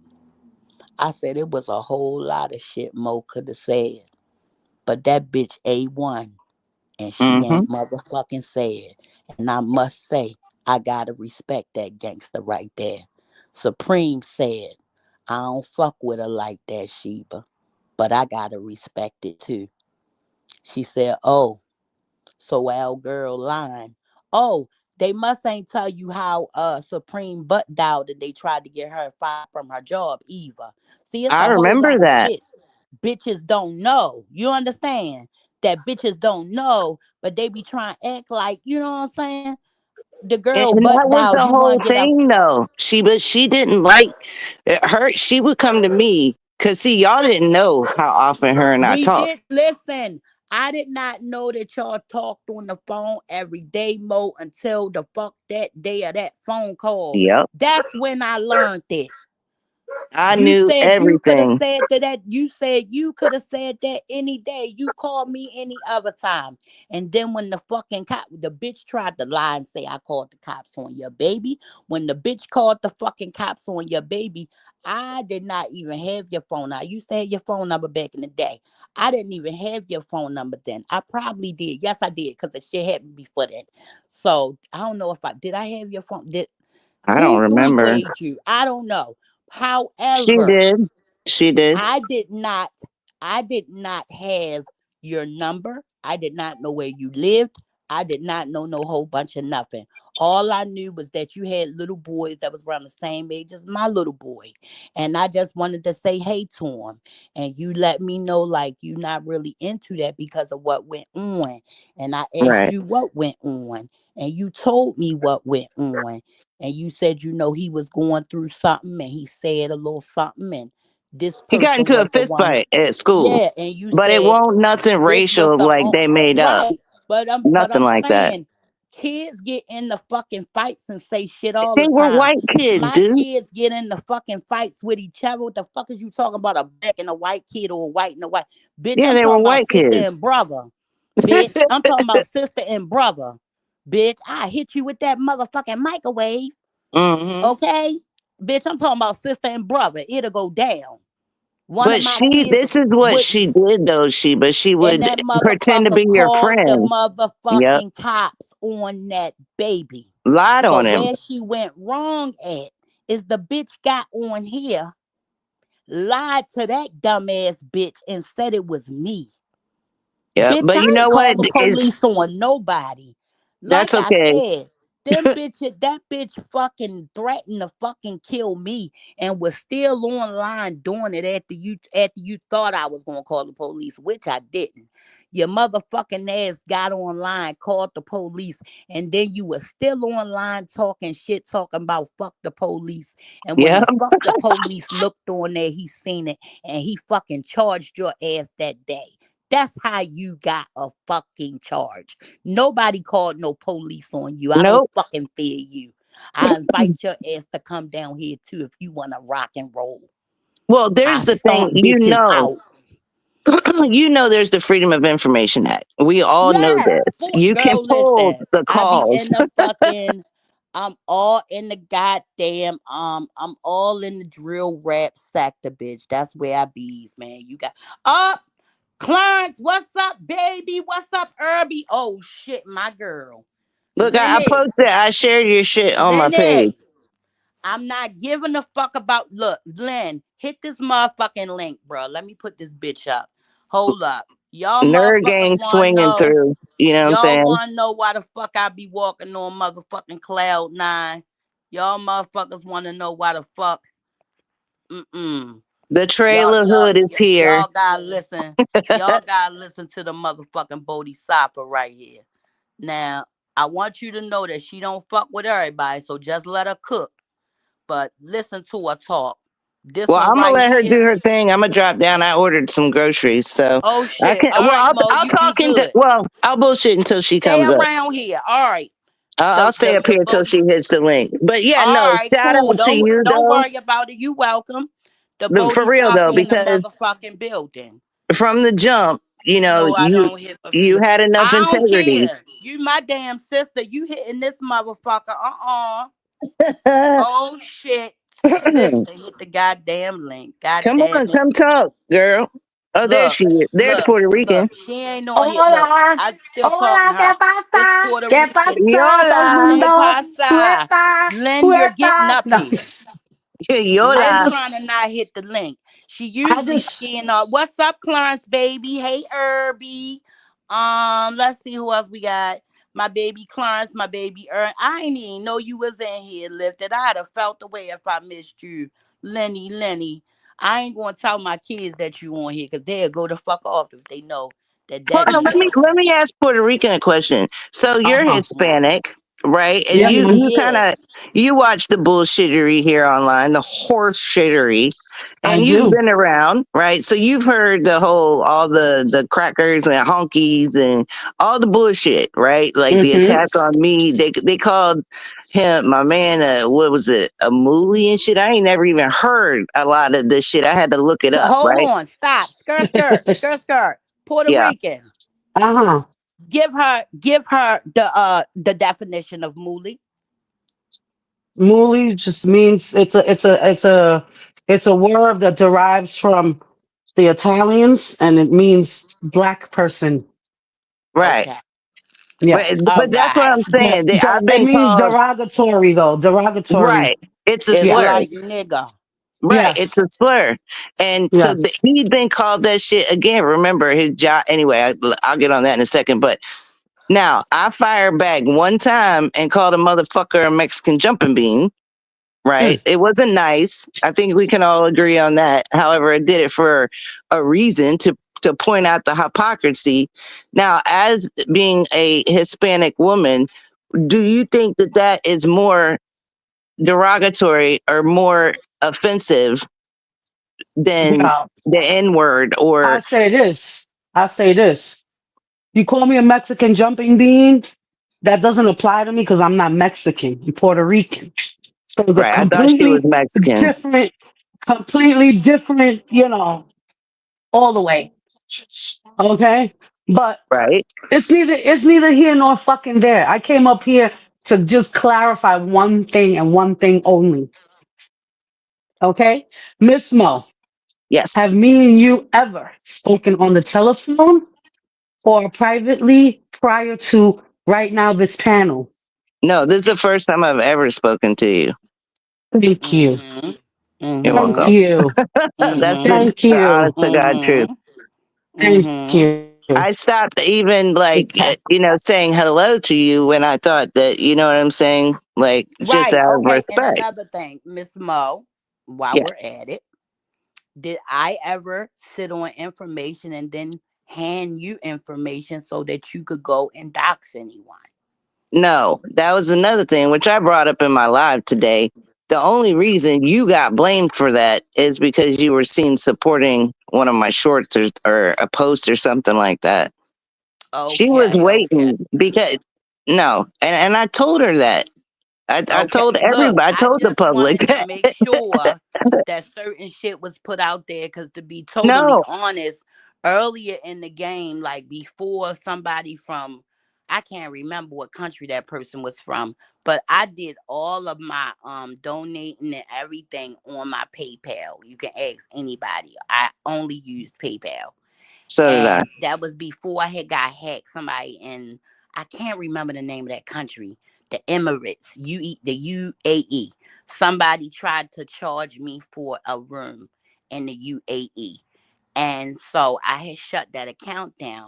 B: I said, "It was a whole lot of shit Mo could have said. But that bitch A1, and she
D: mm-hmm.
B: ain't motherfucking said. And I must say, I gotta respect that gangster right there." Supreme said, "I don't fuck with her like that, Sheba, but I gotta respect it too." She said, "Oh, so our girl lying. Oh, they must ain't tell you how Supreme butt dialed that they tried to get her fired from her job, Eva. See, it's
D: I
B: a whole
D: remember
B: lot of
D: that.
B: shit bitches don't know. You understand? That bitches don't know, but they be trying to act like, you know what I'm saying? The
D: And
B: girl
D: that
B: butt
D: was
B: dialed,
D: the
B: you wanna
D: whole
B: get a
D: thing, though. She didn't like her. She would come to me because see, y'all didn't know how often her and I
B: we
D: talked.
B: did listen. I did not know that y'all talked on the phone every day, Mo, until the fuck that day of that phone call.
D: Yep,
B: That's when I learned it.
D: I
B: You
D: knew
B: said you could have
D: everything.
B: said that. You said you could have said that any day. You called me any other time. And then when the fucking the bitch tried to lie and say I called the cops on your baby. When the bitch called the fucking cops on your baby, I did not even have your phone. I used to have your phone number back in the day. I didn't even have your phone number then. I probably did. Yes, I did, because the shit happened before that. So I don't know if I did. I have your phone. Did
D: I don't
B: who three
D: remember.
B: wayed you? I don't know.
D: She
B: However,
D: did. She did.
B: I did not I did not have your number. I did not know where you lived. I did not know no whole bunch of nothing. All I knew was that you had little boys that was around the same age as my little boy. And I just wanted to say hey to him. And you let me know like you not really into that because of what went on. And I asked
D: Right.
B: you what went on. And you told me what went on. And you said, he was going through something and he said a little something and this
D: He got
B: person
D: into a
B: was the
D: fist
B: one.
D: fight at school,
B: Yeah, and you
D: but it
B: said
D: won't nothing
B: this was
D: racial
B: the
D: like they made up.
B: right. But
D: Nothing
B: I'm
D: like that.
B: saying kids get in the fucking fights and say shit all
D: They
B: the
D: were
B: time.
D: white kids,
B: My
D: dude.
B: kids get in the fucking fights with each other. What the fuck is you talking about? A black and a white kid or a white and a white? Bitch,
D: Yeah,
B: I'm
D: they were
B: talking about
D: white
B: sister
D: kids.
B: and brother. Bitch, I'm talking about sister and brother. Bitch, I hit you with that motherfucking microwave.
D: Hmm.
B: Okay? Bitch, I'm talking about sister and brother. It'll go down. One of
D: But
B: my kids
D: this is what she
B: wouldn't.
D: did though. She
B: And
D: would
B: that
D: pretend to
B: motherfucker
D: be your
B: called the
D: friend. Yep,
B: motherfucking cops on that baby.
D: lied
B: But
D: on him.
B: where she went wrong at is the bitch got on here, lied to that dumbass bitch, and said it was me.
D: Yep,
B: Bitch,
D: but you
B: I
D: know
B: ain't
D: what?
B: call the
D: It's
B: police on nobody.
D: that's
B: Like I
D: okay.
B: said, that bitch fucking threatened to fucking kill me and was still online doing it after you thought I was gonna call the police, which I didn't. Your motherfucking ass got online, called the police, and then you was still online talking shit, talking about fuck the police. And when
D: Yeah,
B: the fuck the police looked on there, he seen it and he fucking charged your ass that day. That's how you got a fucking charge. Nobody called no police on you. I don't
D: nope.
B: fucking fear you. I invite your ass to come down here too if you want to rock and roll.
D: Well,
B: I
D: there's the thing.
B: stomp bitches out.
D: You know, there's the Freedom of Information Act. We all know
B: Yes,
D: this. You can
B: girl,
D: pull
B: listen.
D: the
B: I be
D: calls.
B: in the fucking. I'm all in the goddamn. I'm all in the drill rap sector, bitch. That's where I bees, man. You got up, Clarence. What's up, baby? What's up, Irby? Oh shit, my girl.
D: Look, I
B: Lenny,
D: posted. I shared your shit on my page.
B: Lenny, I'm not giving a fuck about. Look, Len, hit this motherfucking link, bro. Let me put this bitch up. Hold up. Y'all
D: Nerd
B: motherfuckers
D: gang
B: wanna
D: swinging
B: know.
D: through. You know what I'm
B: Y'all
D: saying?
B: wanna know why the fuck I be walking on motherfucking cloud nine. Y'all motherfuckers wanna know why the fuck. Mm-mm.
D: The
B: Y'all,
D: trailer
B: y'all,
D: hood is here.
B: y'all gotta listen. Y'all gotta listen to the motherfucking Bodhisattva right here. Now, I want you to know that she don't fuck with everybody, so just let her cook. But listen to her talk. This
D: Well,
B: one
D: I'm gonna
B: right
D: let her
B: here.
D: do her thing. I'm gonna drop down. I ordered some groceries, so
B: Oh
D: I
B: shit.
D: can.
B: All
D: Well,
B: right, Mo,
D: I'll
B: you be
D: talk into.
B: good.
D: Well, I'll bullshit until she
B: Stay
D: comes up.
B: around here. All right.
D: I'll
B: The
D: stay
B: the
D: up
B: the
D: here until
B: Bodhi.
D: she hits the link. But yeah,
B: All
D: no.
B: right,
D: Shout
B: cool.
D: out to you
B: Don't
D: though.
B: worry about it. You welcome. The
D: For real though,
B: Bodhisattva in the
D: because
B: motherfucking building.
D: from the jump,
B: You know I don't hit a
D: you
B: few.
D: had enough
B: I don't
D: integrity.
B: care. You my damn sister. You hitting this motherfucker. Oh shit. Sister, hit the goddamn link. God
D: Come
B: damn
D: on,
B: it.
D: come talk, girl. Oh, there
B: Look,
D: she is. There's Puerto Rican.
B: look. She ain't on here. Look,
E: Hola,
B: I'm still talking to
E: hola, ¿qué
B: her. This
E: pasa?
B: Puerto
E: ¿Qué
B: Rican.
E: pasa todo el
D: Yola.
B: Que
E: mundo?
B: pasa?
E: Huepa,
B: Len, you're getting
E: huepa.
B: up
E: No,
B: here.
E: I
B: Len
D: Yola.
B: trying
E: just,
B: to not hit the link. She
E: I
B: usually
E: just,
B: scan up. What's up, Clarence, baby? Hey, Irby. Let's see who else we got. My baby Clarence, my baby I ain't even know you was in here lifted. I'd have felt the way if I missed you. Lenny. I ain't gonna tell my kids that you on here because they'll go the fuck off if they know that
D: Hold on,
B: daddy's on.
D: let me ask Puerto Rican a question. So you're
E: uh-huh.
D: Hispanic, right? And
E: Yes,
B: Yes,
E: ma'am.
D: you
B: he
D: kind
B: is.
D: of you watch the bullshittery here online, the horse shittery,
E: I
D: and you've
E: do.
D: been around, right? So you've heard the whole all the crackers and honkies and all the bullshit, right? Like the
E: Mm-hmm.
D: attack on me. They called him my man. What was it? A mooly and shit. I ain't never even heard a lot of this shit. I had to look it
B: So
D: up,
B: hold
D: right?
B: on, stop. Skirt. Puerto
D: Yeah,
B: Rican.
E: Uh-huh.
B: Give her the definition of mooly.
E: Muli just means it's a word that derives from the Italians and it means black person.
D: right.
B: Okay.
E: Yeah.
B: All
D: But that's what
B: right.
D: I'm saying.
E: But
D: I've
E: it
D: been
E: means
D: called
E: derogatory though. Derogatory.
D: right. It's a
B: It's
E: Yeah.
D: slur.
B: like nigga.
D: Right. It's
E: Yes.
D: a slur. And so
E: Yes.
D: he's been called that shit again. Remember his job. Anyway, I'll get on that in a second. But now I fired back one time and called a motherfucker a Mexican jumping bean. Right.
E: Mm.
D: It wasn't nice. I think we can all agree on that. However, I did it for a reason to point out the hypocrisy. Now, as being a Hispanic woman, do you think that that is more derogatory or more offensive than
E: Well,
D: the N word
E: I
D: or
E: say this. I say this. You call me a Mexican jumping bean, that doesn't apply to me because I'm not Mexican. I'm Puerto Rican. So the
D: right? I thought she was Mexican,
E: different, completely different, all the way. Okay? But
D: right?
E: it's neither here nor fucking there. I came up here to just clarify one thing and one thing only. Okay? Miss Mo, have
D: Yes.
E: me and you ever spoken on the telephone or privately prior to right now this panel?
D: No, this is the first time I've ever spoken to you.
E: Thank you.
B: Mm-hmm.
D: You're
E: Thank
B: Mm-hmm.
D: welcome.
E: you.
D: That's
B: Mm-hmm.
E: Thank
D: the
E: you.
D: honest to God truth.
E: Thank
B: Mm-hmm.
E: you.
D: I stopped even like
E: Okay.
D: saying hello to you when I thought that you know what I'm saying, like just
B: Right.
D: out of
B: Okay. And
D: respect.
B: another thing, Miss Mo, while
D: Yeah.
B: we're at it, did I ever sit on information and then hand you information so that you could go and dox anyone?
D: No, that was another thing which I brought up in my live today. The only reason you got blamed for that is because you were seen supporting one of my shorts or a post or something like that. She was
B: Okay.
D: waiting because no, and I told her that. I
B: Okay.
D: told
B: Look,
D: everybody. I
B: I
D: told the
B: just
D: public
B: wanted to
D: that
B: make sure that certain shit was put out there because to be totally
D: no.
B: honest, earlier in the game, like before somebody from I can't remember what country that person was from, but I did all of my donating and everything on my PayPal. You can ask anybody. I only used PayPal.
D: So did I.
B: And that was before I had got hacked. Somebody in I can't remember the name of that country. The Emirates, the UAE. Somebody tried to charge me for a room in the UAE. And so I had shut that account down.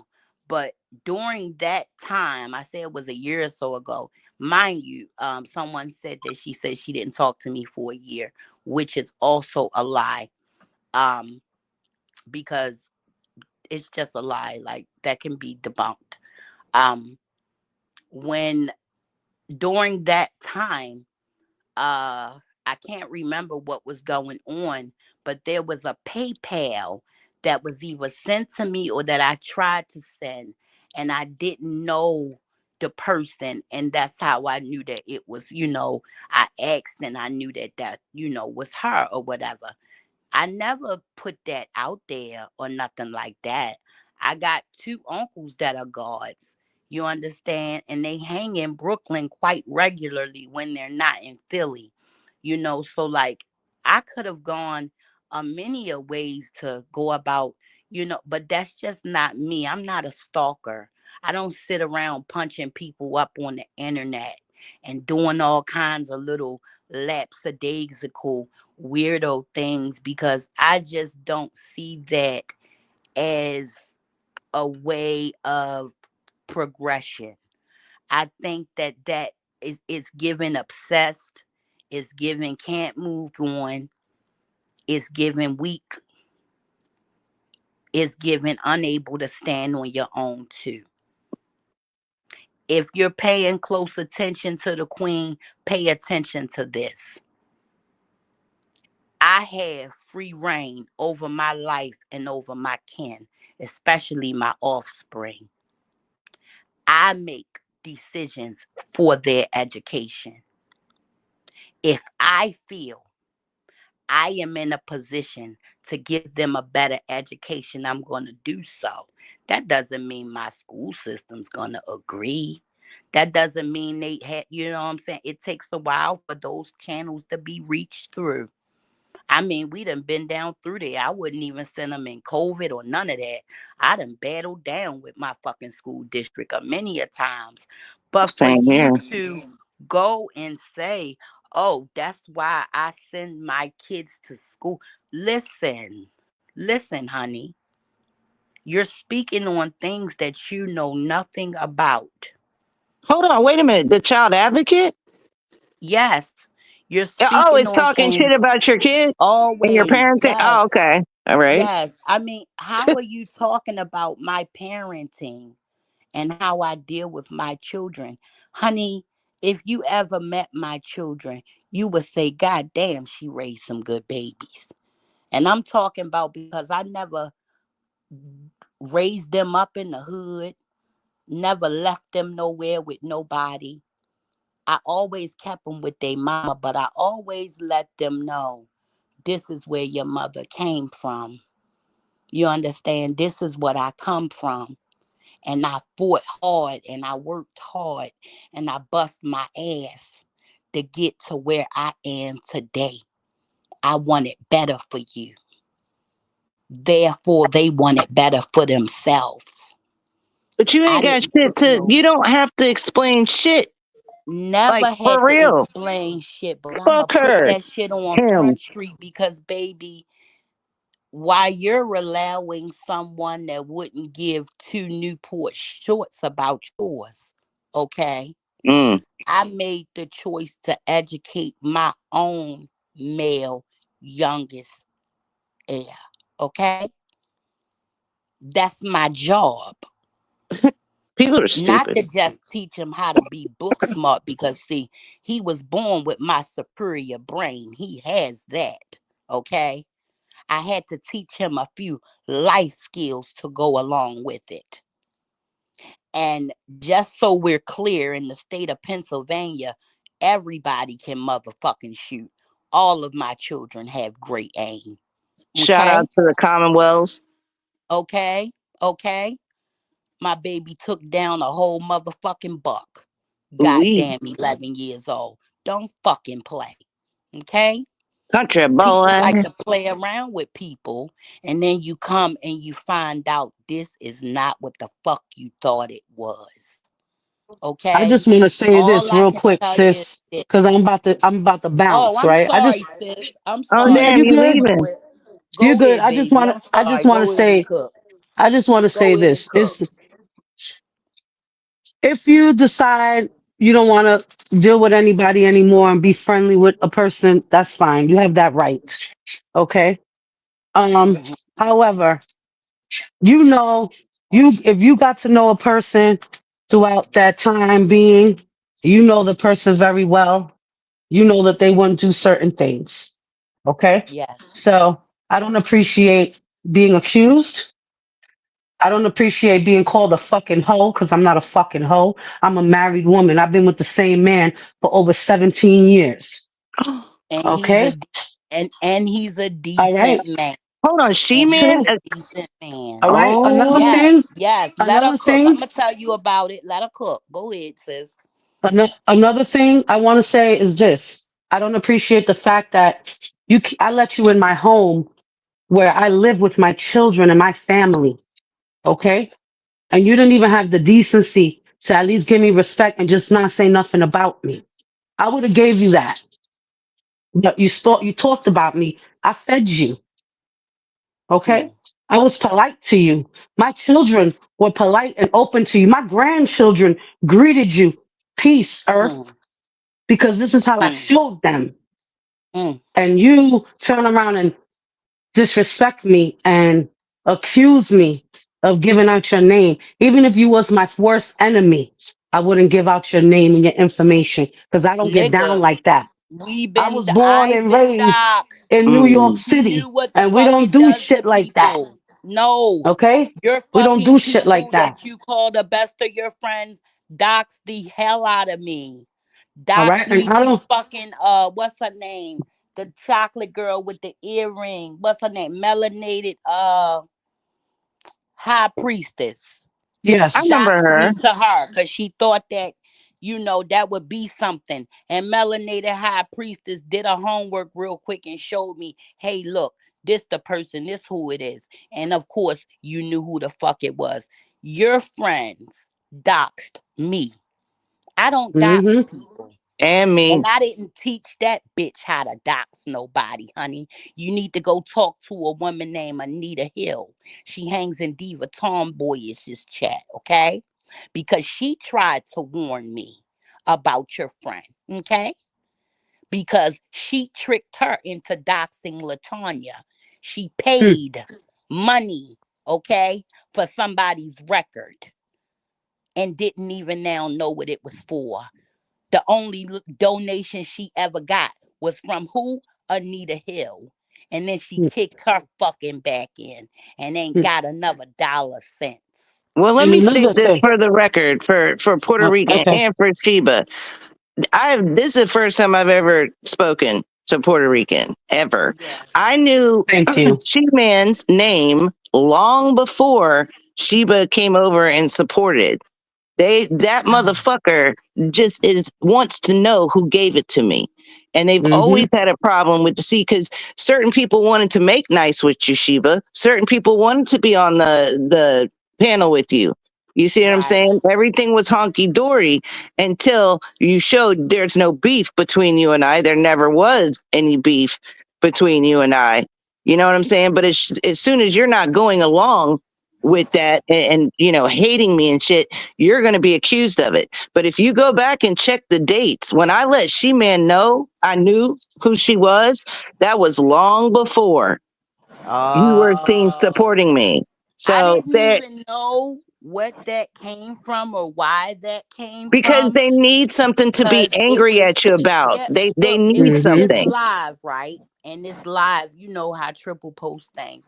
B: But during that time, I said it was a year or so ago, mind you, someone said that she said she didn't talk to me for a year, which is also a lie. Um, because it's just a lie. Like that can be debunked. Um, when during that time, I can't remember what was going on, but there was a PayPal that was either sent to me or that I tried to send, and I didn't know the person, and that's how I knew that it was, I asked and I knew that was her or whatever. I never put that out there or nothing like that. I got two uncles that are guards. You understand? And they hang in Brooklyn quite regularly when they're not in Philly. So like I could have gone a many a ways to go about, but that's just not me. I'm not a stalker. I don't sit around punching people up on the internet and doing all kinds of little lapsadaisical weirdo things because I just don't see that as a way of progression. I think that is given obsessed, is given can't move on, is given weak, is given unable to stand on your own too. If you're paying close attention to the queen, pay attention to this. I have free reign over my life and over my kin, especially my offspring. I make decisions for their education. If I feel I am in a position to give them a better education, I'm going to do so. That doesn't mean my school system's going to agree. That doesn't mean they had, you know what I'm saying? It takes a while for those channels to be reached through. I mean, we done been down through there. I wouldn't even send them in COVID or none of that. I done battled down with my fucking school district a many a times. But for
D: Same
B: you
D: here.
B: to go and say, oh, that's why I send my kids to school. Listen, honey. You're speaking on things that you know nothing about.
D: Hold on, wait a minute. The child advocate?
B: Yes, you're
D: Oh,
B: speaking
D: it's
B: on
D: talking shit
B: things
D: about your kid and your
B: always.
D: parenting.
B: Yes.
D: Oh, okay. All right.
B: Yes. I mean, how are you talking about my parenting and how I deal with my children? Honey, if you ever met my children, you would say, God damn, she raised some good babies. And I'm talking about because I never raised them up in the hood, never left them nowhere with nobody. I always kept them with their mama, but I always let them know this is where your mother came from. You understand? This is what I come from. And I fought hard and I worked hard and I bust my ass to get to where I am today. I want it better for you. Therefore, they want it better for themselves.
D: But you
B: I
D: ain't got
B: didn't
D: shit
B: put
D: to,
B: no,
D: you don't have to explain shit. Like,
B: never
D: for
B: had to
D: real.
B: explain shit, but I'm going
D: Fuck
B: to put
D: her.
B: that shit on
D: Him.
B: Front Street because, baby, why you're allowing someone that wouldn't give two Newport shorts about yours, okay?
D: Mm.
B: I made the choice to educate my own male youngest heir, okay? That's my job.
D: People are
B: Not
D: stupid.
B: to just teach him how to be book smart because, see, he was born with my superior brain. He has that, okay? I had to teach him a few life skills to go along with it. And just so we're clear, in the state of Pennsylvania, everybody can motherfucking shoot. All of my children have great aim.
D: Shout
B: Okay?
D: out to the Commonwealths.
B: Okay? Okay? My baby took down a whole motherfucking buck.
D: We
B: Goddamn 11 years old. Don't fucking play. Okay?
D: country
B: People
D: boy.
B: like to play around with people, and then you come and you find out this is not what the fuck you thought it was.
E: I
B: Okay.
E: just want to say
B: All
E: this
B: I
E: real
B: can
E: quick,
B: tell you is
E: sis,
B: this.
E: because I'm about to
B: Oh,
E: bounce,
B: I'm
E: right?
B: sorry, sis. I'm
D: Oh
E: No,
B: sorry.
D: damn,
E: you
D: you
E: good.
B: Go
D: leaving?
B: ahead.
E: You
B: Go
E: good.
B: ahead,
E: I just
B: baby.
E: want
B: I'm
E: to I just
B: sorry.
E: want to
B: Go ahead and
E: say
B: cook.
E: I just want to
B: Go
E: say
B: ahead and
E: this.
B: cook.
E: It's if you decide you don't want to deal with anybody anymore and be friendly with a person, that's fine. You have that right. Okay. Um,
B: Mhm.
E: however, you know, you if you got to know a person throughout that time being, you know the person very well. You know that they wouldn't do certain things. Okay.
B: Yes.
E: So I don't appreciate being accused. I don't appreciate being called a fucking hoe because I'm not a fucking hoe. I'm a married woman. I've been with the same man for over 17 years.
B: And he's
E: Okay.
B: he's a
E: All right.
B: decent man.
D: Hold on, she
B: And he's
D: man.
E: Two.
B: a decent man.
E: All right.
D: Oh,
B: Yes. Let her
E: Another
B: cook. I'm
E: thing,
B: gonna tell you about it. Let her cook. Go ahead, sis.
E: another thing I want to say is this. I don't appreciate the fact that I let you in my home where I live with my children and my family. Okay. And you didn't even have the decency to at least give me respect and just not say nothing about me. I would have gave you that. But you talked about me. I fed you. Okay?
B: Mm,
E: I was polite to you. My children were polite and open to you. My grandchildren greeted you. Peace, earth,
B: mm,
E: because this is how I
B: mm,
E: showed them.
B: mm.
E: And you turn around and disrespect me and accuse me of giving out your name. Even if you was my worst enemy, I wouldn't give out your name and your information because I don't get down
B: Nigga,
E: like that. I was born
B: I've
E: and
B: been
E: raised
B: doxxed.
E: in New York
D: mm.
B: You knew
E: City,
B: what the
E: and we
B: fuck
E: don't
B: it
E: do
B: does to
E: shit like that.
B: people. No,
E: Okay?
B: your
E: We don't
B: fucking
E: do shit like
B: people
E: that.
B: that you call the best of your friends doxed the hell out of me.
E: All right?
B: Doxed
E: And
B: me
E: I
B: to
E: don't,
B: fucking what's her name? The chocolate girl with the earring. What's her name? Melanated high priestess.
D: I
E: yes.
D: remember
B: Doxed
D: her.
B: me to her because she thought that, that would be something. And Melanated High Priestess did her homework real quick and showed me, hey, look, this the person, this who it is. And of course, you knew who the fuck it was. Your friends doxed me. I don't dox
E: Mm-hmm.
B: people.
D: And me.
B: And I didn't teach that bitch how to dox nobody, honey. You need to go talk to a woman named Anita Hill. She hangs in Diva Tomboyish's chat, okay? Because she tried to warn me about your friend, okay? Because she tricked her into doxing Latanya. She paid money, okay, for somebody's record and didn't even now know what it was for. The only donation she ever got was from who? Anita Hill. And then she kicked her fucking back in and ain't got another dollar cents.
D: Well, let
E: And
D: me state
E: another
D: this
E: thing.
D: for the record for Puerto Rican
E: Okay.
D: and for Sheba. This is the first time I've ever spoken to Puerto Rican ever.
B: Yes.
D: I knew
E: Thank you.
D: She Man's name long before Sheba came over and supported. That motherfucker just is wants to know who gave it to me. And they've
E: Mm-hmm.
D: always had a problem with the see because certain people wanted to make nice with you, Sheba. Certain people wanted to be on the panel with you. You see what I'm
B: Right.
D: saying? Everything was honky dory until you showed there's no beef between you and I. There never was any beef between you and I. You know what I'm saying? But as soon as you're not going along with that and hating me and shit, you're going to be accused of it. But if you go back and check the dates, when I let She-Man know I knew who she was, that was long before you were seen supporting
B: Oh.
D: me.
B: I
D: So
B: didn't
D: there,
B: even know what that came from or why that came
D: because
B: from.
D: they need something to be
B: Cause it
D: angry
B: was,
D: at you about.
B: yeah,
D: They
B: look, it
D: need
B: was this
E: Mm-hmm.
D: something.
B: live, right? And this live, you know how triple post things.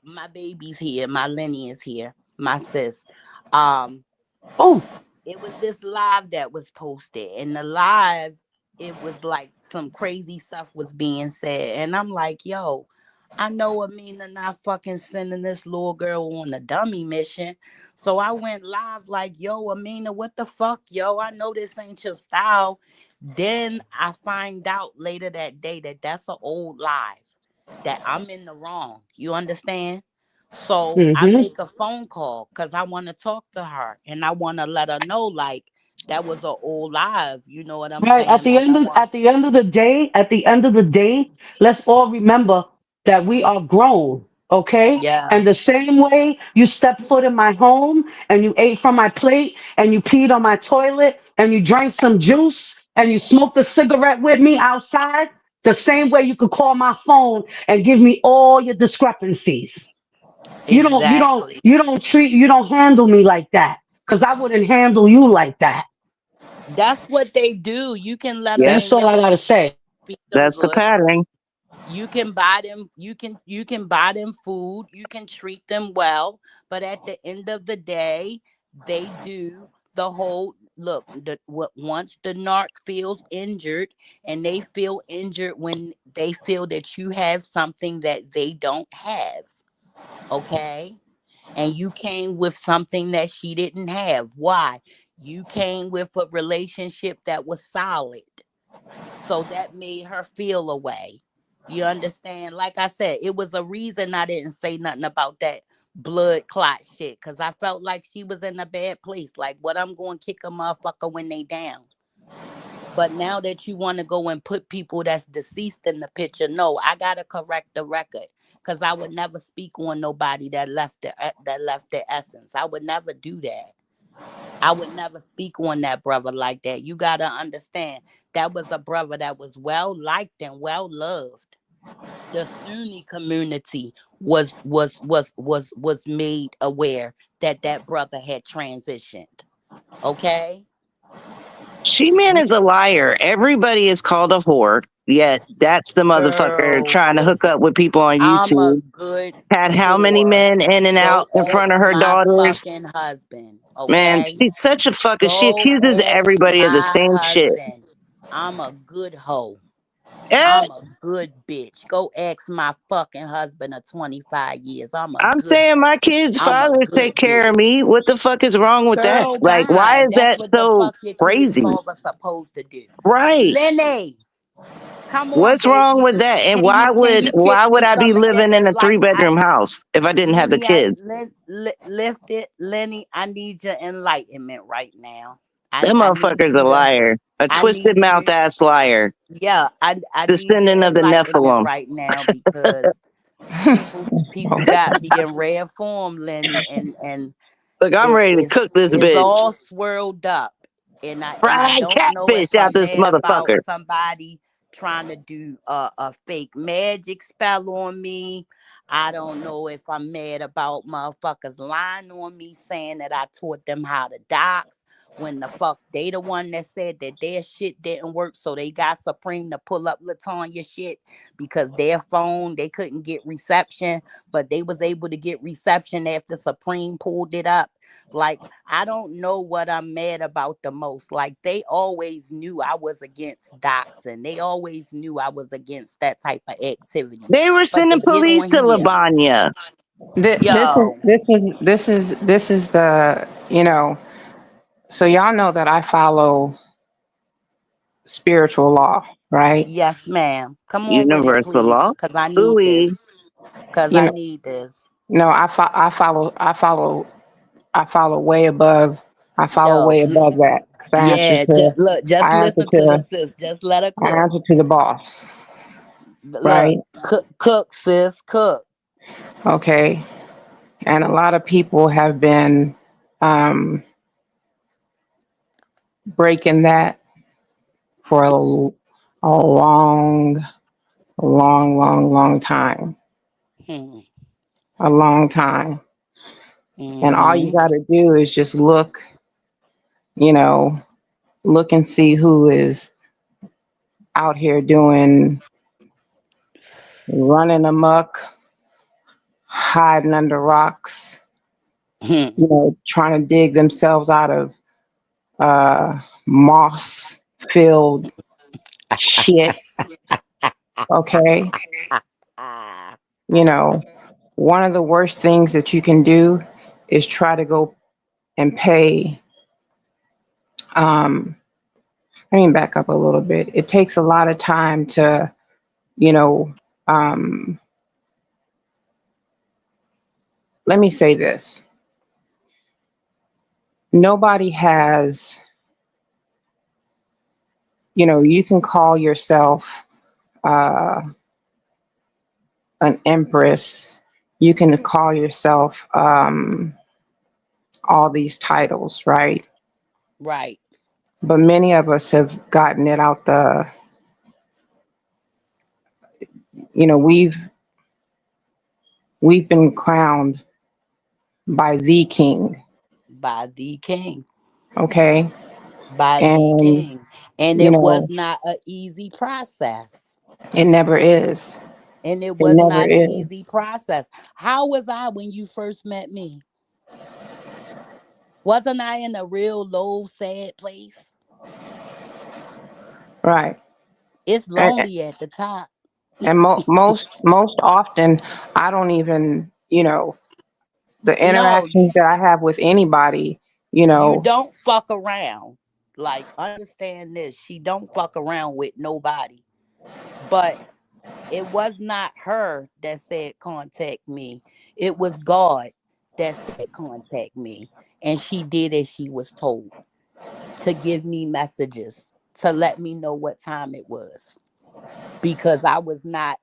B: My baby's here, my Lenny is here, my sis. Um,
E: Oh,
B: it was this live that was posted, and the live, it was like some crazy stuff was being said, and I'm like, yo, I know Amina not fucking sending this little girl on a dummy mission. So I went live like, yo, Amina, what the fuck, yo? I know this ain't your style. Then I find out later that day that that's an old live, that I'm in the wrong. You understand? So I
E: Hmm.
B: make a phone call because I want to talk to her and I want to let her know, like, that was a old live. You know what I'm
E: Right.
B: saying? Like, I want,
E: At the end of the day, let's all remember that we are grown. Okay.
B: yeah,
E: And the same way you stepped foot in my home and you ate from my plate and you peed on my toilet and you drank some juice and you smoked a cigarette with me outside, the same way you could call my phone and give me all your discrepancies.
B: exactly.
E: You don't handle me like that. Cause I wouldn't handle you like that.
B: That's what they do. You can let
E: And
B: them
D: Yep,
E: that's
B: in
E: all
B: your
E: I gotta say.
B: feed them
D: that's the
B: good.
D: pattern.
B: You can buy them. You can buy them food. You can treat them well. But at the end of the day, they do the whole look. Once the narc feels injured, and they feel injured when they feel that you have something that they don't have. Okay, and you came with something that she didn't have. Why? You came with a relationship that was solid. So that made her feel away. You understand? Like I said, it was a reason I didn't say nothing about that blood clot shit. Cause I felt like she was in a bad place. Like, what, I'm going to kick a motherfucker when they down. But now that you want to go and put people that's deceased in the picture, no, I gotta correct the record. Cause I would never speak on nobody that left their essence. I would never do that. I would never speak on that brother like that. You gotta understand, that was a brother that was well liked and well loved. The Sunni community was made aware that that brother had transitioned. Okay,
D: She-Man
B: we
D: is a liar. Everybody is called a whore. Yet that's the motherfucker
B: girl,
D: trying to hook
B: listen.
D: up with people on
B: I'm a
D: YouTube.
B: good
D: Had how many
B: whore.
D: men in and
B: Go
D: out in front of
B: ask
D: her
B: my
D: daughters?
B: fucking husband.
D: Man,
B: Okay,
D: she's such a fucker. She
B: go
D: accuses
B: ask
D: everybody of the
B: my
D: same shit.
B: husband. I'm a good hoe.
D: Eh,
B: I'm a good bitch. Go ask my fucking husband of 25 years.
D: I'm saying my kids'
B: I'm a
D: fathers
B: good
D: take care of
B: bitch.
D: me. What the fuck is wrong with that?
B: Girl,
D: Like, why
B: bye.
D: is
B: That's
D: that
B: what the
D: so
B: fuck your kids'
D: crazy?
B: father supposed to do.
D: Right.
B: Lenny, come on,
D: What's wrong
B: baby.
D: with that? And
B: Can you
D: why
B: kick
D: would
B: me
D: I be
B: some of that
D: living in a three
B: enlighten?
D: bedroom house if I didn't have the
B: Lenny, I
D: kids?
B: lift it, Lenny. I need your enlightenment right now.
D: That
B: I need
D: motherfucker's a
B: you to.
D: liar. A
B: I
D: twisted
B: need
D: mouth
B: you.
D: ass liar.
B: Yeah, I need your
D: Descendant of the
B: enlightenment
D: Nephilim.
B: right now because people got me in rare form, Lenny, and
D: Look, I'm ready to cook this
B: it's
D: bitch.
B: all swirled up, and I
D: Fried
B: don't know if
D: catfish out
B: I'm
D: this
B: mad about
D: motherfucker.
B: somebody trying to do a fake magic spell on me. I don't know if I'm mad about motherfuckers lying on me saying that I taught them how to dox when the fuck they the one that said that their shit didn't work, so they got Supreme to pull up Latanya shit because their phone they couldn't get reception, but they was able to get reception after Supreme pulled it up. Like, I don't know what I'm mad about the most. Like, they always knew I was against doxing. They always knew I was against that type of activity.
D: They were
B: But
D: sending
B: to get
D: police
B: on
D: to
B: here,
D: Labanya.
B: yo,
F: This is the, you know, so y'all know that I follow spiritual law, right?
B: yes, ma'am. Come on with it,
D: Universal
B: please,
D: law.
B: because I need
D: Ooh.
B: this. Because
F: You
B: I
F: know,
B: need this.
F: no, I follow way above. I follow
B: Yo,
F: way above that.
B: yeah, just
F: I answer
B: listen to the
F: to,
B: sis. Just let her
F: I
B: cook.
F: answer to the boss,
B: Look,
F: right?
B: cook, sis, cook.
F: Okay, and a lot of people have been um, breaking that for a long time,
B: Hmm.
F: a long time. And all you
B: Mm-hmm.
F: got to do is just look, you know, look and see who is out here doing running amok, hiding under rocks,
B: Hmm.
F: you know, trying to dig themselves out of moss filled shit. Okay. You know, one of the worst things that you can do is try to go and pay. Um, Let me back up a little bit. It takes a lot of time to, you know, um, let me say this. Nobody has, you can call yourself uh, an empress. You can call yourself all these titles, right?
B: Right.
F: But many of us have gotten it out the, you know, we've been crowned by the king,
B: By the king.
F: okay?
B: By the
F: And,
B: king. And
F: you
B: it was
F: know,
B: not an easy process.
F: it never is.
B: And it
F: It
B: was
F: never
B: not an
F: is.
B: easy process. How was I when you first met me? Wasn't I in a real low, sad place?
F: Right.
B: It's
F: And,
B: lonely at the top.
F: and most often, I don't even, the
B: No,
F: interactions that I have with anybody, you
B: you
F: know,
B: don't fuck around. Like, understand this. She don't fuck around with nobody. But it was not her that said contact me. It was God that said contact me. And she did as she was told to give me messages to let me know what time it was. Because I was not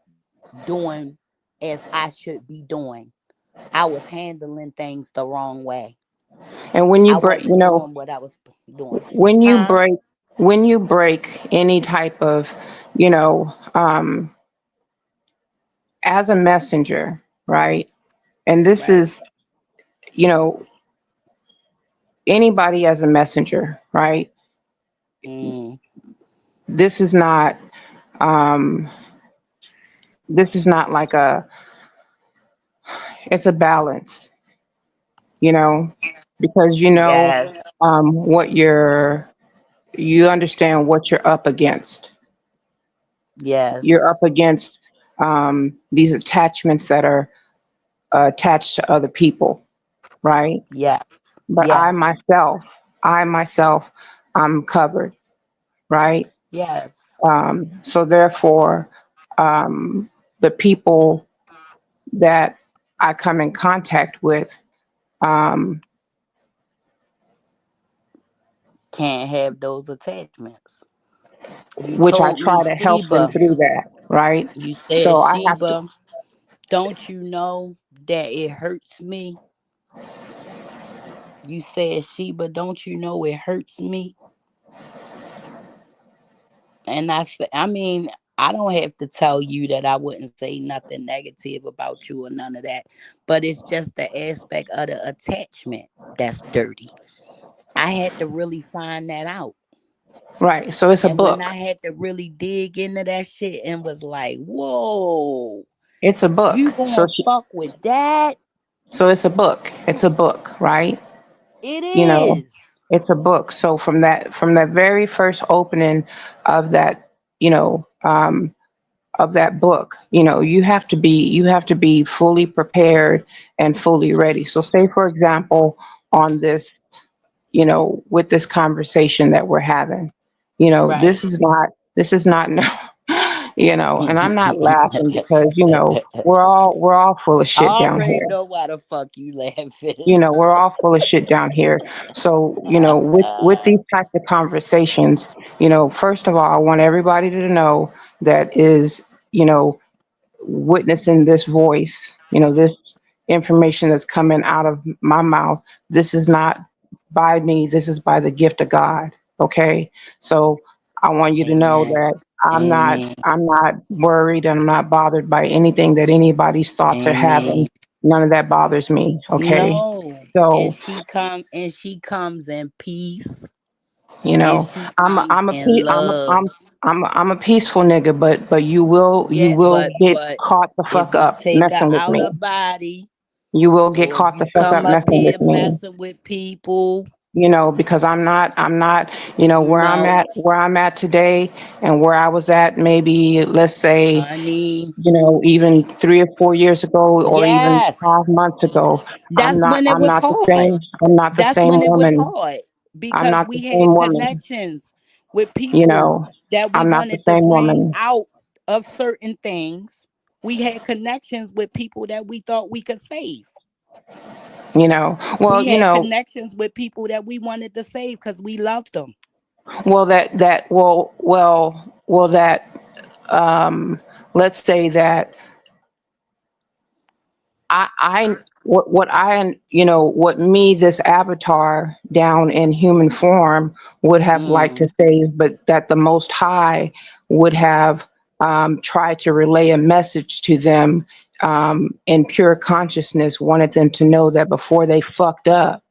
B: doing as I should be doing. I was handling things the wrong way.
F: and when you
B: I
F: break,
B: wasn't doing what I was doing.
F: when you
B: Huh?
F: break, when you break any type of, you know, as a messenger, right? And this
B: Right.
F: is, you know, anybody as a messenger, right?
B: Mm,
F: This is not, um, this is not like it's a balance, you know, because
B: yes.
F: what you understand what you're up against.
B: Yes.
F: You're up against these attachments that are attached to other people, right?
B: Yes.
F: But
B: Yes.
F: I myself, I'm covered, right?
B: Yes.
F: So therefore, the people that I come in contact with, um,
B: Can't have those attachments. You
F: which I
B: told
F: try
B: me,
F: to help them
B: Sheba.
F: through that, right?
B: You said,
F: So I have to,
B: Sheba, don't you know that it hurts me? You said, Sheba, don't you know it hurts me? And I said, I mean, I don't have to tell you that I wouldn't say nothing negative about you or none of that. But it's just the aspect of the attachment that's dirty. I had to really find that out.
F: right. So it's a
B: And when
F: book.
B: I had to really dig into that shit and was like, whoa,
F: It's a book.
B: you gonna fuck with that?
F: So it's a book. It's a book, right?
B: It
F: You know,
B: is.
F: it's a book. So from that very first opening of that, you know, of that book, you have to be fully prepared and fully ready. So say for example, on this, with this conversation that we're having,
B: Right.
F: this is not no, and I'm not laughing because, we're all full of
B: I
F: shit down
B: already
F: here.
B: know why the fuck you laughing.
F: We're all full of shit down here. So, with these types of conversations, first of all, I want everybody to know that is, you know, witnessing this voice, this information that's coming out of my mouth. This is not by me. This is by the gift of God. Okay. So I want you to know
B: Amen.
F: that
B: Amen.
F: I'm not worried and I'm not bothered by anything that anybody's thoughts are
B: Amen.
F: having. None of that bothers me. Okay.
B: No. And
F: So,
B: she comes in peace
F: you
B: and
F: know,
B: she
F: I'm a,
B: comes
F: I'm a,
B: in
F: pe-
B: love.
F: I'm a peaceful nigga, but you
B: Yeah,
F: will get
B: but
F: caught the
B: if
F: fuck
B: you
F: up
B: take her
F: messing with
B: out
F: me.
B: of body
F: You will get
B: or if
F: caught the
B: you
F: fuck up
B: come up
F: messing with
B: here
F: me,
B: messing with people,
F: because I'm not,
B: you know,
F: where I'm at today and where I was at maybe, let's say,
B: honey,
F: even 3 or 4 years ago or even
B: yes,
F: 5 months ago.
B: that's when it was hard.
F: I'm not the
B: That's
F: same
B: when it was
F: woman.
B: hard
F: I'm
B: because
F: not the
B: we
F: same
B: had
F: woman,
B: connections with
F: you
B: people
F: know,
B: that we
F: I'm not the
B: wanted to
F: same
B: bring
F: woman.
B: out of certain things. We had connections with people that we thought we could save.
F: Well,
B: We had connections with people that we wanted to save because we loved them.
F: well, that, let's say that what me, this avatar down in human form, would have liked to
B: Mm,
F: say, but that the Most High would have tried to relay a message to them, in pure consciousness, wanted them to know that before they fucked up,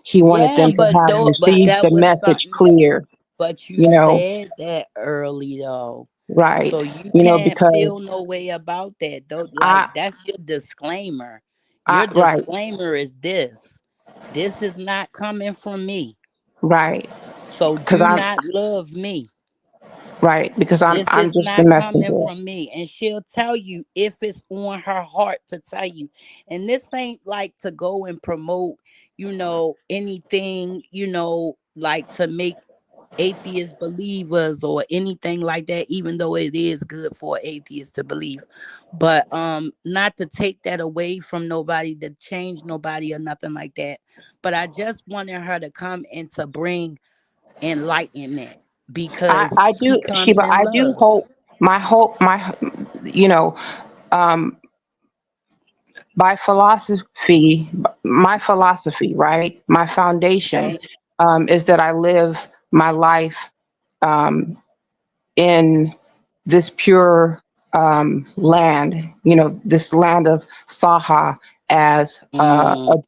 F: he wanted
B: yeah,
F: them to
B: but
F: have
B: but
F: received
B: that
F: the
B: was
F: message
B: something.
F: clear,
B: But you
F: you know,
B: said that early though.
F: right,
B: So you can't
F: because
B: feel no way about that. Though like
F: I,
B: that's your disclaimer. Your
F: right,
B: disclaimer is this. This is not coming from me.
F: right,
B: So
F: because
B: do not love me. This
F: I'm
B: is
F: just the
B: not coming
F: messenger.
B: from me. And she'll tell you if it's on her heart to tell you. And this ain't like to go and promote, anything, like to make atheist believers or anything like that, even though it is good for atheists to believe, but not to take that away from nobody, to change nobody or nothing like that. But I just wanted her to come and to bring enlightenment because
F: I
B: she
F: do,
B: comes
F: Sheba,
B: in
F: I do
B: love.
F: hope, you know, um, by philosophy, my philosophy, right? My foundation,
B: Right.
F: is that I live my life, um, in this pure, land, this land of Saha, as
B: Mm,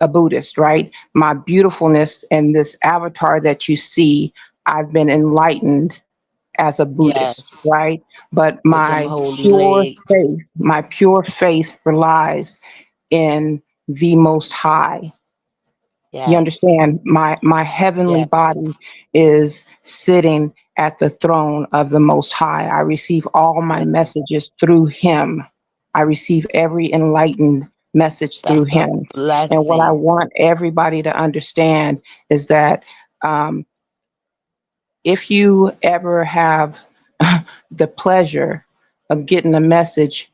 F: a Buddhist, right? My beautifulness and this avatar that you see, I've been enlightened as a Buddhist,
B: yes,
F: right? But
B: with them holy
F: pure
B: legs.
F: my pure faith relies in the Most High. You
B: Yes,
F: understand? My heavenly
B: yes,
F: body is sitting at the throne of the Most High. I receive all my
B: yes.
F: messages through Him. I receive every enlightened message through
B: That's a
F: Him. And what I
B: blessing.
F: want everybody to understand is that, um, if you ever have the pleasure of getting a message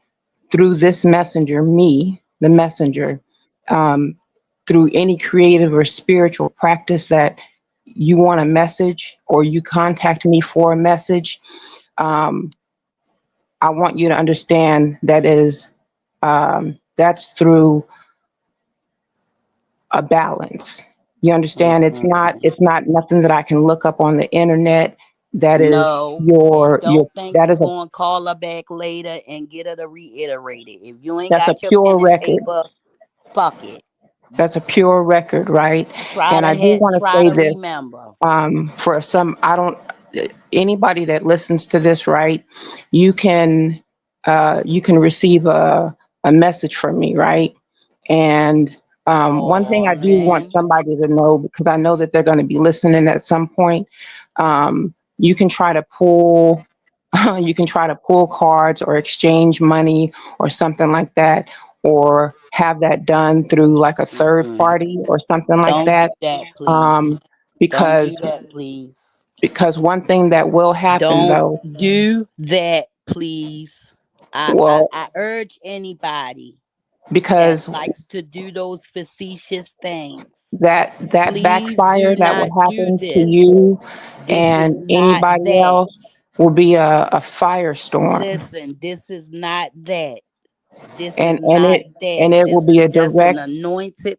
F: through this messenger, me, the messenger, um, through any creative or spiritual practice that you want a message or you contact me for a message, um, I want you to understand that's through a balance. You understand?
B: Mm-mm.
F: It's not nothing that I can look up on the internet. That is
B: No, and
F: your
B: don't think
F: that
B: you
F: is a
B: gonna call her back later and get her to reiterate it. If you ain't
F: that's a
B: got your
F: pure
B: pen and
F: record.
B: paper, fuck it.
F: That's a pure record, right? And I do want to
B: Try
F: say
B: to
F: this,
B: remember.
F: for some, I don't, anybody that listens to this, right? You can, you can receive a message from me, right? And, one thing
B: Oh
F: I do want
B: man.
F: somebody to know, because I know that they're going to be listening at some point, you can try to pull, you can try to pull cards or exchange money or something like that, or have that done through like a third
B: Mm-mm.
F: party or something like
B: Don't do
F: that.
B: that, please.
F: Um,
B: Don't
F: because
B: do that, please.
F: one thing that will happen
B: Don't
F: though,
B: do that, please.
F: well,
B: I urge anybody that
F: because
B: likes to do those facetious things.
F: that
B: Please do
F: backfire that will
B: not do
F: happen to
B: this.
F: you
B: This is
F: and
B: not
F: anybody
B: that.
F: else will be a firestorm,
B: Listen, this is not that. This is
F: and
B: not that.
F: it will
B: This
F: be
B: is
F: a
B: just an
F: direct
B: anointed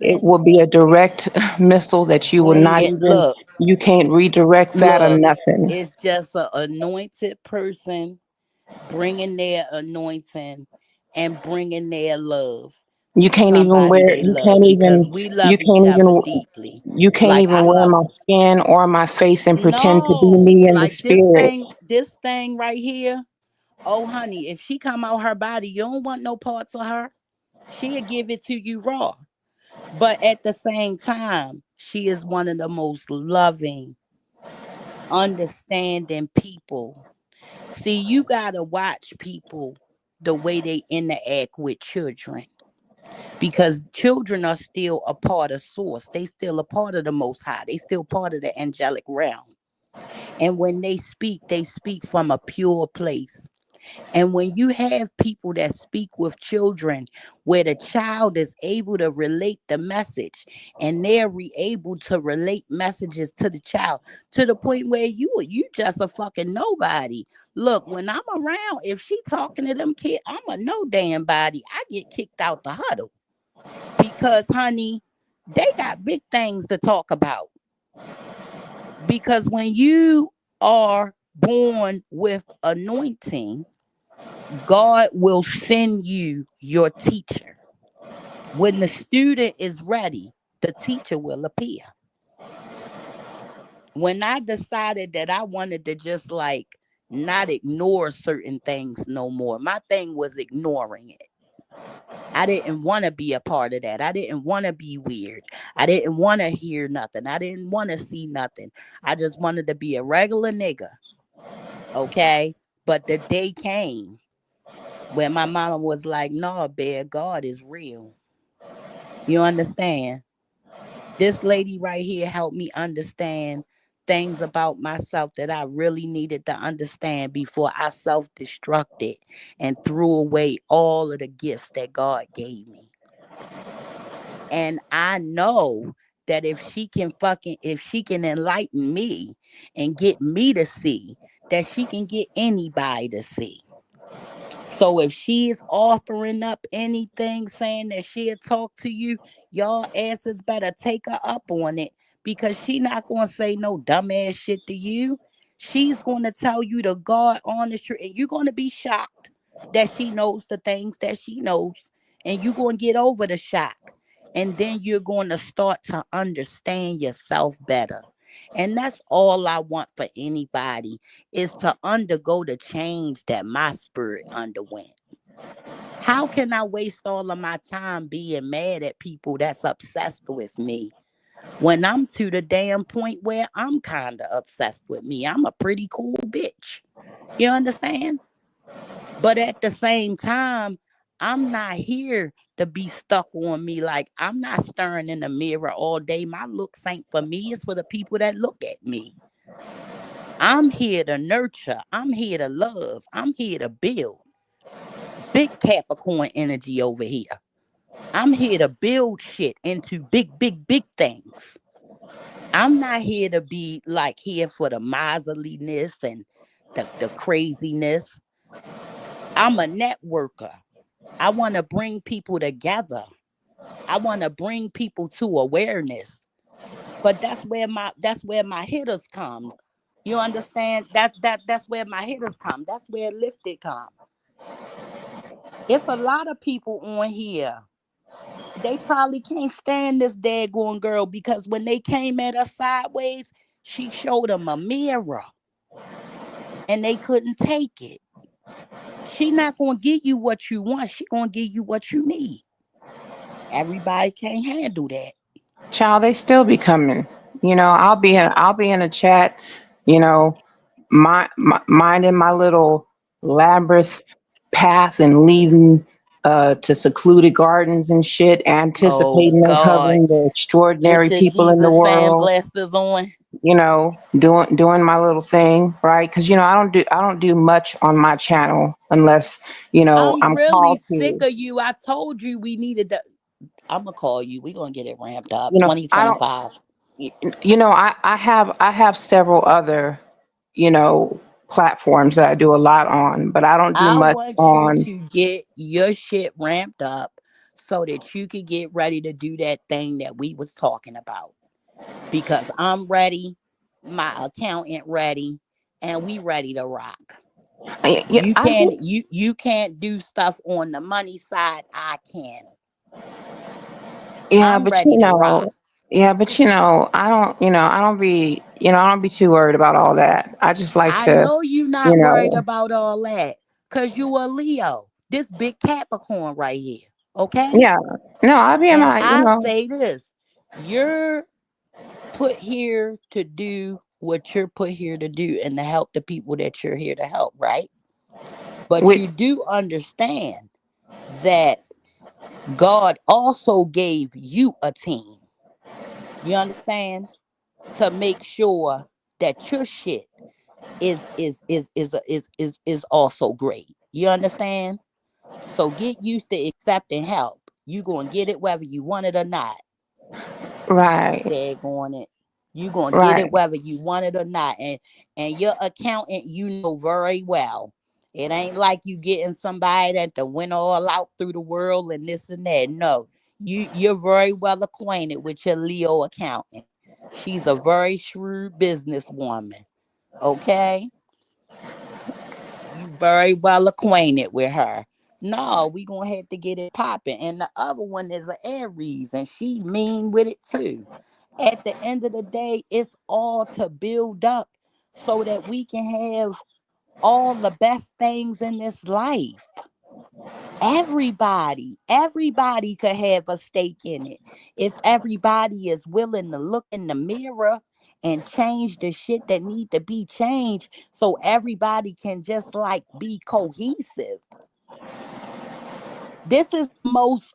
F: it
B: person.
F: will be a direct missile that you will
B: Bring
F: not
B: it.
F: even, you can't redirect that or
B: Look.
F: nothing.
B: It's just an anointed person bringing their anointing and bringing their love
F: You
B: to
F: can't even
B: somebody
F: wear
B: they love because we love each other deeply.
F: you can't
B: Like
F: even
B: I
F: wear
B: love.
F: my skin or my face and pretend to be
B: No,
F: me in the
B: like
F: spirit.
B: this thing right here. Oh, honey, if she come out her body, you don't want no parts of her. She'll give it to you raw. But at the same time, she is one of the most loving, understanding people. See, you gotta watch people the way they interact with children because children are still a part of source. They still a part of the most high. They still part of the angelic realm. And when they speak from a pure place. And when you have people that speak with children where the child is able to relate the message and they're able to relate messages to the child to the point where you just a fucking nobody. Look, when I'm around, if she talking to them kids, I'm a no damn body. I get kicked out the huddle because honey, they got big things to talk about. Because when you are born with anointing, God will send you your teacher. When the student is ready, the teacher will appear. When I decided that I wanted to just like not ignore certain things no more, my thing was ignoring it. I didn't want to be a part of that. I didn't want to be weird. I didn't want to hear nothing. I didn't want to see nothing. I just wanted to be a regular nigga. Okay. But the day came where my mama was like, no, bear, God is real. You understand? This lady right here helped me understand things about myself that I really needed to understand before I self destructed and threw away all of the gifts that God gave me. And I know that if she can enlighten me and get me to see, that she can get anybody to see. So if she is offering up anything saying that she'll talk to you, y'all asses better take her up on it because she not gonna say no dumbass shit to you. She's gonna tell you the God honest truth, and you're gonna be shocked that she knows the things that she knows, and you're gonna get over the shock, and then you're gonna start to understand yourself better. And that's all I want for anybody is to undergo the change that my spirit underwent. How can I waste all of my time being mad at people that's obsessed with me when I'm to the damn point where I'm kind of obsessed with me? I'm a pretty cool bitch. You understand? But at the same time, I'm not here to be stuck on me. Like, I'm not staring in the mirror all day. My looks ain't for me, it's for the people that look at me. I'm here to nurture. I'm here to love. I'm here to build. Big Capricorn energy over here. I'm here to build shit into big, big, big things. I'm not here to be like here for the miserliness and the craziness. I'm a networker. I want to bring people together. I want to bring people to awareness. But that's where my hitters come. You understand? That's where my hitters come. That's where lifted come. It's a lot of people on here. They probably can't stand this daggone girl because when they came at her sideways, she showed them a mirror and they couldn't take it. She not gonna give you what you want. She gonna give you what you need. Everybody can't handle that.
F: Child, they still be coming. I'll be in a chat, you know, minding my little labyrinth path and leading to secluded gardens and shit,
B: Oh
F: anticipating and
B: God.
F: covering the
B: With
F: extraordinary
B: your
F: people in the
B: Jesus fan
F: world.
B: blasters on.
F: Doing my little thing, right? Because I don't do much on my channel unless
B: I'm
F: I'm
B: really
F: called
B: sick
F: to.
B: of you. I told you we needed the I'ma call you. We gonna get it ramped up.
F: I don't.
B: 2025.
F: I have several other you know platforms that I do a lot on, but I don't do
B: I
F: much
B: want you
F: on.
B: to get your shit ramped up so that you could get ready to do that thing that we was talking about. Because I'm ready, my accountant ready, and we ready to rock.
F: Yeah, I get.
B: You can't do stuff on the money side. I can.
F: Yeah,
B: I'm
F: but
B: ready to rock.
F: I don't be too worried about all that. I just like
B: I
F: to,
B: know you
F: you
B: not worried
F: know,
B: about all that. Cause you a Leo. This big Capricorn right here. Okay?
F: yeah. No, I be in
B: And
F: my,
B: I say this. You're put here to do what you're put here to do and to help the people that you're here to help, right? But
F: with,
B: you do understand that God also gave you a team. You understand? To make sure that your shit is also great. You understand? So get used to accepting help. You gonna get it whether you want it or not.
F: Right.
B: Daggone it. You gonna get
F: Right.
B: it whether you want it or not. And your accountant, you know very well. It ain't like you getting somebody that the went all out through the world and this and that. No. You're very well acquainted with your Leo accountant. She's a very shrewd businesswoman. Okay? You very well acquainted with her. No, we gonna have to get it popping. And the other one is an Aries, and she mean with it too. At the end of the day, it's all to build up so that we can have all the best things in this life. Everybody could have a stake in it if everybody is willing to look in the mirror and change the shit that need to be changed so everybody can just like be cohesive. This is the most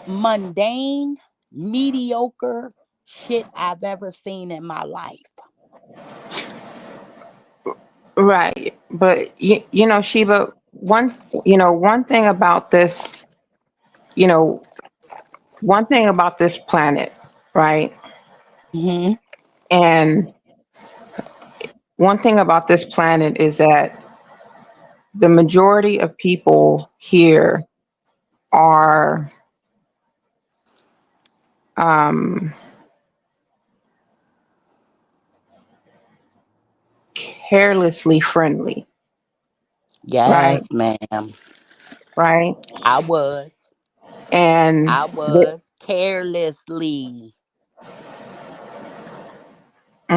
B: mundane, mediocre shit I've ever seen in my life.
F: Right. But you know, Sheba, one thing about this, you know, one thing about this planet, right?
B: Hmm.
F: And one thing about this planet is that the majority of people here are um, carelessly friendly, right?
B: Yes, ma'am.
F: Right.
B: I was.
F: And
B: I was carelessly.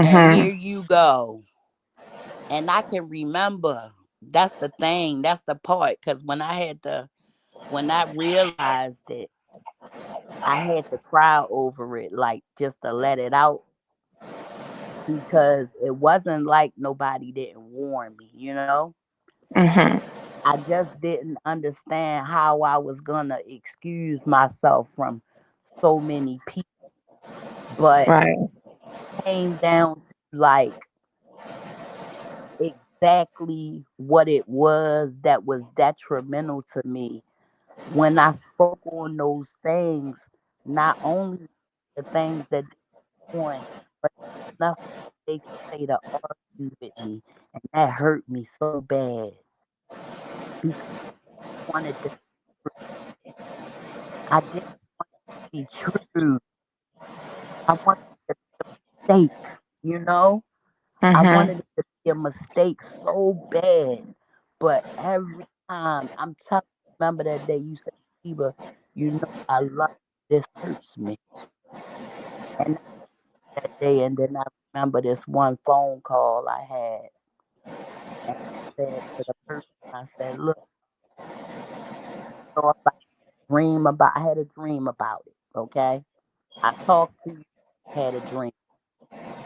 B: And
F: mm-hmm,
B: here you go. And I can remember. That's the thing. That's the part. Because when I realized it, I had to cry over it, like just to let it out. Because it wasn't like nobody didn't warn me, you know?
F: mm-hmm,
B: I just didn't understand how I was going to excuse myself from so many people. But
F: right.
B: came down to like exactly what it was that was detrimental to me when I spoke on those things, not only the things that they on, but nothing they could say to argue with me. And that hurt me so bad because I wanted to, I didn't be true. I wanted to mistake, you know? I
F: Mm-hmm.
B: wanted it to be a mistake so bad. But every time I'm telling you, remember that day you said, Eva, you know I love you. This hurts me. And that day, and then I remember this one phone call I had, and I said to the person, I said, look, so if I had a dream about it, okay? I talked to you, had a dream.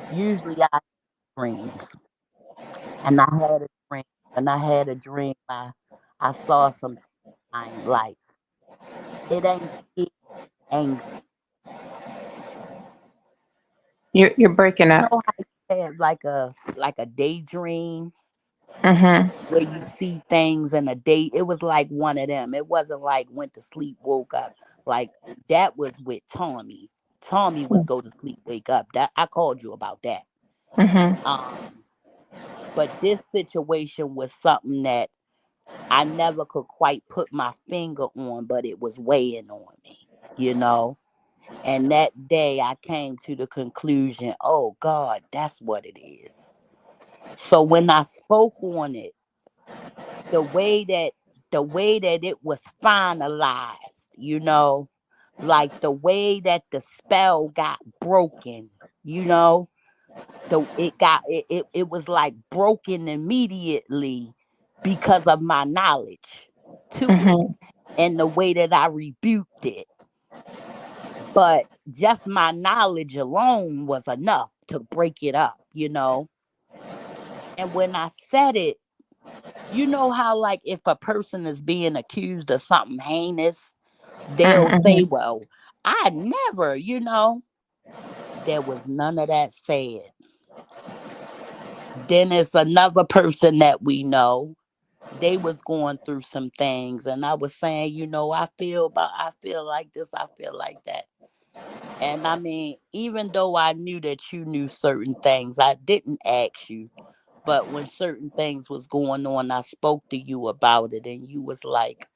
B: Usually I have dreams, and I had a dream. When I had a dream, I saw some time life. It ain't scared, angry.
F: You're breaking
B: You
F: up.
B: know how you have like a daydream
F: Mm-hmm.
B: where you see things in a day. It was like one of them. It wasn't like went to sleep, woke up. Like that was with Tommy. Tommy was go to sleep, wake up. That I called you about that.
F: Mm-hmm.
B: Um, but this situation was something that I never could quite put my finger on, but it was weighing on me, you know. And that day I came to the conclusion, oh God, that's what it is. So when I spoke on it, the way that the way that it was finalized, you know, like the way that the spell got broken, you know, it was like broken immediately because of my knowledge to it
F: Mm-hmm.
B: and the way that I rebuked it. But just my knowledge alone was enough to break it up, you know. And when I said it, you know how like if a person is being accused of something heinous, they'll say,
F: Mm-hmm.
B: well, I never, you know, there was none of that said. Then it's another person that we know. They was going through some things, and I was saying, I feel like this, I feel like that. And I mean, even though I knew that you knew certain things, I didn't ask you. But when certain things was going on, I spoke to you about it, and you was like,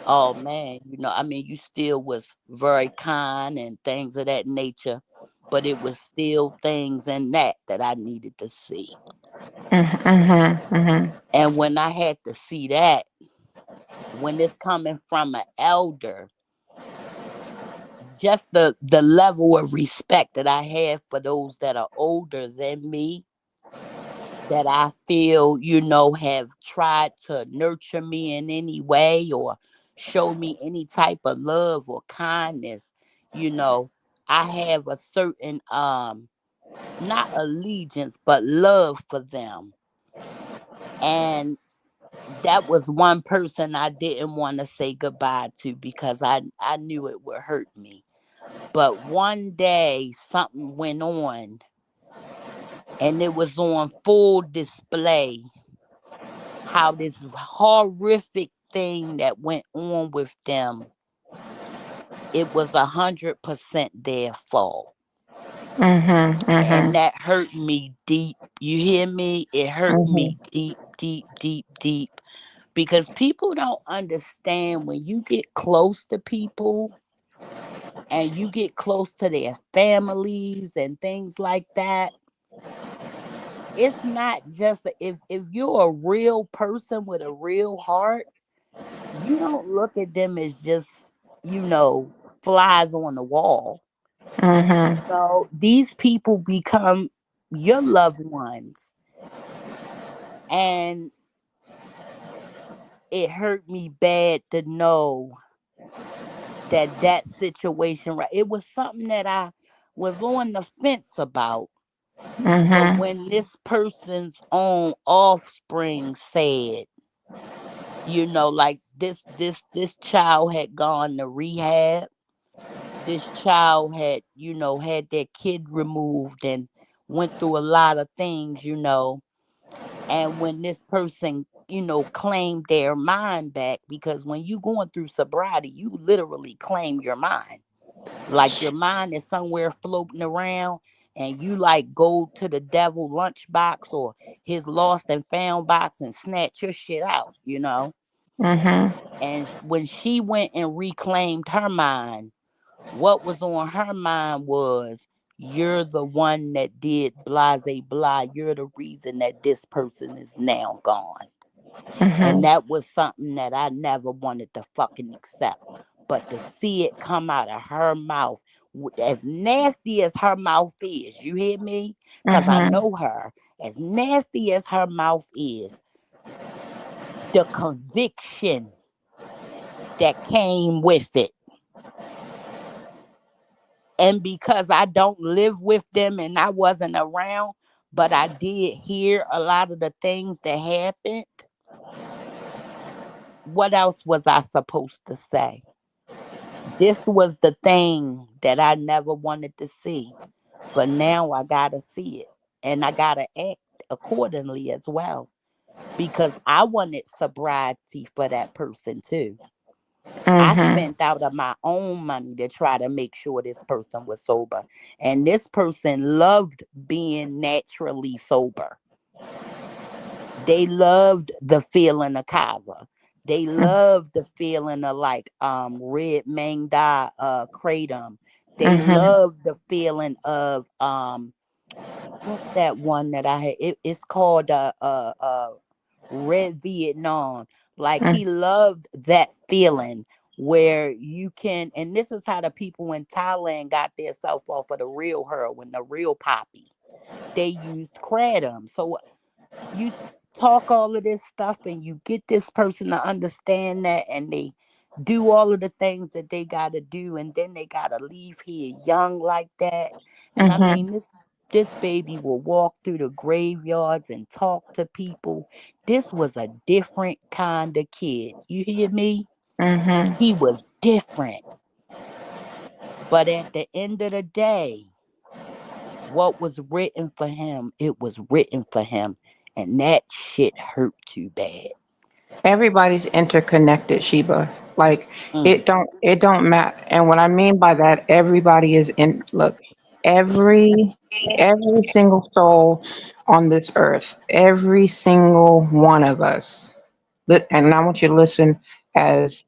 B: "Oh man, I mean, you still was very kind and things of that nature, but it was still things in that I needed to see."
F: Mm-hmm.
B: And when I had to see that, when it's coming from an elder, just the level of respect that I have for those that are older than me, that I feel, have tried to nurture me in any way or show me any type of love or kindness, you know, I have a certain not allegiance but love for them. And that was one person I didn't want to say goodbye to because I knew it would hurt me. But one day something went on, and it was on full display how this horrific thing that went on with them, it was 100% their fault.
F: Mm-hmm.
B: And
F: Mm-hmm.
B: that hurt me deep. You hear me? It hurt me deep, deep, deep, deep. Because people don't understand when you get close to people and you get close to their families and things like that. It's not just if you're a real person with a real heart, you don't look at them as just, you know, flies on the wall.
F: Mm-hmm.
B: These people become your loved ones. And it hurt me bad to know that situation, right? It was something that I was on the fence about. But
F: Mm-hmm.
B: when this person's own offspring said, like this child had gone to rehab, this child had their kid removed and went through a lot of things, and when this person claimed their mind back, because when you going through sobriety you literally claim your mind, like your mind is somewhere floating around, and you like go to the devil lunchbox or his lost and found box and snatch your shit out.
F: Mm-hmm.
B: And when she went and reclaimed her mind, what was on her mind was, you're the one that did blase blah. You're the reason that this person is now gone. And
F: Mm-hmm.
B: that was something that I never wanted to fucking accept. But to see it come out of her mouth, as nasty as her mouth is, you hear me? Because I
F: Mm-hmm.
B: know her. As nasty as her mouth is, the conviction that came with it. And because I don't live with them and I wasn't around, but I did hear a lot of the things that happened, what else was I supposed to say? This was the thing that I never wanted to see. But now I got to see it. And I got to act accordingly as well. Because I wanted sobriety for that person too. I
F: Mm-hmm.
B: spent out of my own money to try to make sure this person was sober. And this person loved being naturally sober. They loved the feeling of kava. They loved the feeling of like red mangda kratom. They
F: Mm-hmm.
B: loved the feeling of what's that one that I had? It's called Red Vietnam. Like he loved that feeling where you can, and this is how the people in Thailand got their self off of the real heroin, the real poppy. They used kratom. So you talk all of this stuff and you get this person to understand that, and they do all of the things that they got to do, and then they got to leave here young like that. And I
F: Mm-hmm.
B: mean, this baby will walk through the graveyards and talk to people. This was a different kind of kid, you hear me?
F: Mm-hmm.
B: He was different. But at the end of the day, what was written for him, it was written for him. And that shit hurt too bad.
F: Everybody's interconnected, Sheba. Like
B: Mm,
F: it don't matter. And what I mean by that, everybody is in. Look, every every single soul on this earth, every single one of us. And I want you to listen as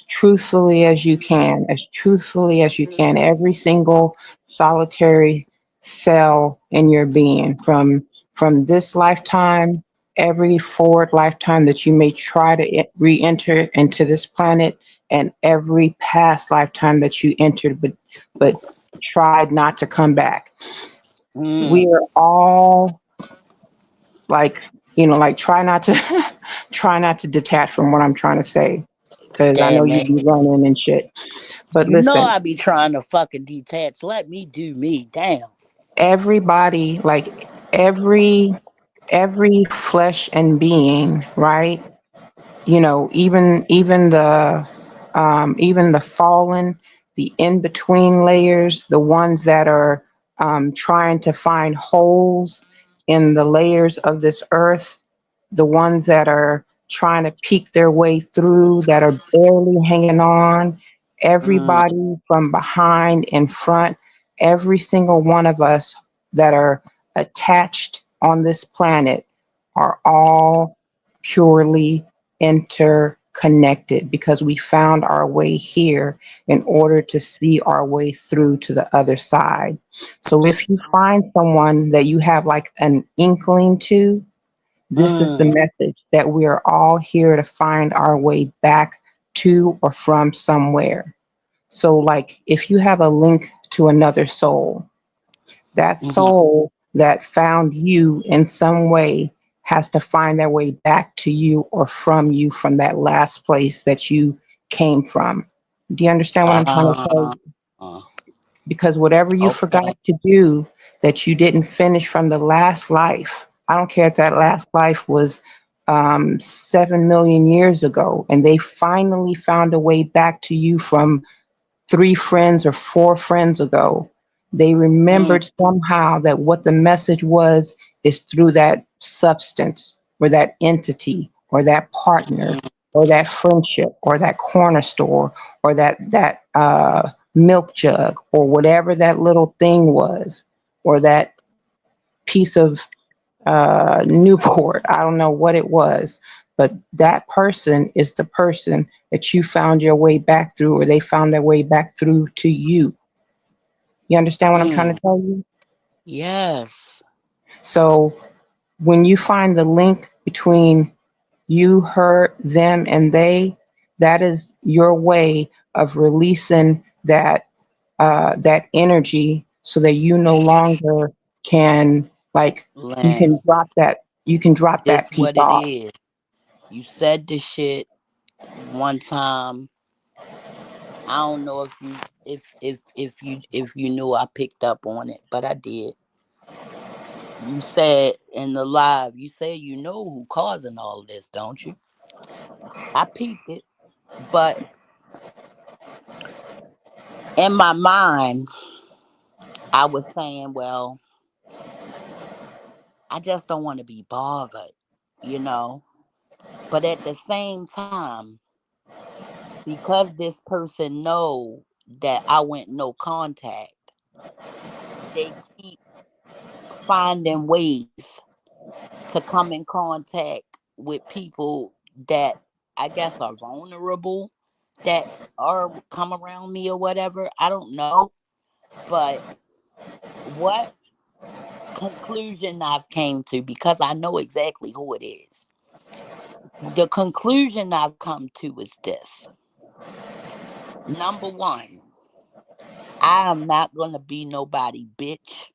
F: truthfully as you can, as truthfully as you can. Every single solitary cell in your being, from this lifetime, every forward lifetime that you may try to re-enter into this planet, and every past lifetime that you entered but tried not to come back. We
B: mm.
F: are all like, like try not to try not to detach from what I'm trying to say, because I know
B: Damn
F: you
B: it.
F: be running and shit. But
B: You know
F: listen,
B: I be trying to fucking detach. Let me do me. Damn.
F: everybody, like every flesh and being, right? Even the fallen, the in between layers, the ones that are trying to find holes in the layers of this earth, the ones that are trying to peek their way through, that are barely hanging on,
B: Mm,
F: everybody from behind and front, every single one of us that are attached on this planet are all purely interconnected, because we found our way here in order to see our way through to the other side. So if you find someone that you have like an inkling to, this is the
B: mm,
F: message that we are all here to find our way back to or from somewhere. So, like, if you have a link to another soul, that
B: mm-hmm.
F: soul that found you in some way has to find their way back to you or from you from that last place that you came from. Do you understand what I'm trying to tell
B: Uh,
F: you? Because whatever you forgot
B: okay.
F: to do that you didn't finish from the last life, I don't care if that last life was 7 million years ago, and they finally found a way back to you from 3 friends or 4 friends ago. They
B: Mm,
F: remembered somehow that what the message was is through that substance or that entity or that partner
B: mm,
F: or that friendship or that corner store or that milk jug or whatever that little thing was, or that piece of Newport. I don't know what it was, but that person is the person that you found your way back through, or they found their way back through to you. You understand what I'm trying
B: mm.
F: to tell you?
B: Yes.
F: So when you find the link between you, her, them, and they, that is your way of releasing that energy, so that you no longer can, like, you
B: Lynn,
F: can drop that
B: this
F: piece
B: what it
F: off.
B: is. You said the shit one time. I don't know if you knew I picked up on it, but I did. You said in the live, you said you know who causing all of this, don't you? I peeped it, but in my mind, I was saying, well, I just don't want to be bothered, you know. But at the same time, because this person know that I went no contact, they keep finding ways to come in contact with people that I guess are vulnerable, that are come around me or whatever. I don't know. But what conclusion I've came to, because I know exactly who it is. The conclusion I've come to is this. Number one, I am not gonna be nobody bitch,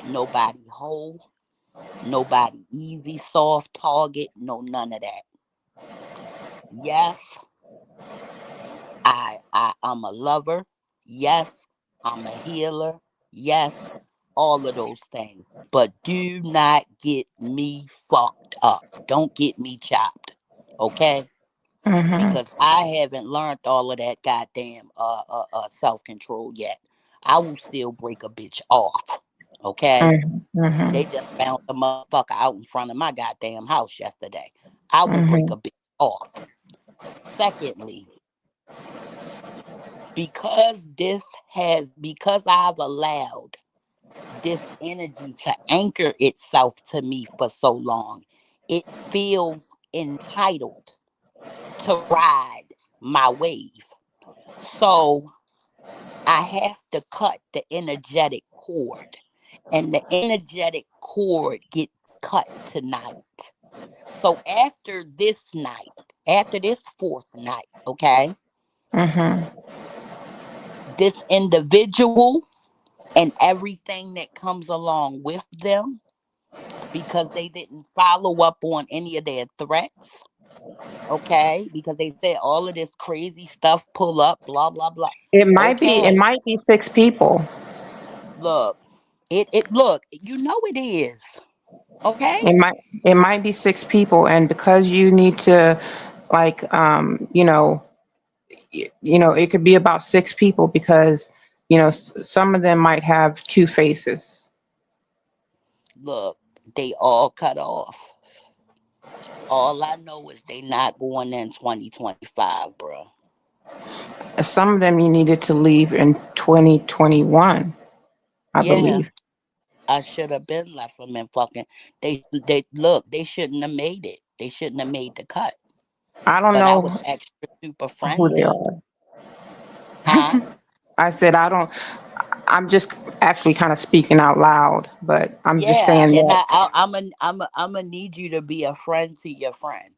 B: nobody hoe, nobody easy, soft target, no none of that. Yes, I'm a lover. Yes, I'm a healer. Yes, all of those things. But do not get me fucked up. Don't get me chopped. Okay?
F: Mm-hmm.
B: Because I haven't learned all of that goddamn self control yet. I will still break a bitch off. Okay?
F: Mm-hmm.
B: They just found the motherfucker out in front of my goddamn house yesterday. I will break
F: Mm-hmm.
B: a bitch off. Secondly, because I've allowed this energy to anchor itself to me for so long, it feels entitled to ride my wave. So I have to cut the energetic cord, and the energetic cord gets cut tonight. So after this fourth night, okay,
F: Mm-hmm.
B: this individual and everything that comes along with them, because they didn't follow up on any of their threats, okay, because they said all of this crazy stuff pull up, blah, blah, blah.
F: It
B: Okay,
F: might be 6 people.
B: look, look, you know it is, okay?
F: It might it might be 6 people, and because you need to, like, it could be about 6 people because some of them might have 2 faces.
B: Look, they all cut off. All I know is they not going in 2025, bro.
F: Some of them you needed to leave in 2021, I
B: Yeah,
F: believe.
B: I should have been left them in fucking. They look. They shouldn't have made it. They shouldn't have made the cut.
F: I don't
B: But I
F: know
B: was extra super
F: who they
B: friendly,
F: are.
B: huh?
F: I said I don't. I'm just actually kind of speaking out loud, but I'm just
B: Yeah,
F: saying
B: and
F: that
B: I'm gonna need you to be a friend to your friend.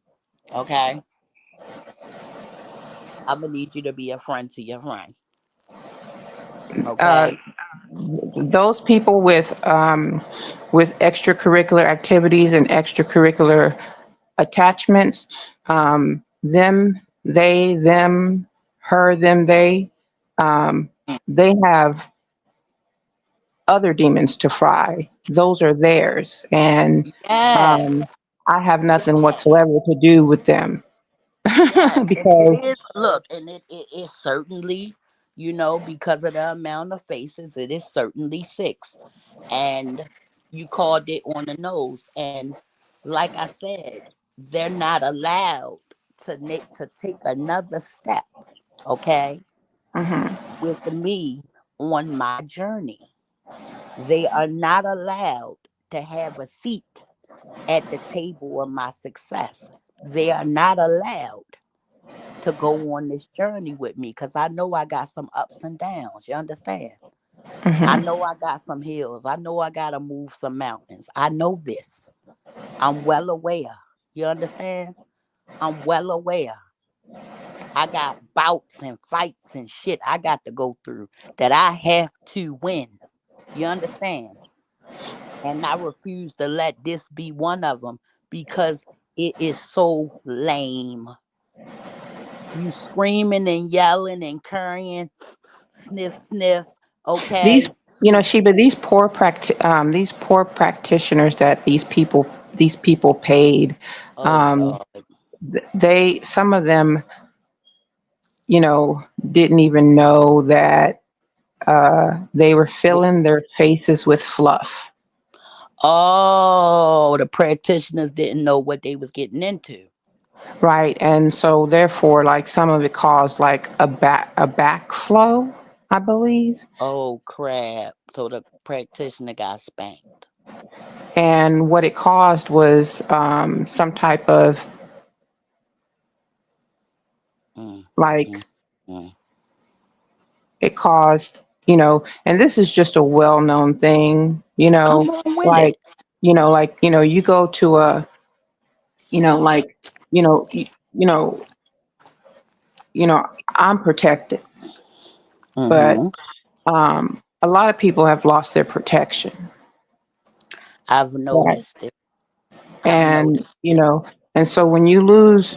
B: Okay, I'm gonna need you to be a friend to your friend.
F: uh,
B: Okay.
F: those people with extracurricular activities and extracurricular attachments, them, her, them, um,
B: Mm.
F: they have other demons to fry. Those are theirs, and
B: Yes.
F: um, I have nothing
B: Yes.
F: whatsoever to do with them
B: Yes, and it
F: because
B: is. Look, and it is certainly, because of the amount of faces, it is certainly six. And you called it on the nose. And like I said, they're not allowed to take another step, okay,
F: mhm,
B: with me on my journey. They are not allowed to have a seat at the table of my success. They are not allowed to go on this journey with me because I know I got some ups and downs. You understand? I
F: mhm,
B: know I got some hills. I know I got to move some mountains. I know this. I'm well aware. You understand? I'm well aware. I got bouts and fights and shit I got to go through that I have to win. You understand? And I refuse to let this be one of them because it is so lame. You screaming and yelling and currying, sniff, sniff.
F: these
B: Okay.
F: Sheba, these poor practitioners that these people paid,
B: Oh
F: um,
B: God.
F: they some of them didn't even know that they were filling their faces with fluff.
B: Oh, the practitioners didn't know what they was getting into.
F: Right, and so therefore, like, some of it caused like a backflow, I believe.
B: Oh crap. So the practitioner got spanked.
F: And what it caused was some type of,
B: Mm, mm,
F: like,
B: mm.
F: it caused, and this is just a well-known thing,
B: Come on with
F: like,
B: it.
F: you go to a, like, you know, you, you know, I'm protected, but
B: Mm-hmm.
F: a lot of people have lost their protection,
B: I've
F: right?
B: noticed it. I've
F: And
B: noticed it.
F: so when you lose,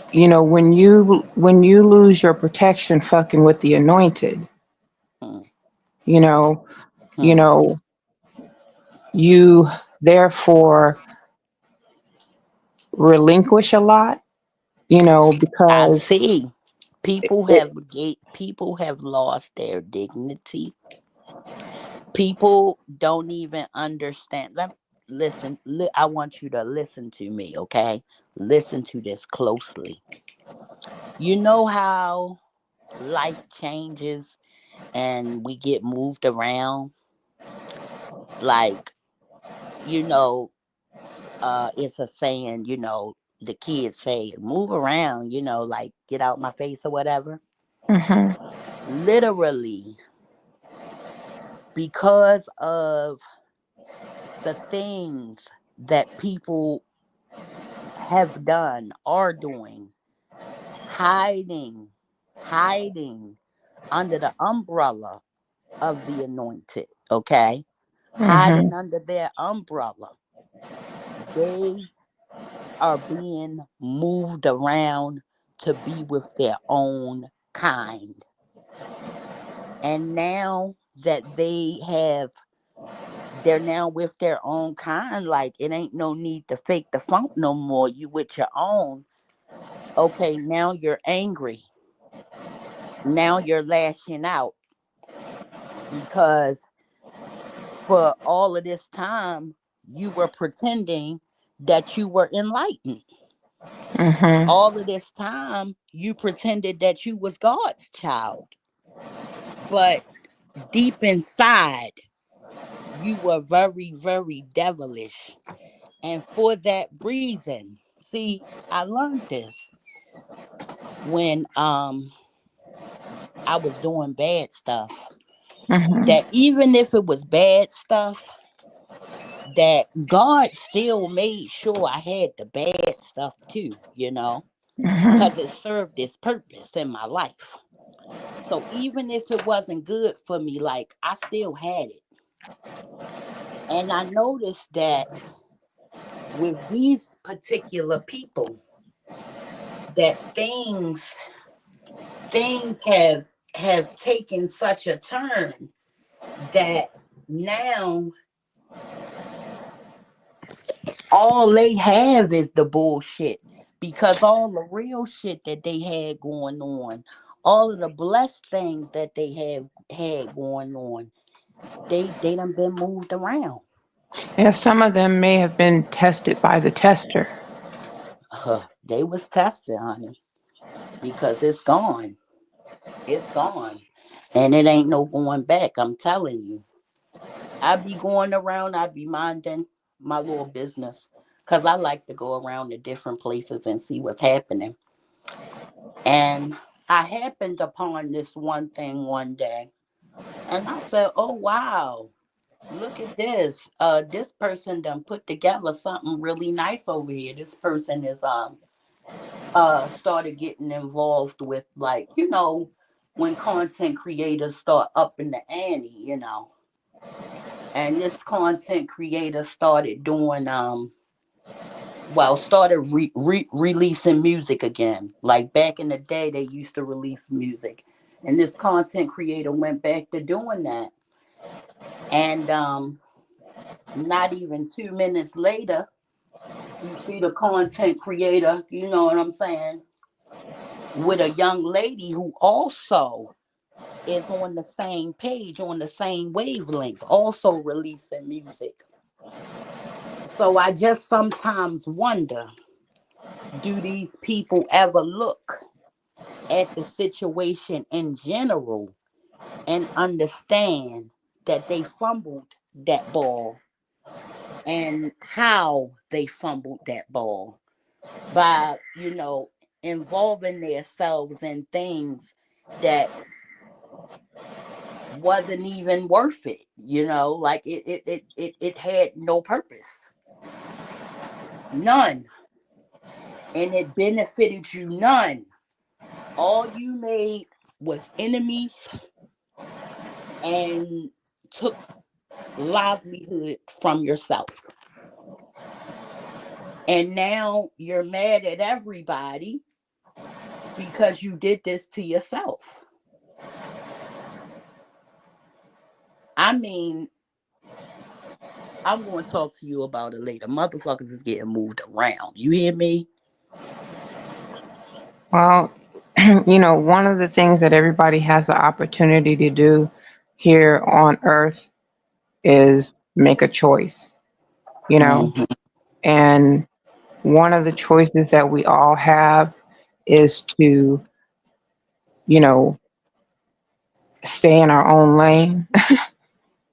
F: when you lose your protection fucking with the anointed,
B: Mm,
F: you know, you
B: mm.
F: know, you therefore relinquish a lot,
B: I
F: because
B: see.
F: it,
B: People have lost their dignity. People don't even understand. Listen, I want you to listen to me, okay? Listen to this closely. You know how life changes and we get moved around? Like, you know, it's a saying, the kids say, move around, like get out my face or whatever.
F: Mhm.
B: Literally, because of the things that people have done, are doing, hiding, hiding under the umbrella of the anointed, okay? Hiding
F: Mhm.
B: under their umbrella. They are being moved around to be with their own kind. And now that they're now with their own kind, like it ain't no need to fake the funk no more. You with your own. Okay, now you're angry. Now you're lashing out because for all of this time you were pretending that you were enlightened.
F: Mhm.
B: All of this time you pretended that you was God's child. But deep inside you were very, very devilish. And for that reason, see, I learned this when I was doing bad stuff.
F: Mhm.
B: That even if it was bad stuff, that God still made sure I had the bad stuff too,
F: Mhm.
B: because it served its purpose in my life. So even if it wasn't good for me, like I still had it. And I noticed that with these particular people, that things have taken such a turn that now all they have is the bullshit, because all the real shit that they had going on, all of the blessed things that they have had going on, they done been moved around.
F: Yeah, some of them may have been tested by the tester.
B: They was tested, honey, because it's gone. It's gone. And it ain't no going back, I'm telling you. I be going around, I be minding my little business. Cause I like to go around to different places and see what's happening. And I happened upon this one thing one day. And I said, oh wow, look at this. This person done put together something really nice over here. This person is started getting involved with, like, when content creators start upping the ante. And this content creator started doing started releasing music again. Like back in the day they used to release music, and this content creator went back to doing that. And not even 2 minutes later, you see the content creator, you know what I'm saying, with a young lady who also is on the same page, on the same wavelength, also releasing music. So I just sometimes wonder, do these people ever look at the situation in general and understand that they fumbled that ball, and how they fumbled that ball by, involving themselves in things that wasn't even worth it, like it had no purpose, none, and it benefited you none. All you made was enemies and took livelihood from yourself. And now you're mad at everybody because you did this to yourself. I mean, I'm going to talk to you about it later. Motherfuckers is getting moved around. You hear me?
F: Well, one of the things that everybody has the opportunity to do here on Earth is make a choice, you know,
B: Mm-hmm.
F: and one of the choices that we all have is to, you know, stay in our own lane,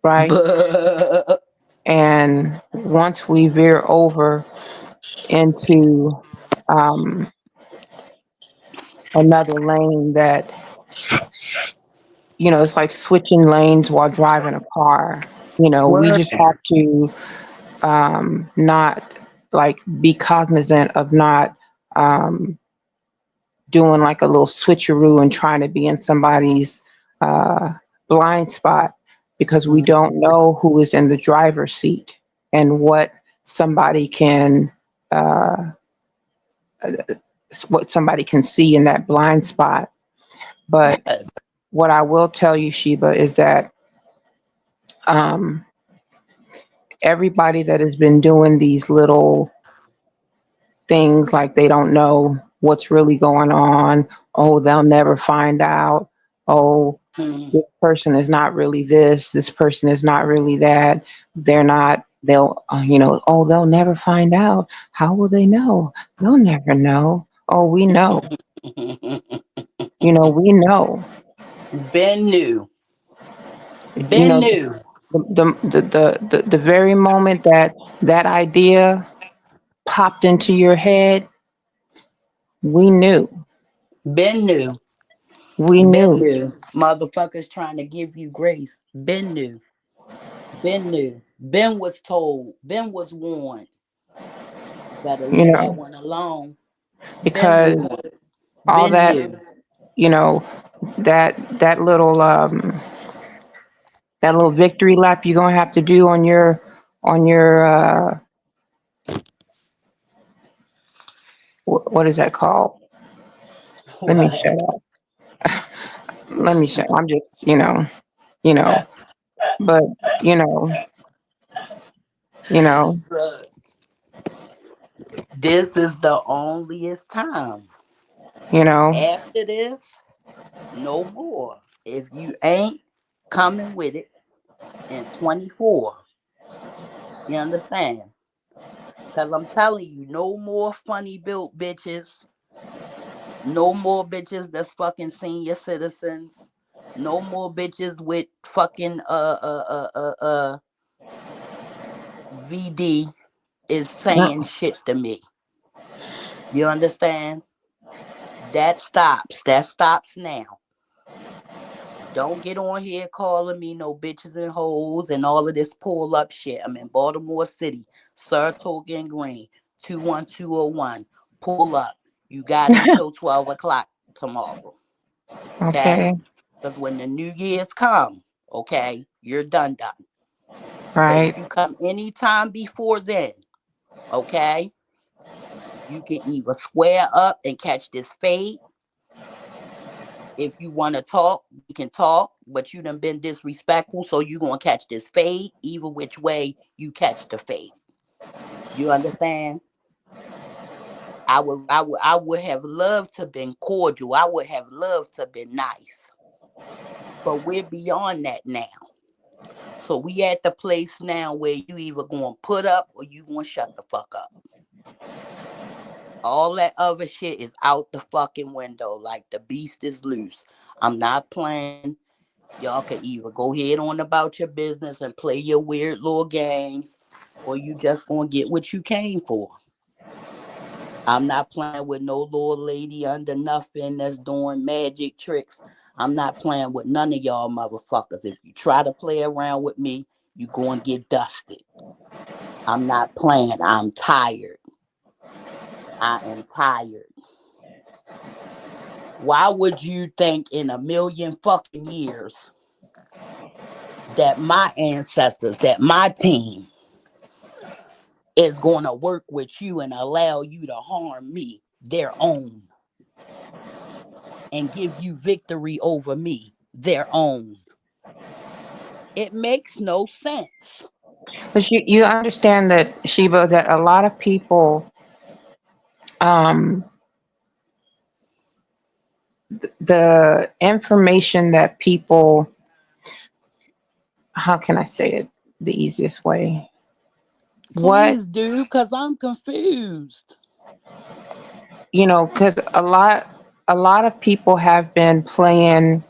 F: right?
B: But
F: And once we veer over into um, another lane that, it's like switching lanes while driving a car. We
B: word.
F: just have to not like be cognizant of not um, doing like a little switcheroo and trying to be in somebody's uh, blind spot, because we don't know who is in the driver's seat and uh, what somebody can see in that blind spot. But
B: Yes.
F: what I will tell you, Sheba, is that um, everybody that has been doing these little things, like they don't know what's really going on. Oh, they'll never find out. Oh,
B: Mm.
F: this person is not really this. This person is not really that. They're not, oh, they'll never find out. How will they know? They'll never know. Oh, we know. We know.
B: Been new.
F: You
B: Been
F: know,
B: new.
F: the very moment that that idea popped into your head, we knew.
B: Been new.
F: We
B: Been
F: knew.
B: new. Motherfuckers trying to give you grace. Been new. Been new. Ben was told. Ben was warned. Better
F: You
B: leave that
F: know,
B: one alone. Been
F: because
B: warned.
F: all
B: Been
F: that,
B: new.
F: you know, that little victory lap you're gonna have to do on your what is that called? Let me
B: What?
F: shut up. Let me shut. I'm just, you know, but you know, you know,
B: Look, this is the onlyest time.
F: you know,
B: After this, no more. If you ain't coming with it in 24, you understand? Because I'm telling you, no more funny built bitches. No more bitches that's fucking senior citizens. No more bitches with fucking VD is saying
F: uh,
B: shit to me. You understand? That stops. That stops now. Don't get on here calling me no bitches and hoes and all of this pull up shit. I'm in Baltimore City, Saratoga and Green, 21201. Pull up. You got until 12 o'clock tomorrow. Okay?
F: okay,
B: Because when the New Year's come, okay, you're done. But if
F: right,
B: you come anytime before then, okay, you can either square up and catch this fade. If you want to talk, we can talk, but you done been disrespectful, so you gonna catch this fade. Either which way you catch the fade. You understand? I would have loved to been cordial. I would have loved to been nice. But we're beyond that now. So we at the place now where you either gonna put up or you gonna shut the fuck up. All that other shit is out the fucking window. Like the beast is loose. I'm not playing. Y'all could either go ahead on about your business and play your weird little games, or you just gonna get what you came for. I'm not playing with no little lady under nothing that's doing magic tricks. I'm not playing with none of y'all motherfuckers. If you try to play around with me, you gonna get dusted. I'm not playing. I'm tired. I am tired. Why would you think in a million fucking years that my ancestors, that my team is going to work with you and allow you to harm me, their own, and give you victory over me, their own? It makes no sense.
F: but you understand that, Sheba, that a lot of people, um, the information that people, how can I say it the easiest way? What
B: Please do, because I'm confused.
F: you know, because a lot of people have been playing.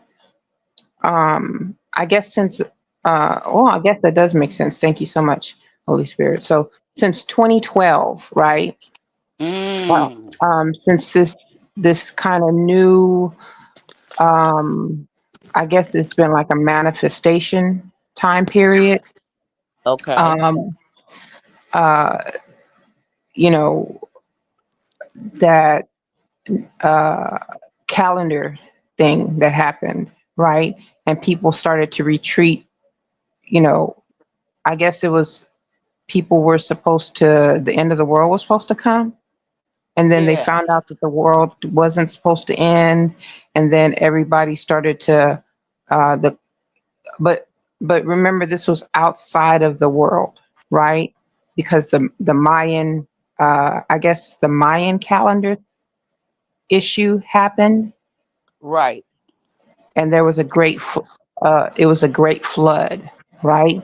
F: I guess since well, I guess that does make sense. Thank you so much, Holy Spirit. So since 2012, right? Well,
B: Mm.
F: since this kind of new, um, I guess it's been like a manifestation time period.
B: Okay.
F: Um, uh, you know, that uh, calendar thing that happened, right? And people started to retreat. You know, I guess it was people were supposed to, the end of the world was supposed to come. And then they
B: Yeah.
F: found out that the world wasn't supposed to end. And then everybody started to, the, but, but remember, this was outside of the world, right? Because the Mayan, I guess the Mayan calendar issue happened,
B: Right.
F: and there was a it was a great flood, right?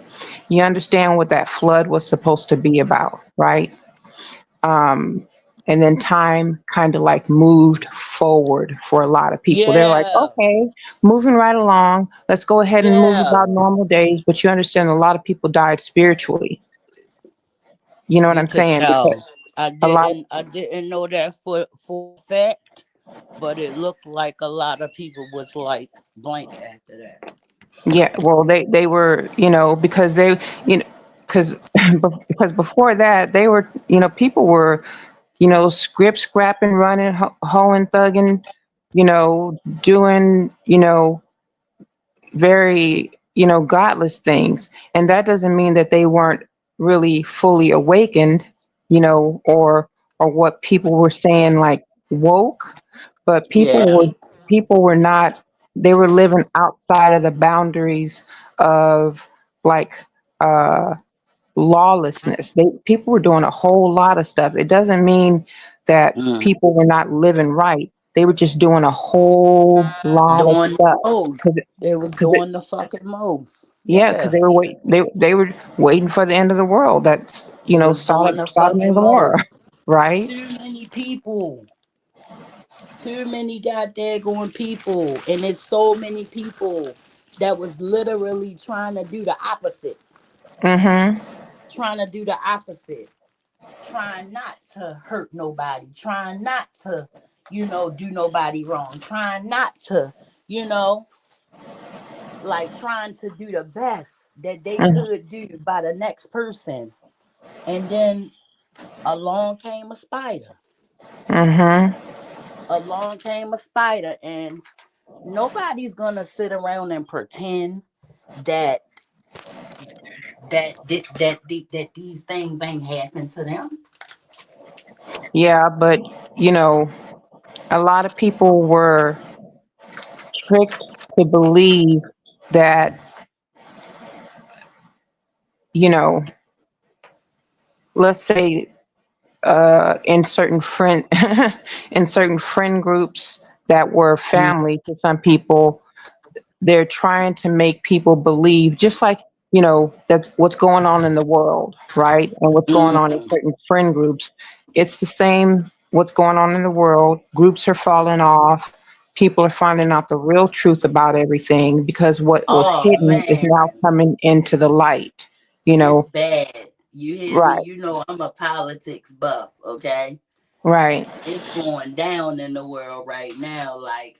F: You understand what that flood was supposed to be about, right? um and then time kind of like moved forward for a lot of people. They're like,
B: Yeah.
F: okay, moving right along, let's go ahead and move
B: Yeah.
F: about normal days. But you understand, a lot of people died spiritually. You know what
B: You
F: I'm
B: could
F: saying? Because
B: tell. I
F: a lot
B: didn't. I didn't know that for a fact, but it looked like a lot of people was like blank after that.
F: Yeah, well, they were, you know, because they, you know, because because before that they were, you know, people were, you know, script scrapping, running, hoeing, thugging, you know, doing, you know, very, you know, godless things. And that doesn't mean that they weren't really fully awakened, you know, or what people were saying like woke, but
B: Yeah.
F: people were not, they were living outside of the boundaries of like uh lawlessness. People were doing a whole lot of stuff. It doesn't mean that
B: Mm.
F: people were not living right. They were just doing a whole lot of
B: Doing the
F: stuff.
B: most. They was
F: Cause
B: doing the fucking most.
F: yeah, because
B: Yeah.
F: they were they were waiting for the end of the world. That's, you
B: They
F: know,
B: was doing the
F: Sodom and
B: fucking
F: Gomorrah,
B: most.
F: right?
B: Too many people. Too many goddamn going people. And it's so many people that was literally trying to do the opposite.
F: Mm-hmm.
B: Trying to do the opposite. Trying not to hurt nobody. Trying not to, do nobody wrong. Trying not to, you know, like trying to do the best that they could do by the next person. And then along came a spider.
F: Mm-hmm.
B: Along came a spider, and nobody's gonna sit around and pretend that that these things ain't happened to them.
F: Yeah, but you know, a lot of people were tricked to believe that, you know, let's say in certain friend in certain friend groups that were
B: Mm,
F: family to some people, they're trying to make people believe, just like, you know, that's what's going on in the world, right? And what's going on in
B: mm.
F: certain friend groups. It's the same, what's going on in the world. Groups are falling off. People are finding out the real truth about everything because what was
B: Oh
F: hidden is
B: man,
F: now coming into the light, you
B: it's
F: know?
B: bad. You hear me?
F: Right,
B: You know I'm a politics buff, okay?
F: right.
B: It's going down in the world right now. Like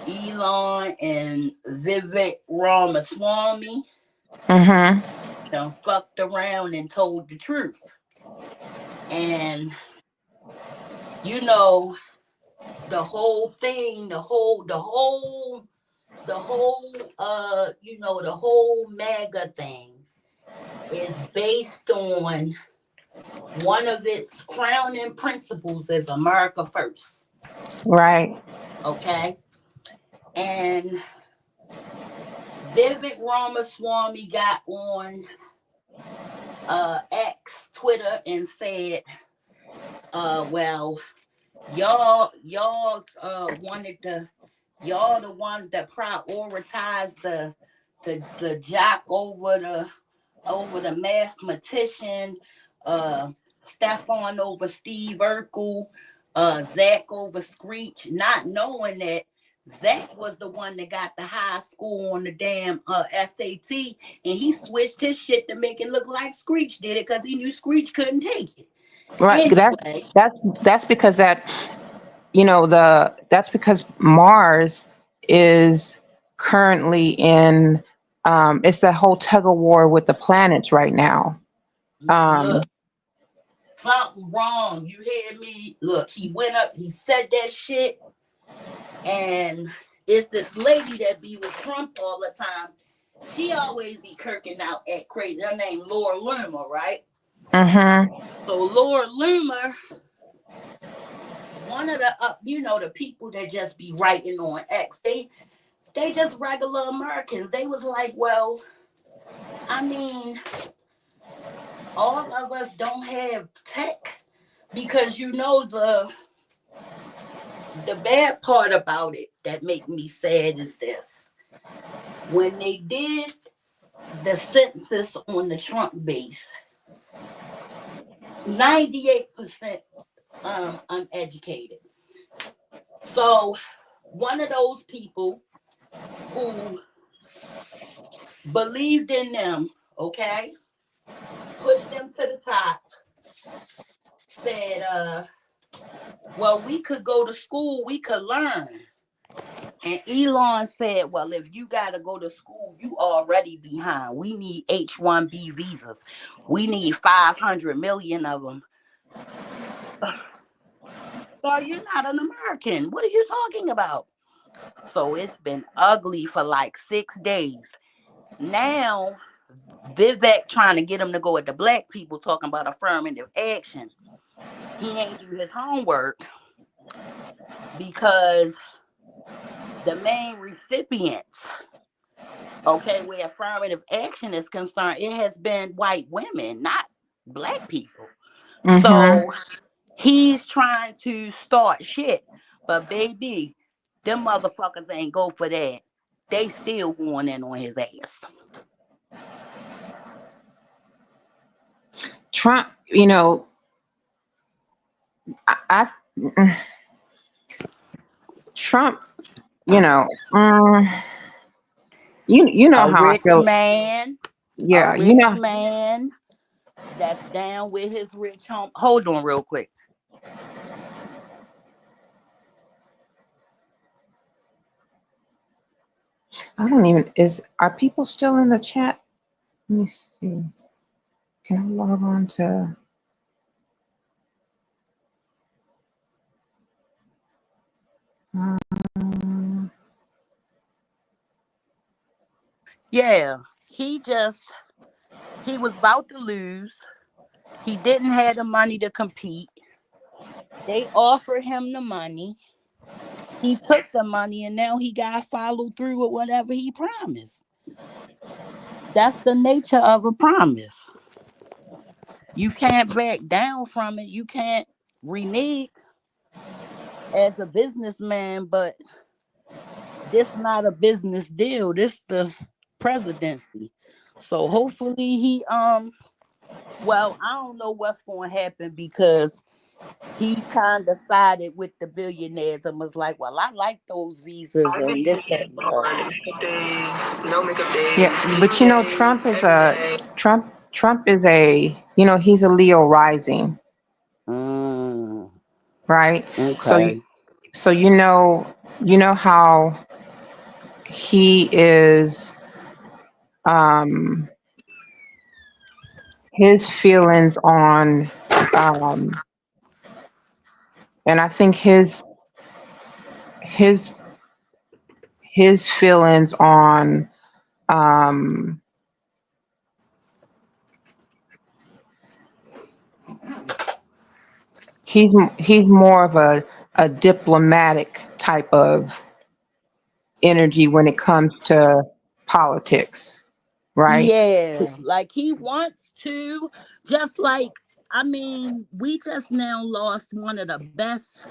B: Elon and Vivek Ramaswamy
F: Mm-hmm.
B: done fucked around and told the truth. And you know, the whole thing, the whole MAGA thing is based on one of its crowning principles is America first.
F: Right.
B: Okay. And Vivek Ramaswamy got on X Twitter and said, well, y'all wanted to y'all the ones that prioritize the jock over the mathematician. Stefan over Steve Urkel, Zach over Screech, not knowing that Zach was the one that got the high score on the damn SAT, and he switched his shit to make it look like Screech did it because he knew Screech couldn't take it.
F: Right.
B: Anyway,
F: That's because that's because Mars is currently in it's the whole tug of war with the planets right now.
B: look,
F: Um,
B: something wrong. You hear me? Look, he went up, he said that shit, and it's this lady that be with Trump all the time. She always be kirking out at crazy. Her name Laura Loomer, right?
F: mhm.
B: So Laura Loomer, one of the the people that just be writing on X, they just regular Americans. They was like, well, I mean, all of us don't have tech because the bad part about it that make me sad is this. When they did the census on the Trump base, 98% uneducated. So one of those people who believed in them, okay, pushed them to the top, said, well, we could go to school, we could learn. And Elon said, well, if you got to go to school, you already behind. We need H-1B visas. We need 500 million of them. So you're not an American. What are you talking about? So it's been ugly for like 6 days. Now, Vivek trying to get him to go at the black people talking about affirmative action. He ain't do his homework because the main recipients, okay, where affirmative action is concerned, it has been white women, not black people.
F: Mhm.
B: So he's trying to start shit. But baby, them motherfuckers ain't go for that. They still going in on his ass.
F: Trump, I Trump, you know, mm, you know
B: A
F: how I
B: rich
F: feel.
B: man, a
F: Yeah,
B: rich man that's down with his rich home. Hold on real quick.
F: I don't even are people still in the chat? Let me see. Can I log on to um,
B: Yeah, he was about to lose. He didn't have the money to compete. They offered him the money. He took the money and now he got to follow through with whatever he promised. That's the nature of a promise. You can't back down from it. You can't renege as a businessman, but this not a business deal. This the presidency. So hopefully I don't know what's going to happen because he kind of sided with the billionaires and was like, well, I like those visas and this, that, and the other.
F: yeah, but Trump is he's a Leo rising,
B: Mm,
F: right? So
B: okay.
F: so you know how he is um his feelings on um and I think his his feelings on um he's more of a diplomatic type of energy when it comes to politics, right?
B: Yeah, like he wants to, just like, I mean, we just now lost one of the best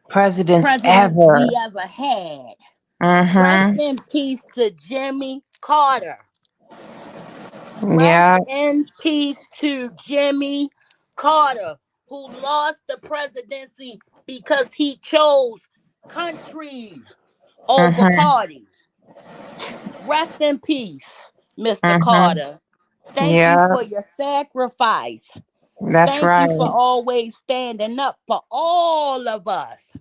F: Presidents
B: presidents
F: ever.
B: we ever had. Rest
F: Mm-hmm.
B: in peace to Jimmy Carter. Rest
F: Yeah.
B: in peace to Jimmy Carter, who lost the presidency because he chose country over
F: Mhm.
B: party. Rest in peace, Mr.
F: Mhm.
B: Carter. Thank you
F: Yeah.
B: for your sacrifice.
F: That's
B: Thank you for
F: right.
B: always standing up for all of us.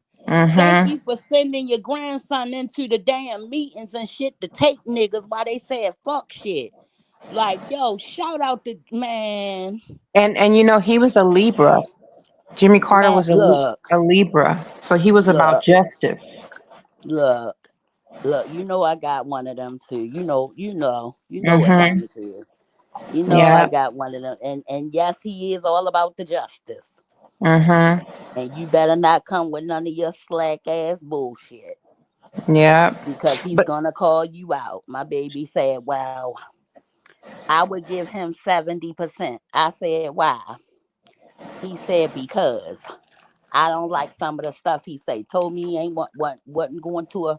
B: Thank
F: Mhm.
B: you for sending your grandson into the damn meetings and shit to take niggas while they said fuck shit. Like, yo, shout out to man.
F: And you know he was a Libra. Jimmy Carter
B: Man,
F: was
B: look,
F: a Libra, so he was about
B: look,
F: justice.
B: look, look. You know I got one of them too. You know what time
F: Mhm.
B: it is. You know I
F: Yeah.
B: got one of them. And yes, he is all about the justice.
F: Mhm.
B: And you better not come with none of your slack ass bullshit.
F: Yeah.
B: Because he's
F: But
B: gonna call you out. My baby said, well, I would give him 70%. I said, why? He said, because I don't like some of the stuff he say. Told me he ain't wasn't going to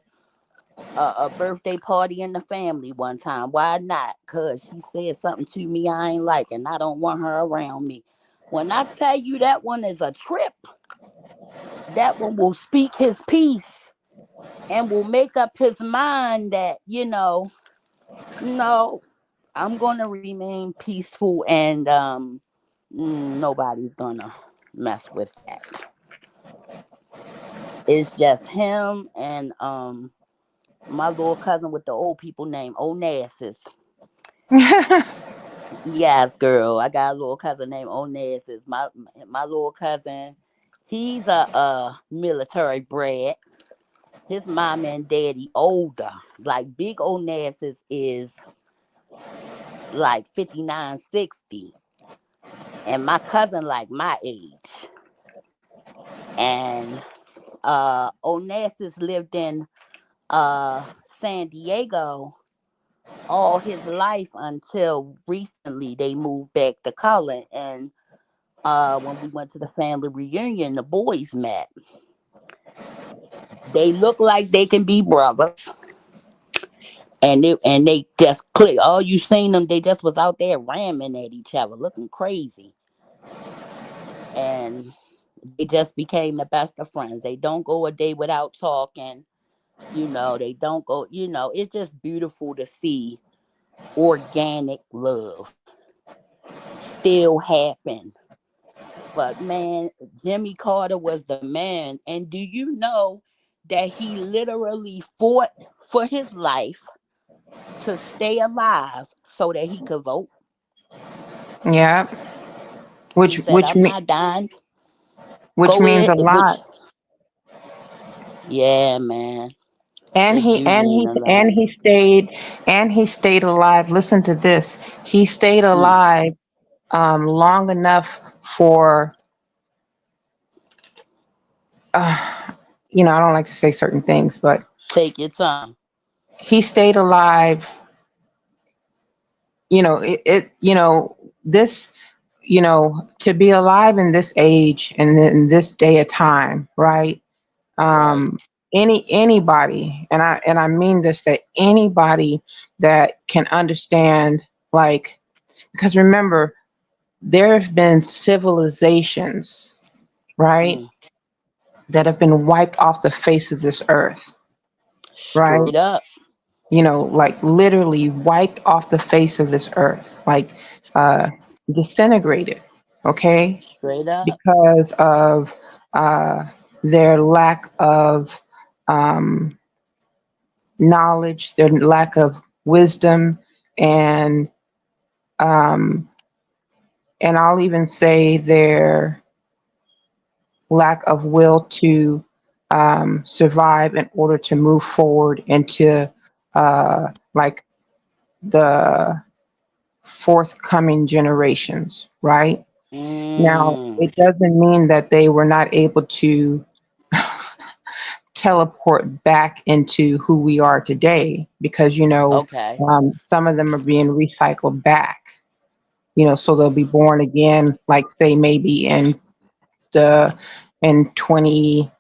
B: a birthday party in the family one time. Why not? Cause she said something to me I ain't like, and I don't want her around me. When I tell you that one is a trip, that one will speak his piece and will make up his mind that no, I'm gonna remain peaceful and nobody's gonna mess with that. It's just him and my little cousin with the old people named Onassis. Yes, girl. I got a little cousin named Onassis. My little cousin, he's a military brat. His mom and daddy older. Like big Onassis is like 59, 60. And my cousin like my age. And Onassis lived in San Diego all his life until recently they moved back to Cullen. And when we went to the family reunion, the boys met. They look like they can be brothers. And they just click. All you seen them, they just was out there ramming at each other, looking crazy. And they just became the best of friends. They don't go a day without talking. They don't go, it's just beautiful to see organic love still happen. But man, Jimmy Carter was the man. And do you know that he literally fought for his life to stay alive so that he could vote?
F: Yeah.
B: He said, I'm not dying.
F: Which
B: Go
F: means
B: ahead.
F: a lot.
B: Yeah, man.
F: And
B: It
F: he
B: do
F: and
B: mean
F: he
B: a lot.
F: and he stayed and he stayed alive. Listen to this. He stayed
B: Mm,
F: alive long enough for uh, I don't like to say certain things, but
B: take your time.
F: he stayed alive. This, to be alive in this age and in this day of time, right?
B: Right.
F: um anybody, and I mean this, that anybody that can understand, like, because remember, there have been civilizations, right,
B: Mm,
F: that have been wiped off the face of this earth, right?
B: straight up.
F: Like literally wiped off the face of this earth, like uh disintegrated, okay,
B: Straight up.
F: because of uh their lack of um knowledge, their lack of wisdom, and um, and I'll even say their lack of will to survive in order to move forward into like the forthcoming generations, right? Now,
B: Mm,
F: it doesn't mean that they were not able to teleport back into who we are today, because
B: okay.
F: some of them are being recycled back, so they'll be born again, like say maybe the in 20,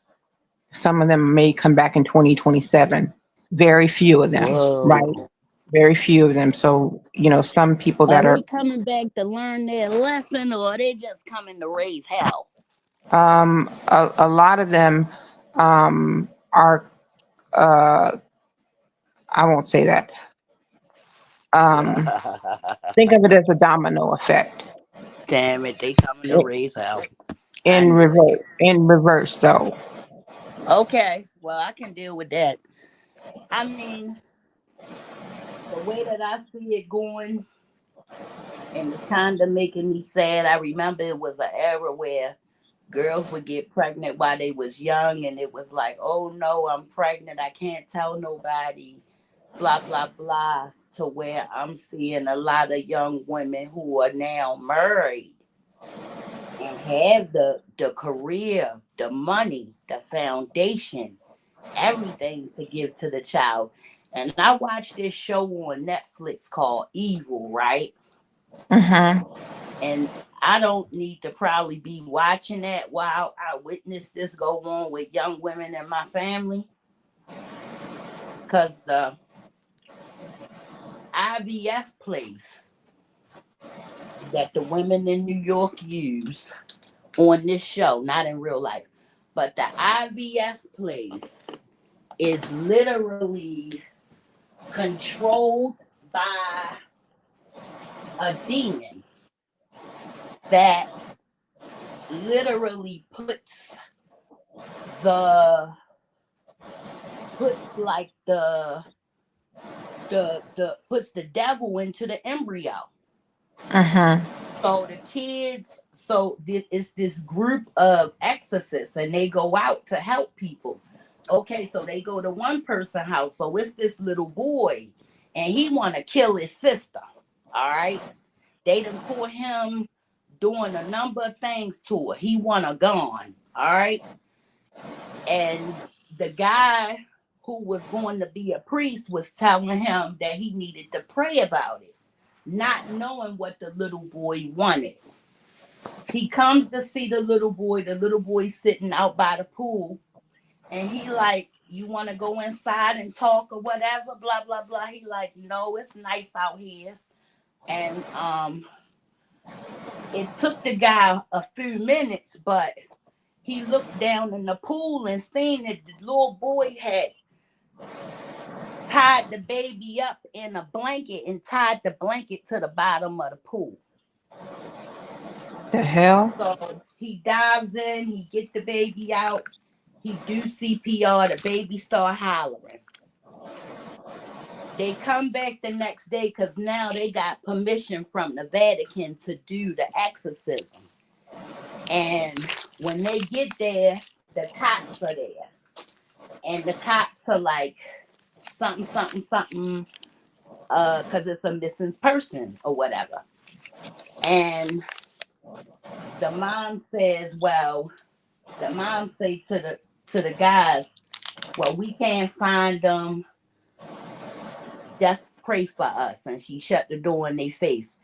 F: some of them may come back in 2027, very few of them, right?
B: Whoa.
F: Very few of them. So, some people
B: Are
F: that are
B: they coming back to learn their lesson, or are they just coming to raise hell?
F: a lot of them are I won't say that. Um, think of it as a domino effect.
B: Damn it, they coming to raise hell. I
F: In
B: knew it.
F: reverse, though.
B: Okay, well, I can deal with that. I mean, the way that I see it going, and it's kind of making me sad. I remember it was an era where girls would get pregnant while they was young, and it was like, oh no, I'm pregnant, I can't tell nobody, blah blah blah, to where I'm seeing a lot of young women who are now married and have the career, the money, the foundation, everything to give to the child. And I watched this show on Netflix called Evil, right?
F: Mm-hmm.
B: And I don't need to probably be watching that while I witness this go on with young women in my family. Because the IVF place that the women in New York use on this show, not in real life, but the IVF place is literally controlled by a demon that literally the puts like the puts the devil into the embryo.
F: Mm-hmm.
B: So the kids, so it's this group of exorcists, and they go out to help people. Okay, so they go to one person house. So it's this little boy, and he want to kill his sister. All right, they done caught him doing a number of things to her. He want a gun. All right, and the guy who was going to be a priest was telling him that he needed to pray about it, not knowing what the little boy wanted. He comes to see the little boy. The little boy sitting out by the pool, and he like, you want to go inside and talk or whatever, blah blah blah. He like, no, it's nice out here. And it took the guy a few minutes, but he looked down in the pool and seen that the little boy had tied the baby up in a blanket and tied the blanket to the bottom of the pool.
F: The hell?
B: So he dives in, he get the baby out, he do CPR, the baby start hollering. They come back the next day because now they got permission from the Vatican to do the exorcism. And when they get there, the cops are there. And the cops are like, something, something, something, because it's a missing person or whatever. And the mom says, well, the mom say to the guys, well, we can't find them. Just pray for us. And she shut the door in their face.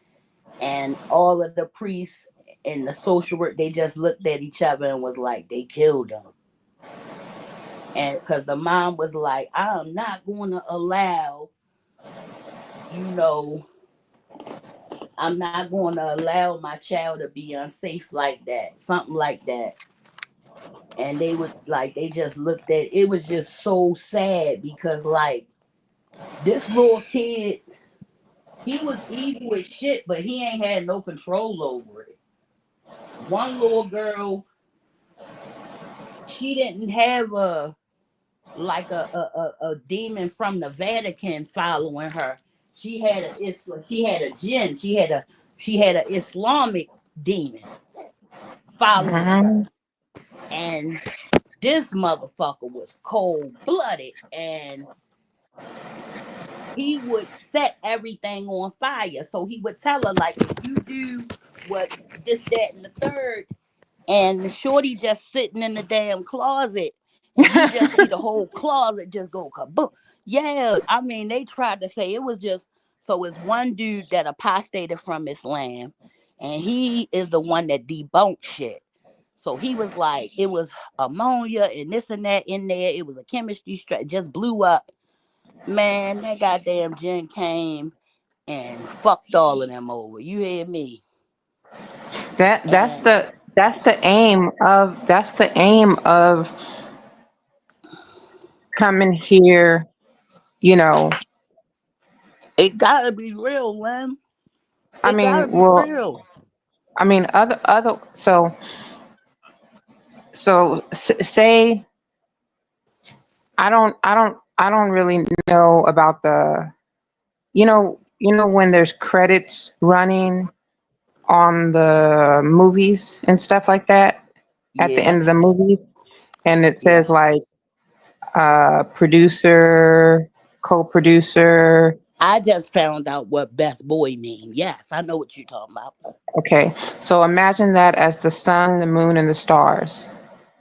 B: And all of the priests and the social work, they just looked at each other and was like, they killed them. And because the mom was like, I'm not going to allow, you know, I'm not going to allow my child to be unsafe like that, something like that. And they would like, they just looked at it, was just so sad because like this little kid, he was evil as shit, but he ain't had no control over it. One little girl, she didn't have a demon from the Vatican following her. She had a jinn. She had an Islamic demon following her.
F: Mm-hmm.
B: And this motherfucker was cold blooded, and he would set everything on fire. So he would tell her, like, if you do what this, that, and the third, and the shorty just sitting in the damn closet, and you just see the whole closet just go kaboom. Yeah, I mean, they tried to say it was just, so it's one dude that apostated from Islam, and he is the one that debunked shit. So he was like, it was ammonia and this and that in there. It was a chemistry just blew up. Man, that goddamn Jen came and fucked all of them over. You hear me?
F: That's
B: And
F: the aim of coming here, you know.
B: it gotta be real, man.
F: I
B: It gotta
F: mean,
B: be
F: well,
B: real.
F: I mean, other say I don't really know about the, when there's credits running on the movies and stuff like that at the
B: Yeah,
F: end of the movie, and it
B: yeah.
F: says like producer, co-producer.
B: I just found out what best boy mean. Yes, I know what you're talking about.
F: Okay, so imagine that as the sun, the moon, and the stars.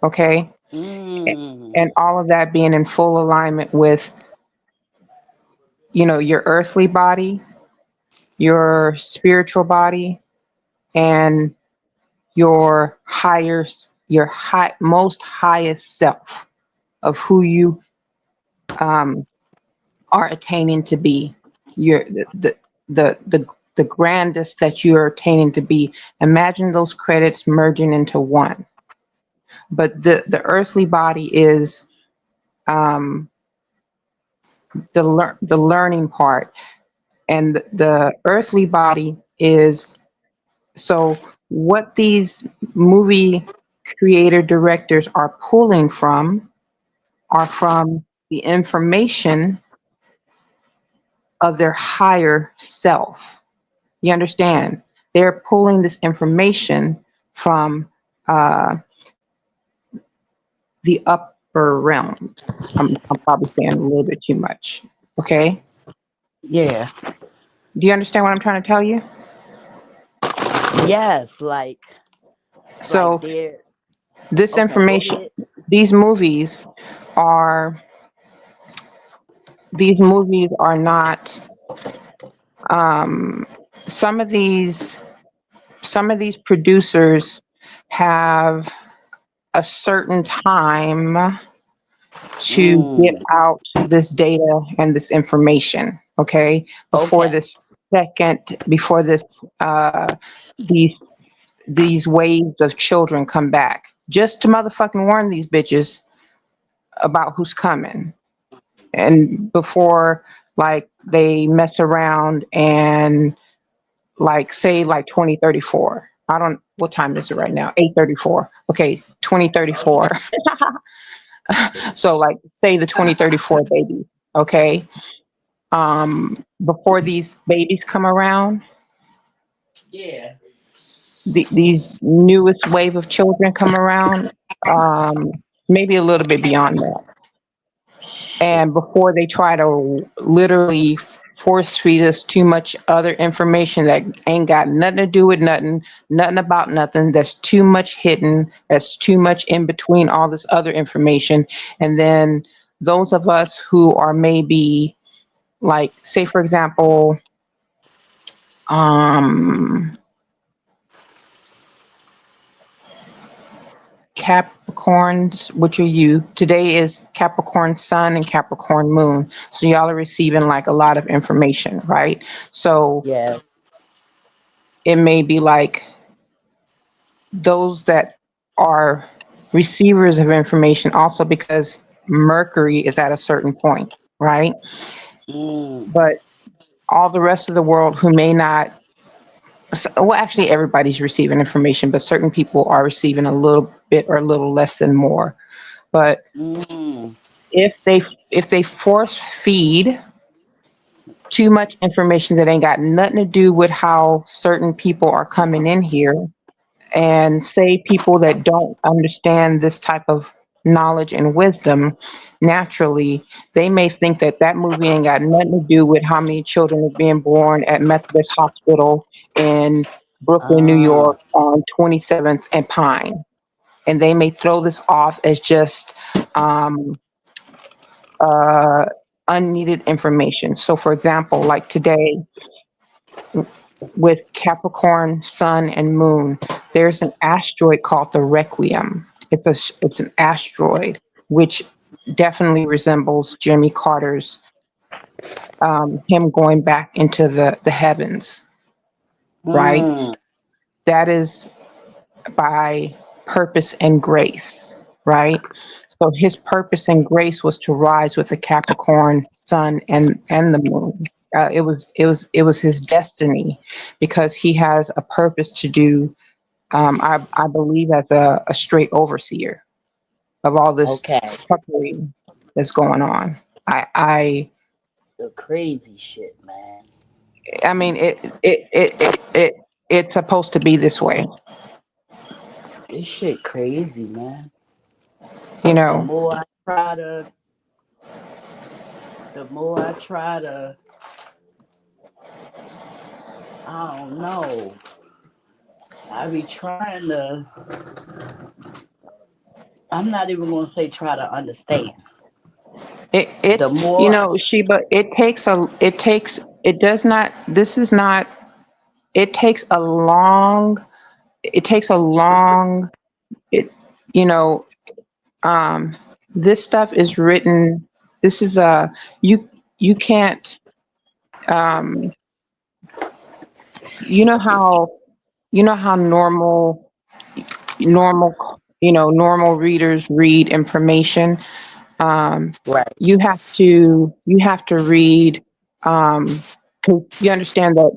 F: Okay,
B: Mm.
F: and all of that being in full alignment with, your earthly body, your spiritual body, and your most highest self of who you um, are attaining to be. Your the grandest that you're attaining to be. Imagine those credits merging into one. But the earthly body is um, the learning part, and the earthly body is, so what these movie creator directors are pulling from are from the information of their higher self. You understand? They're pulling this information from uh, the upper realm. I'm probably saying a little bit too much. Okay.
B: Yeah.
F: Do you understand what I'm trying to tell you?
B: Yes, like
F: So
B: they're
F: this
B: okay. Go
F: information,
B: ahead.
F: these movies are these movies are not um, some of these producers have a certain time to get
B: Mm.
F: out this data and this information, okay, before
B: Okay.
F: this before these these waves of children come back, just to motherfucking warn these bitches about who's coming, and before, like, they mess around and, like, say, like 2034. I don't, what time is it right now? 8:34. Okay, 2034.
B: Okay.
F: So, like, say the 2034 baby, okay? Before these babies come around,
B: Yeah.
F: these newest wave of children come around, maybe a little bit beyond that. And before they try to literally force feed us too much other information that ain't got nothing to do with nothing, nothing about nothing, that's too much hidden, that's too much in between all this other information. And then those of us who are maybe, like, say for example, um Capricorns, which are you. Today is Capricorn sun and Capricorn moon. So y'all are receiving like a lot of information, right? So
B: Yeah.
F: it may be like those that are receivers of information also, because Mercury is at a certain point, right?
B: Mm.
F: But all the rest of the world who may not, well, actually everybody's receiving information, but certain people are receiving a little bit or a little less than more. But
B: Mm.
F: if they force feed too much information that ain't got nothing to do with how certain people are coming in here, and say people that don't understand this type of knowledge and wisdom naturally, they may think that that movie ain't got nothing to do with how many children are being born at Methodist Hospital in Brooklyn, New
B: Ah.
F: York on 27th and Pine. And they may throw this off as just um, uh, unneeded information. So, for example, like today with Capricorn, Sun, and Moon, there's an asteroid called the Requiem. It's an asteroid which definitely resembles Jimmy Carter's him going back into the heavens, right?
B: Mm,
F: That is by purpose and grace, right? So his purpose and grace was to rise with the Capricorn sun and the moon. It was his destiny, because he has a purpose to do. I believe as a straight overseer of all this
B: okay.
F: fuckery that's going on.
B: The crazy shit, man.
F: I mean, it's supposed to be this way,
B: This shit crazy, man.
F: you
B: The
F: know.
B: more I try to, the more I try to, I don't know. I be trying to. I'm not even gonna say try to understand. The
F: It's,
B: more,
F: Sheba, it does not, this is not, it takes a long, it takes a long, it, you know, um, this stuff is written, this is you, you can't, um, you know how, normal readers read information. Um,
B: right?
F: you have to read, 'cause you understand that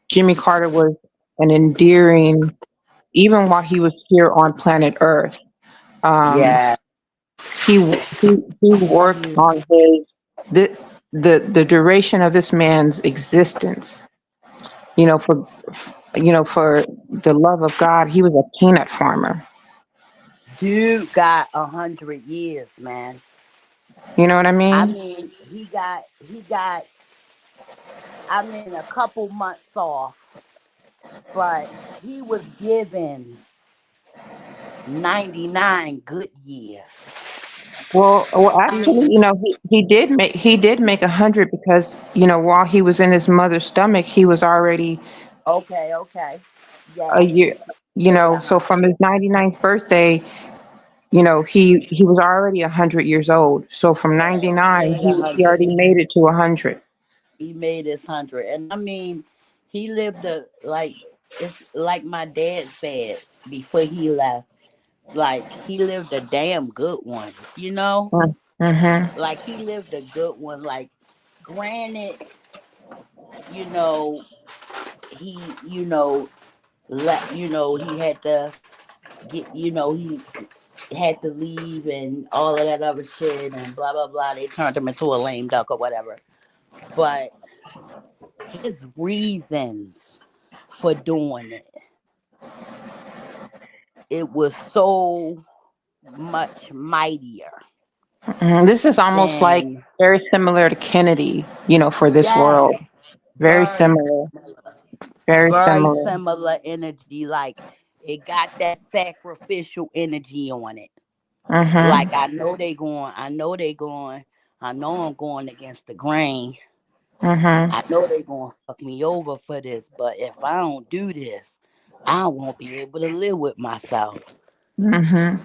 F: Jimmy Carter was an endearing, even while he was here on planet Earth. Um,
B: Yeah.
F: he
B: I
F: worked
B: mean,
F: on his the duration of this man's existence. For the love of God, he was a peanut farmer.
B: dude got 100 years, man.
F: You know what I
B: I
F: mean?
B: mean, he got. I mean, a couple months off, but he was given 99 good years.
F: Well,
B: I
F: actually,
B: mean,
F: he did make 100, because while he was in his mother's stomach, he was already
B: okay, okay,
F: a
B: yes,
F: year.
B: he made a
F: So from
B: hundred.
F: his 99th birthday, he was already 100 years old. So from
B: He
F: 99,
B: made a
F: he
B: hundred.
F: already made it to 100.
B: He made his 100, and I mean, he lived a like it's like my dad said before he left. Like he lived a damn good one, you know.
F: Mm-hmm.
B: Like he lived a good one. Like, granted, you know, he, he had to get, he had to leave and all of that other shit and blah blah blah. They turned him into a lame duck or whatever. But his reasons for doing it was so much mightier
F: This is almost like
B: than,
F: very similar to Kennedy, for this
B: yes,
F: world. Very
B: very
F: similar. Very
B: very
F: similar.
B: similar energy. Like it got that sacrificial energy on it.
F: Mm-hmm.
B: Like I know they going, I know I'm going against the grain.
F: Mm-hmm.
B: I know they gonna fuck me over for this, but if I don't do this, I won't be able to live with myself.
F: Mm-hmm.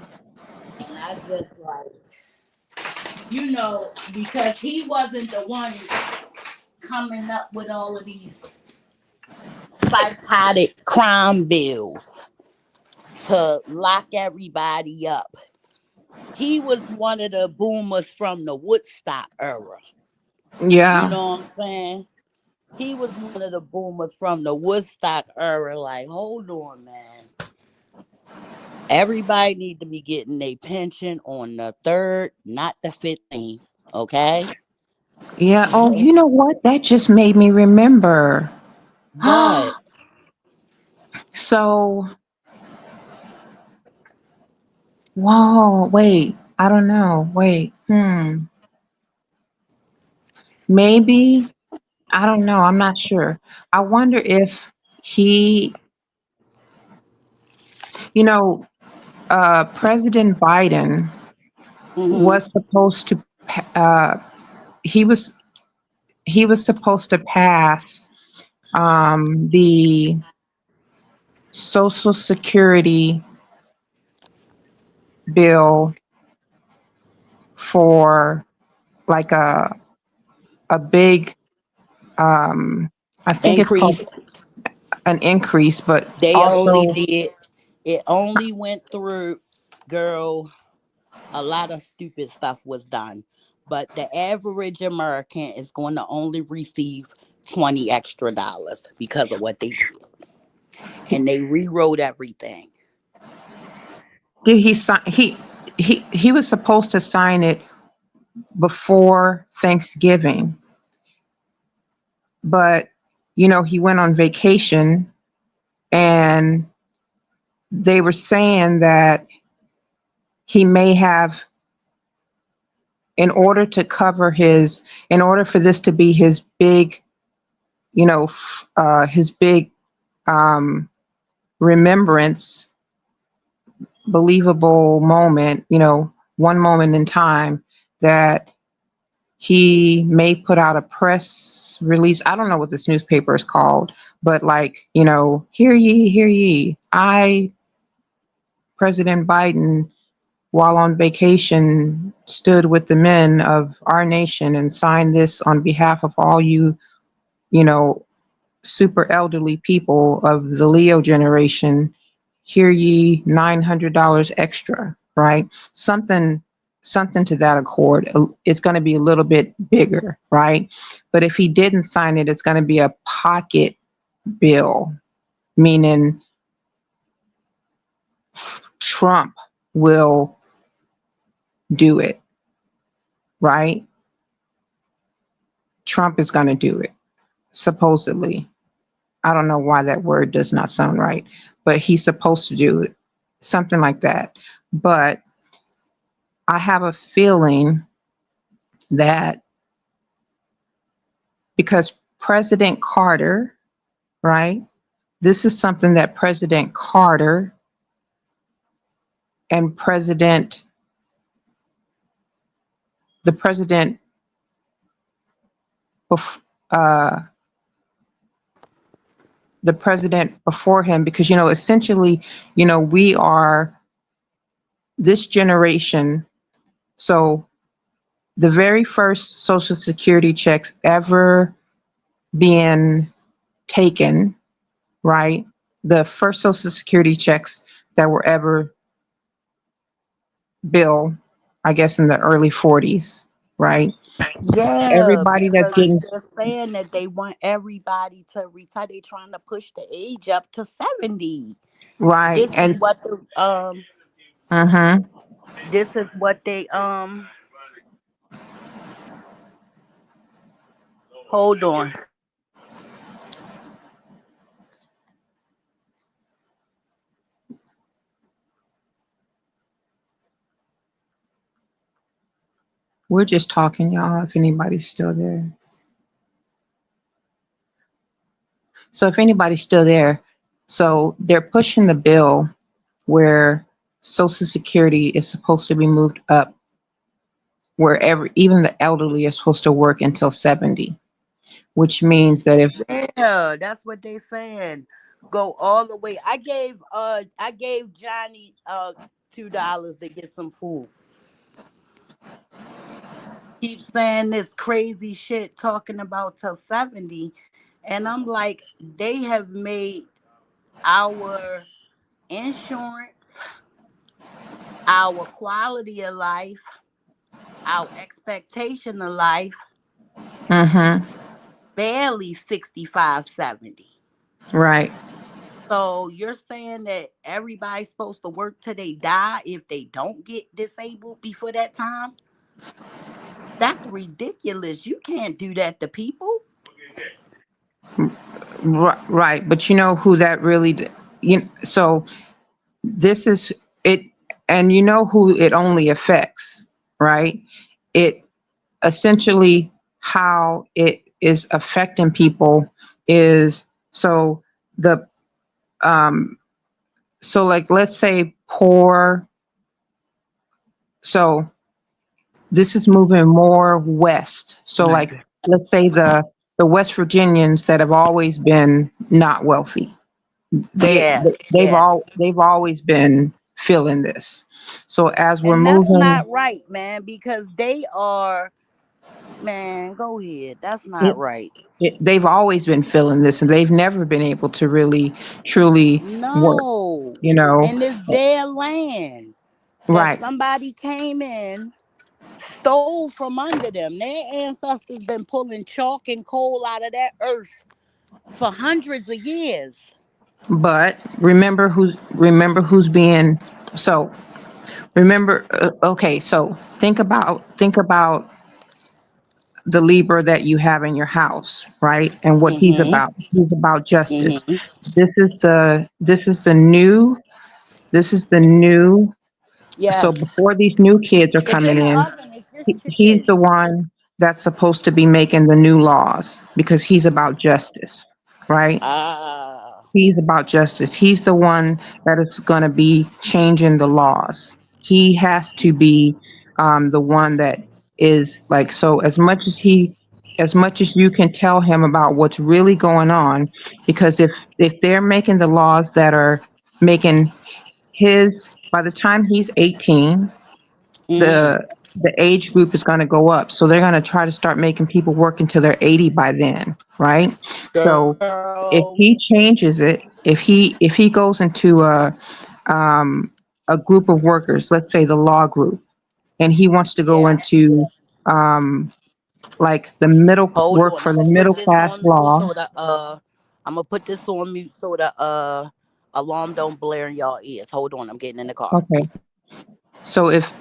B: And I just like, because he wasn't the one coming up with all of these psychotic crime bills to lock everybody up. He was one of the boomers from the Woodstock era. You
F: Yeah.
B: know what I'm saying? He was one of the boomers from the Woodstock era. Like, hold on, man. Everybody need to be getting their pension on the third, not the 15th. Okay?
F: Yeah. Oh, you know what? That just made me remember.
B: What?
F: So, whoa, wait. I don't know. Wait. Maybe. I don't know. I'm not sure. I wonder if he, you know, President Biden
B: Mm-hmm.
F: was supposed to, he was supposed to pass the Social Security bill for like a big, I think it's called
B: Increase.
F: an increase, but
B: They only
F: also
B: did. It only went through, girl. A lot of stupid stuff was done, but the average American is going to only receive $20 extra because of what they did, and they rewrote everything.
F: he was supposed to sign it before Thanksgiving, but he went on vacation, and they were saying that he may have, in order for this to be his big, his big um, remembrance, believable moment, one moment in time, that he may put out a press release. I don't know what this newspaper is called, but like, hear ye, I, President Biden, while on vacation, stood with the men of our nation and signed this on behalf of all you, you know, super elderly people of the Leo generation. Hear ye, $900 extra, right? Something to that accord. It's going to be a little bit bigger, right? But if he didn't sign it, it's going to be a pocket bill, meaning Trump will do it, right? Trump is going to do it, supposedly. I don't know why that word does not sound right, but he's supposed to do it, something like that. But I have a feeling that because President Carter, right? This is something that President Carter and the president, uh, the president before him, because, essentially, we are this generation. So the very first Social Security checks ever being taken, right? The first Social Security checks that were ever billed, I guess, in the early 40s, right?
B: Yeah,
F: Everybody that's
B: because
F: getting
B: they're saying that they want everybody to retire. They trying to push the age up to 70.
F: right,
B: This
F: and
B: is what the
F: uh-huh.
B: this is what they hold on.
F: We're just talking, y'all, if anybody's still there. So if anybody's still there, so they're pushing the bill where Social Security is supposed to be moved up, wherever even the elderly are supposed to work until 70, which means that if
B: Yeah, that's what they saying. Go all the way. I gave Johnny $2 to get some food. Keep saying this crazy shit talking about till 70. And I'm like, they have made our insurance, our quality of life, our expectation of life
F: mm-hmm,
B: barely 65, 70.
F: right.
B: So you're saying that everybody's supposed to work till they die if they don't get disabled before that time? That's ridiculous. You can't do that to people.
F: Right, but you know who that really so this is it, and you know who it only affects, right? It essentially, how it is affecting people is, so the so like, let's say poor, so this is moving more west, so like, let's say the West Virginians that have always been not wealthy, they
B: Yeah,
F: they've
B: yeah.
F: always been feeling this. So as we're
B: And that's
F: moving,
B: not right, man, because they are Man, go ahead. That's
F: It,
B: not right.
F: they've always been feeling this, and they've never been able to really, truly work.
B: No.
F: You know,
B: In this dead land that
F: right?
B: somebody came in, stole from under them. Their ancestors been pulling chalk and coal out of that earth for hundreds of years.
F: But remember who's being so. Remember, okay. So think about the Libra that you have in your house, right? And what he's
B: Mm-hmm.
F: about. He's about justice.
B: Mm-hmm.
F: This is the new. So
B: Yes.
F: before these new kids are
B: It's
F: coming
B: in the
F: in,
B: oven. It's just
F: he's
B: chicken.
F: the one that's supposed to be making the new laws because he's about justice, right?
B: Ah.
F: He's about justice. He's the one that is going to be changing the laws. He has to be the one that is like, so as much as you can tell him about what's really going on, because if they're making the laws that are making by the time he's 18,
B: Mm.
F: the age group is going to go up. So they're going to try to start making people work until they're 80 by then, right? So if
B: Girl.
F: he changes it, if he goes into a group of workers, let's say the law group, and he wants to go
B: Yeah.
F: into like the middle
B: Hold
F: work
B: on.
F: for
B: I'm
F: the
B: gonna
F: middle
B: put this
F: class
B: on mute
F: law.
B: so the I'm gonna put this on mute so the alarm don't blare in y'all ears. Hold on. I'm getting in the car.
F: Okay. So if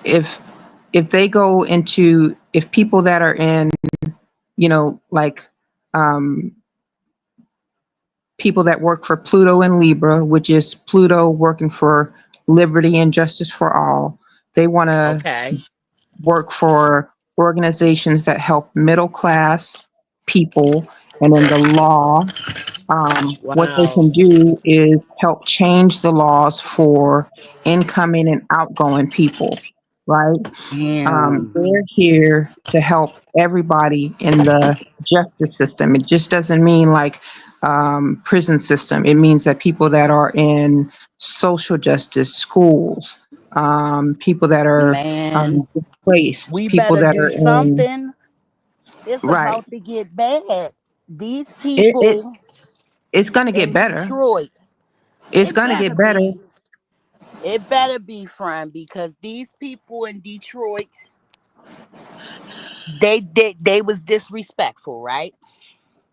F: they go into, if people that are in, like um people that work for Pluto and Libra, which is Pluto working for liberty and justice for all, they want to
B: Okay.
F: work for organizations that help middle class people. And in the law, what they
B: Wow.
F: can do is help change the laws for incoming and outgoing people, right?
B: Damn.
F: They're here to help everybody in the justice system. It just doesn't mean like prison system. It means that people that are in social justice, schools, people that are
B: Man,
F: displaced,
B: we
F: people
B: better
F: that
B: do
F: are in,
B: something. It's
F: right.
B: about to get bad. These
F: It, it
B: people
F: it's gonna get
B: in
F: better.
B: Detroit,
F: It's
B: it
F: gonna
B: better
F: get better.
B: be. It better be, friend, because these people in Detroit, they was disrespectful, right?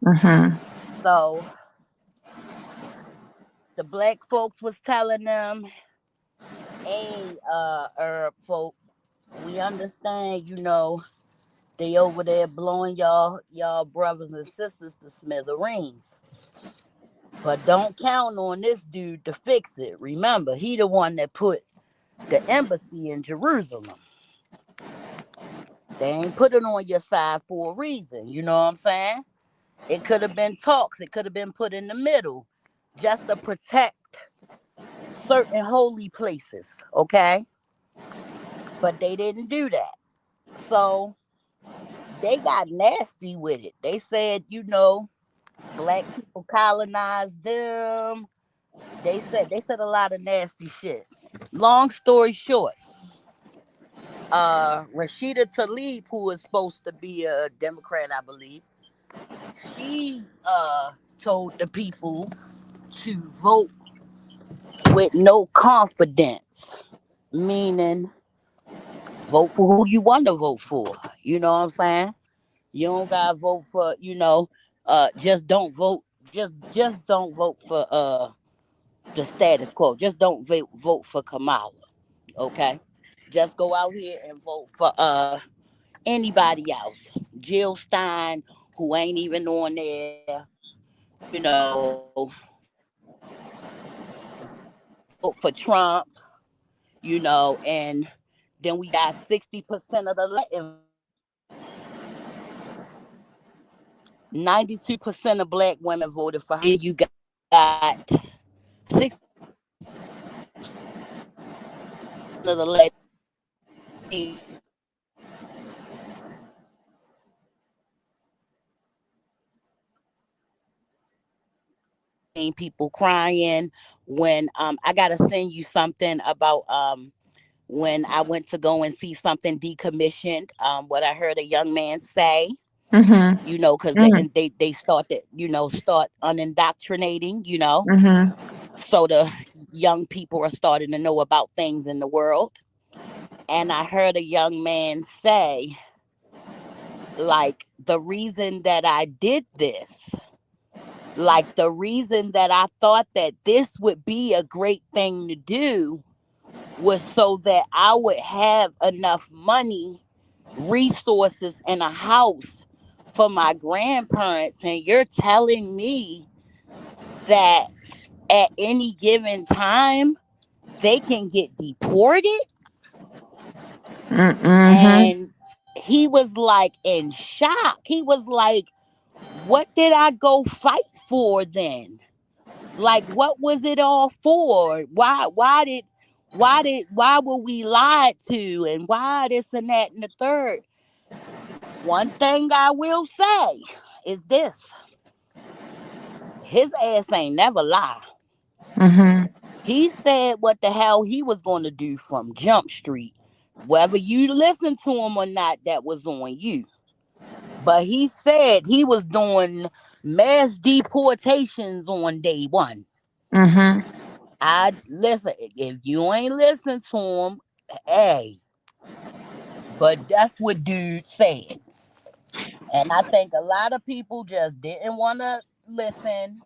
F: Hmm.
B: So the black folks was telling them, "Hey, Arab folk, we understand, they over there blowing y'all brothers and sisters to smithereens. But don't count on this dude to fix it. Remember, he the one that put the embassy in Jerusalem. They ain't put it on your side for a reason. You know what I'm saying? It could have been talks. It could have been put in the middle just to protect certain holy places. Okay? But they didn't do that. So they got nasty with it. They said, black people colonized them. They said a lot of nasty shit. Long story short, Rashida Tlaib, who is supposed to be a Democrat, I believe, she told the people to vote with no confidence, meaning vote for who you want to vote for. You know what I'm saying? You don't gotta vote for, just don't vote. Just don't vote for the status quo. Just don't vote for Kamala. Okay? Just go out here and vote for anybody else. Jill Stein, who ain't even on there, you know, vote for Trump, and then we got 60% of the Latin vote. 92% of black women voted for her. And you got 60% of the Latino people crying when I gotta send you something about when I went to go and see something decommissioned. What I heard a young man say,
F: Mhm.
B: because
F: Mhm.
B: they started, start unindoctrinating,
F: Mhm.
B: so the young people are starting to know about things in the world. And I heard a young man say, like, the reason that I did this, like, the reason that I thought that this would be a great thing to do was so that I would have enough money, resources, and a house for my grandparents. And you're telling me that at any given time they can get deported?
F: Mhm.
B: And he was like in shock. He was like, what did I go fight for then? Like, what was it all for? Why were we lied to, and why this and that and the third? One thing I will say is this: his ass ain't never lie.
F: Mhm.
B: He said what the hell he was going to do from Jump Street. Whether you listen to him or not, that was on you. But he said he was doing mass deportations on day one.
F: Mhm.
B: I listen. If you ain't listen to him, hey, but that's what dude said. And I think a lot of people just didn't want to listen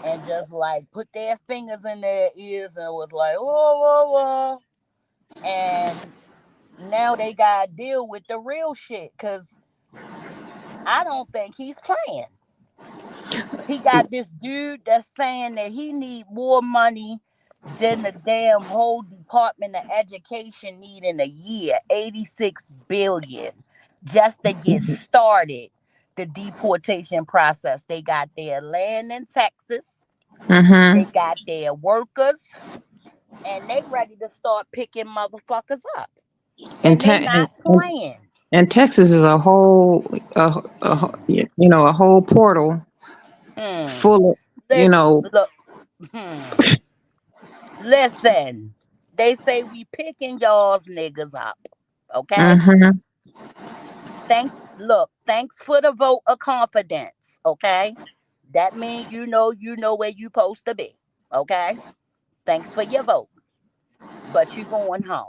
B: and just like put their fingers in their ears and was like, whoa, whoa, whoa. And now they got to deal with the real shit because I don't think he's playing. He got this dude that's saying that he need more money than the damn whole Department of Education need in a year. 86 billion just to get started the deportation process. They got their land in Texas. They
F: Mhm.
B: got their workers and they ready to start picking motherfuckers up.
F: And,
B: And they
F: te-
B: not
F: and
B: playing.
F: and Texas is a whole portal
B: Hmm.
F: full of, you
B: Listen,
F: know.
B: look. Hmm. Listen, they say we picking y'all's niggas up. Okay?
F: Mhm.
B: Thanks for the vote of confidence. Okay? That means you know where you supposed to be. Okay? Thanks for your vote. But you going home.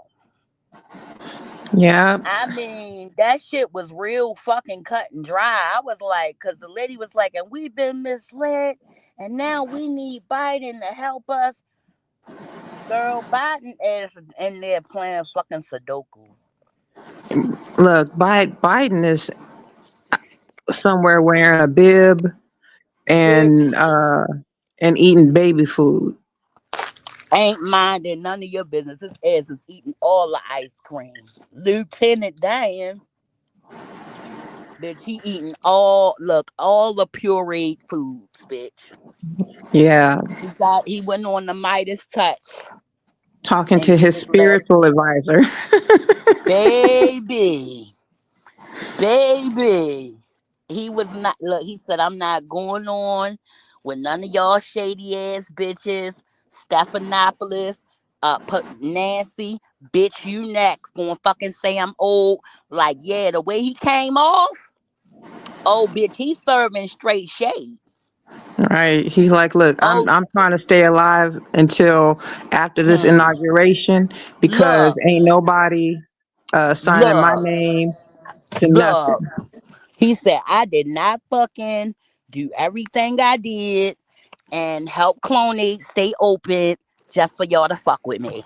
F: Yeah.
B: I mean, that shit was real fucking cut and dry. I was like, because the lady was like, and we've been misled, and now we need Biden to help us. Girl, Biden is in there playing fucking Sudoku.
F: Look, Biden is somewhere wearing a bib and
B: Bitch,
F: eating baby food.
B: ain't minding none of your business. His ass is eating all the ice cream. Lieutenant Dan, bitch, he eating all the pureed foods, bitch.
F: Yeah,
B: He went on the Midas touch
F: talking
B: and
F: to
B: get
F: his
B: his last
F: spiritual advisor.
B: baby. Baby. He was not look, he said, I'm not going on with none of y'all shady ass bitches. Stephanopoulos, put Nancy, bitch, you next. Gonna fucking say I'm old. Like, yeah, the way he came off, oh bitch, he's serving straight shade.
F: Right? He's like, look, I'm
B: Oh,
F: I'm trying to stay alive until after this
B: hmm.
F: inauguration because
B: Look,
F: ain't nobody signing my
B: look,
F: name to
B: look.
F: nothing.
B: He said, I did not fucking do everything I did and help Clonate stay open just for y'all to fuck with me.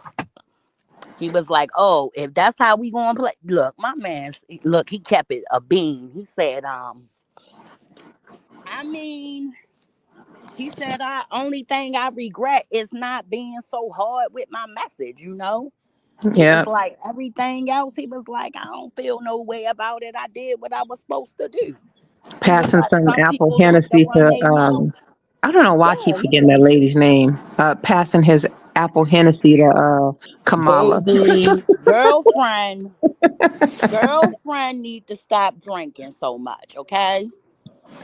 B: He was like, "Oh, if that's how we gonna play, look, my man, look, he kept it a bean. He said, I mean, he said, I only thing I regret is not being so hard with my message. He was
F: Yeah,
B: like, everything else, he was like, I don't feel no way about it. I did what I was supposed to do. He was
F: passing
B: like,
F: some
B: some
F: apple
B: people live to
F: Hennessy
B: run
F: to
B: their mouth.
F: I don't know why I keep
B: Yeah, he
F: forgetting
B: said,
F: that lady's name. Passing his apple Hennessy to Kamala.
B: baby, girlfriend need to stop drinking so much, okay?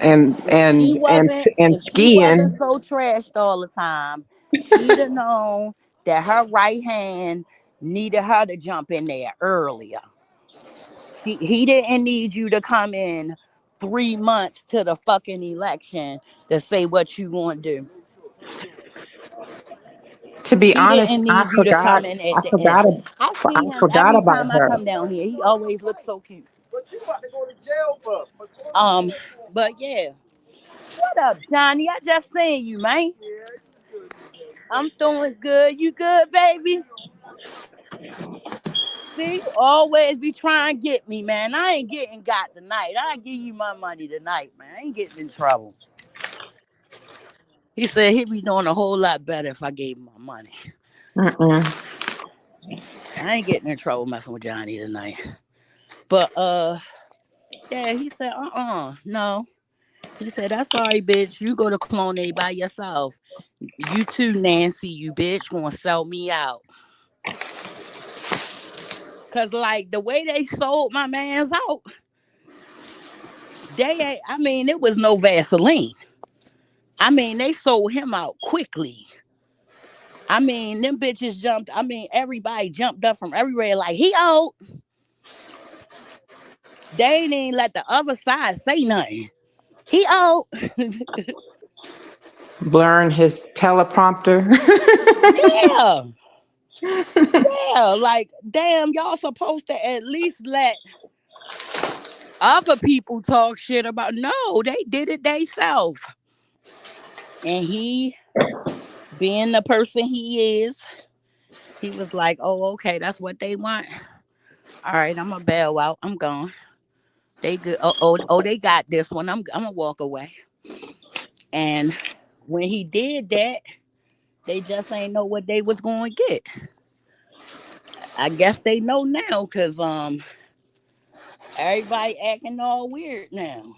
F: and and and and
B: If she wasn't
F: skiing.
B: so trashed all the time, she'd have known that her right hand needed her to jump in there earlier. He didn't need you to come in 3 months to the fucking election to say what you want to do.
F: To be
B: He
F: honest,
B: didn't need you to come in at the end. I see
F: I
B: him
F: forgot
B: every
F: about
B: time I
F: her.
B: come down here. He always looks so cute. But yeah. What up, Johnny? I just seen you, man. I'm doing good. You good, baby? See, you always be trying to get me, man. I ain't getting got tonight. I give you my money tonight, man. I ain't getting in trouble. He said he'd be doing a whole lot better if I gave him my money.
F: Mm-mm.
B: I ain't getting in trouble messing with Johnny tonight. But yeah, he said, no. He said, that's all right, bitch. You go to Clone A by yourself. You too, Nancy, you bitch, gonna sell me out. Cause like the way they sold my man's out, I mean, it was no Vaseline. I mean, they sold him out quickly. I mean, them bitches jumped. I mean, everybody jumped up from everywhere like he out. They didn't let the other side say nothing. He out.
F: Blurring his teleprompter.
B: Yeah. Yeah. Like, damn, y'all supposed to at least let other people talk shit about. No, they did it themselves. And he, being the person he is, he was like, oh, okay, that's what they want. All right, I'm a bail out. I'm gone. They good. Oh, they got this one. I'm gonna walk away. And when he did that, they just ain't know what they was going to get. I guess they know now because everybody acting all weird now.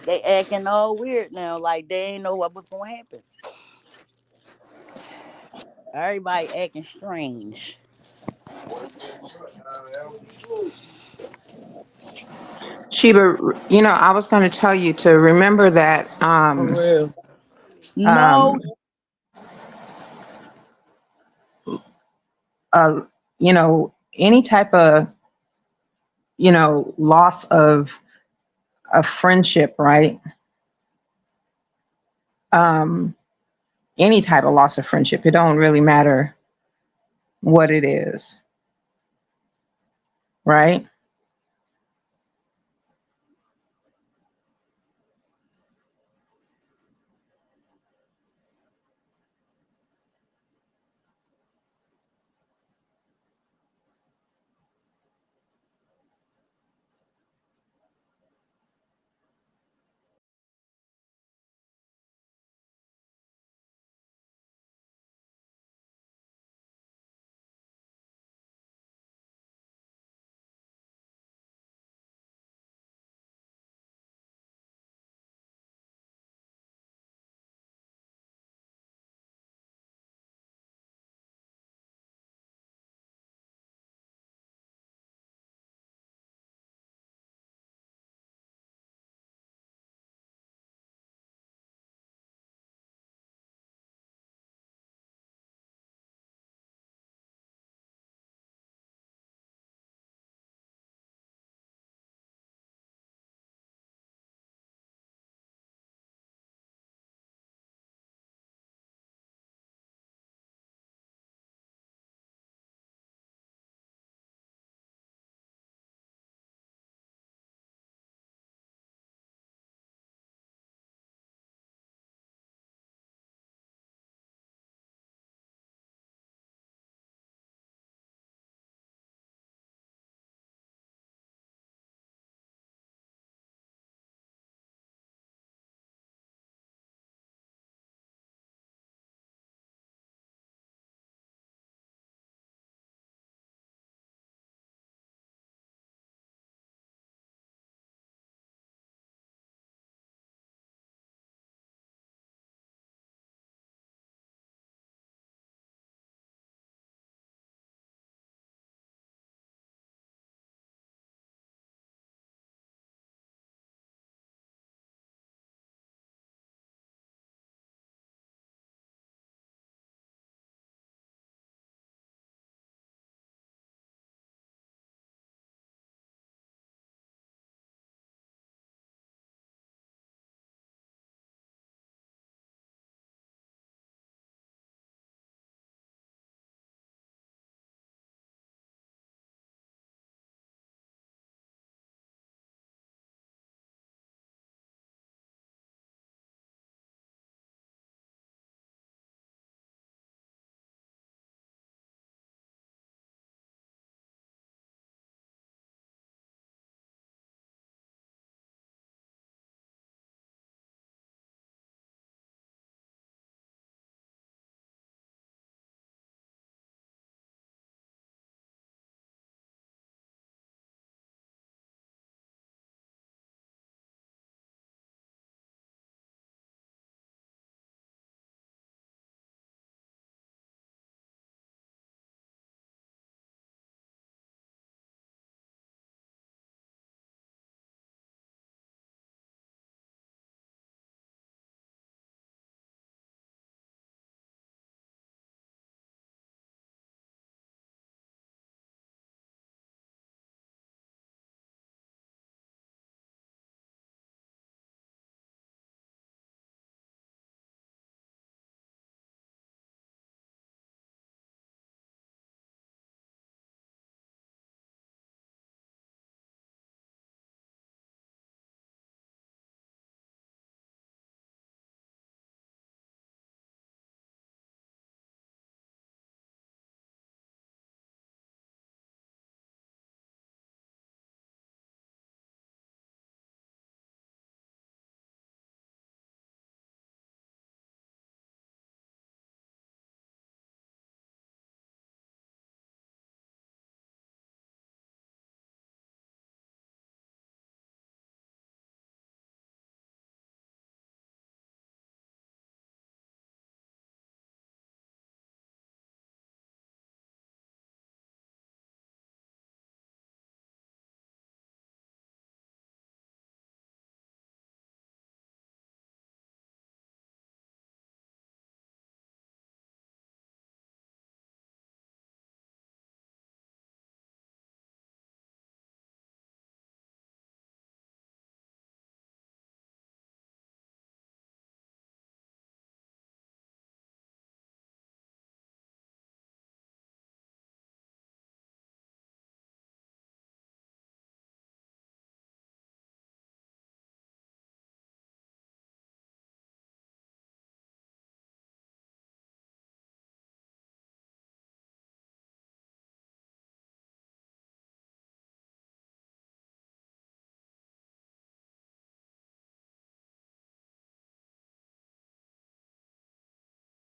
B: They acting all weird now, like they ain't know what was going to happen. Everybody acting strange.
F: Sheba, I was going to tell you to remember that,
B: For real.
F: um,
B: No.
F: uh, any type of, loss of a friendship, right? Um, any type of loss of friendship, it don't really matter what it is, right?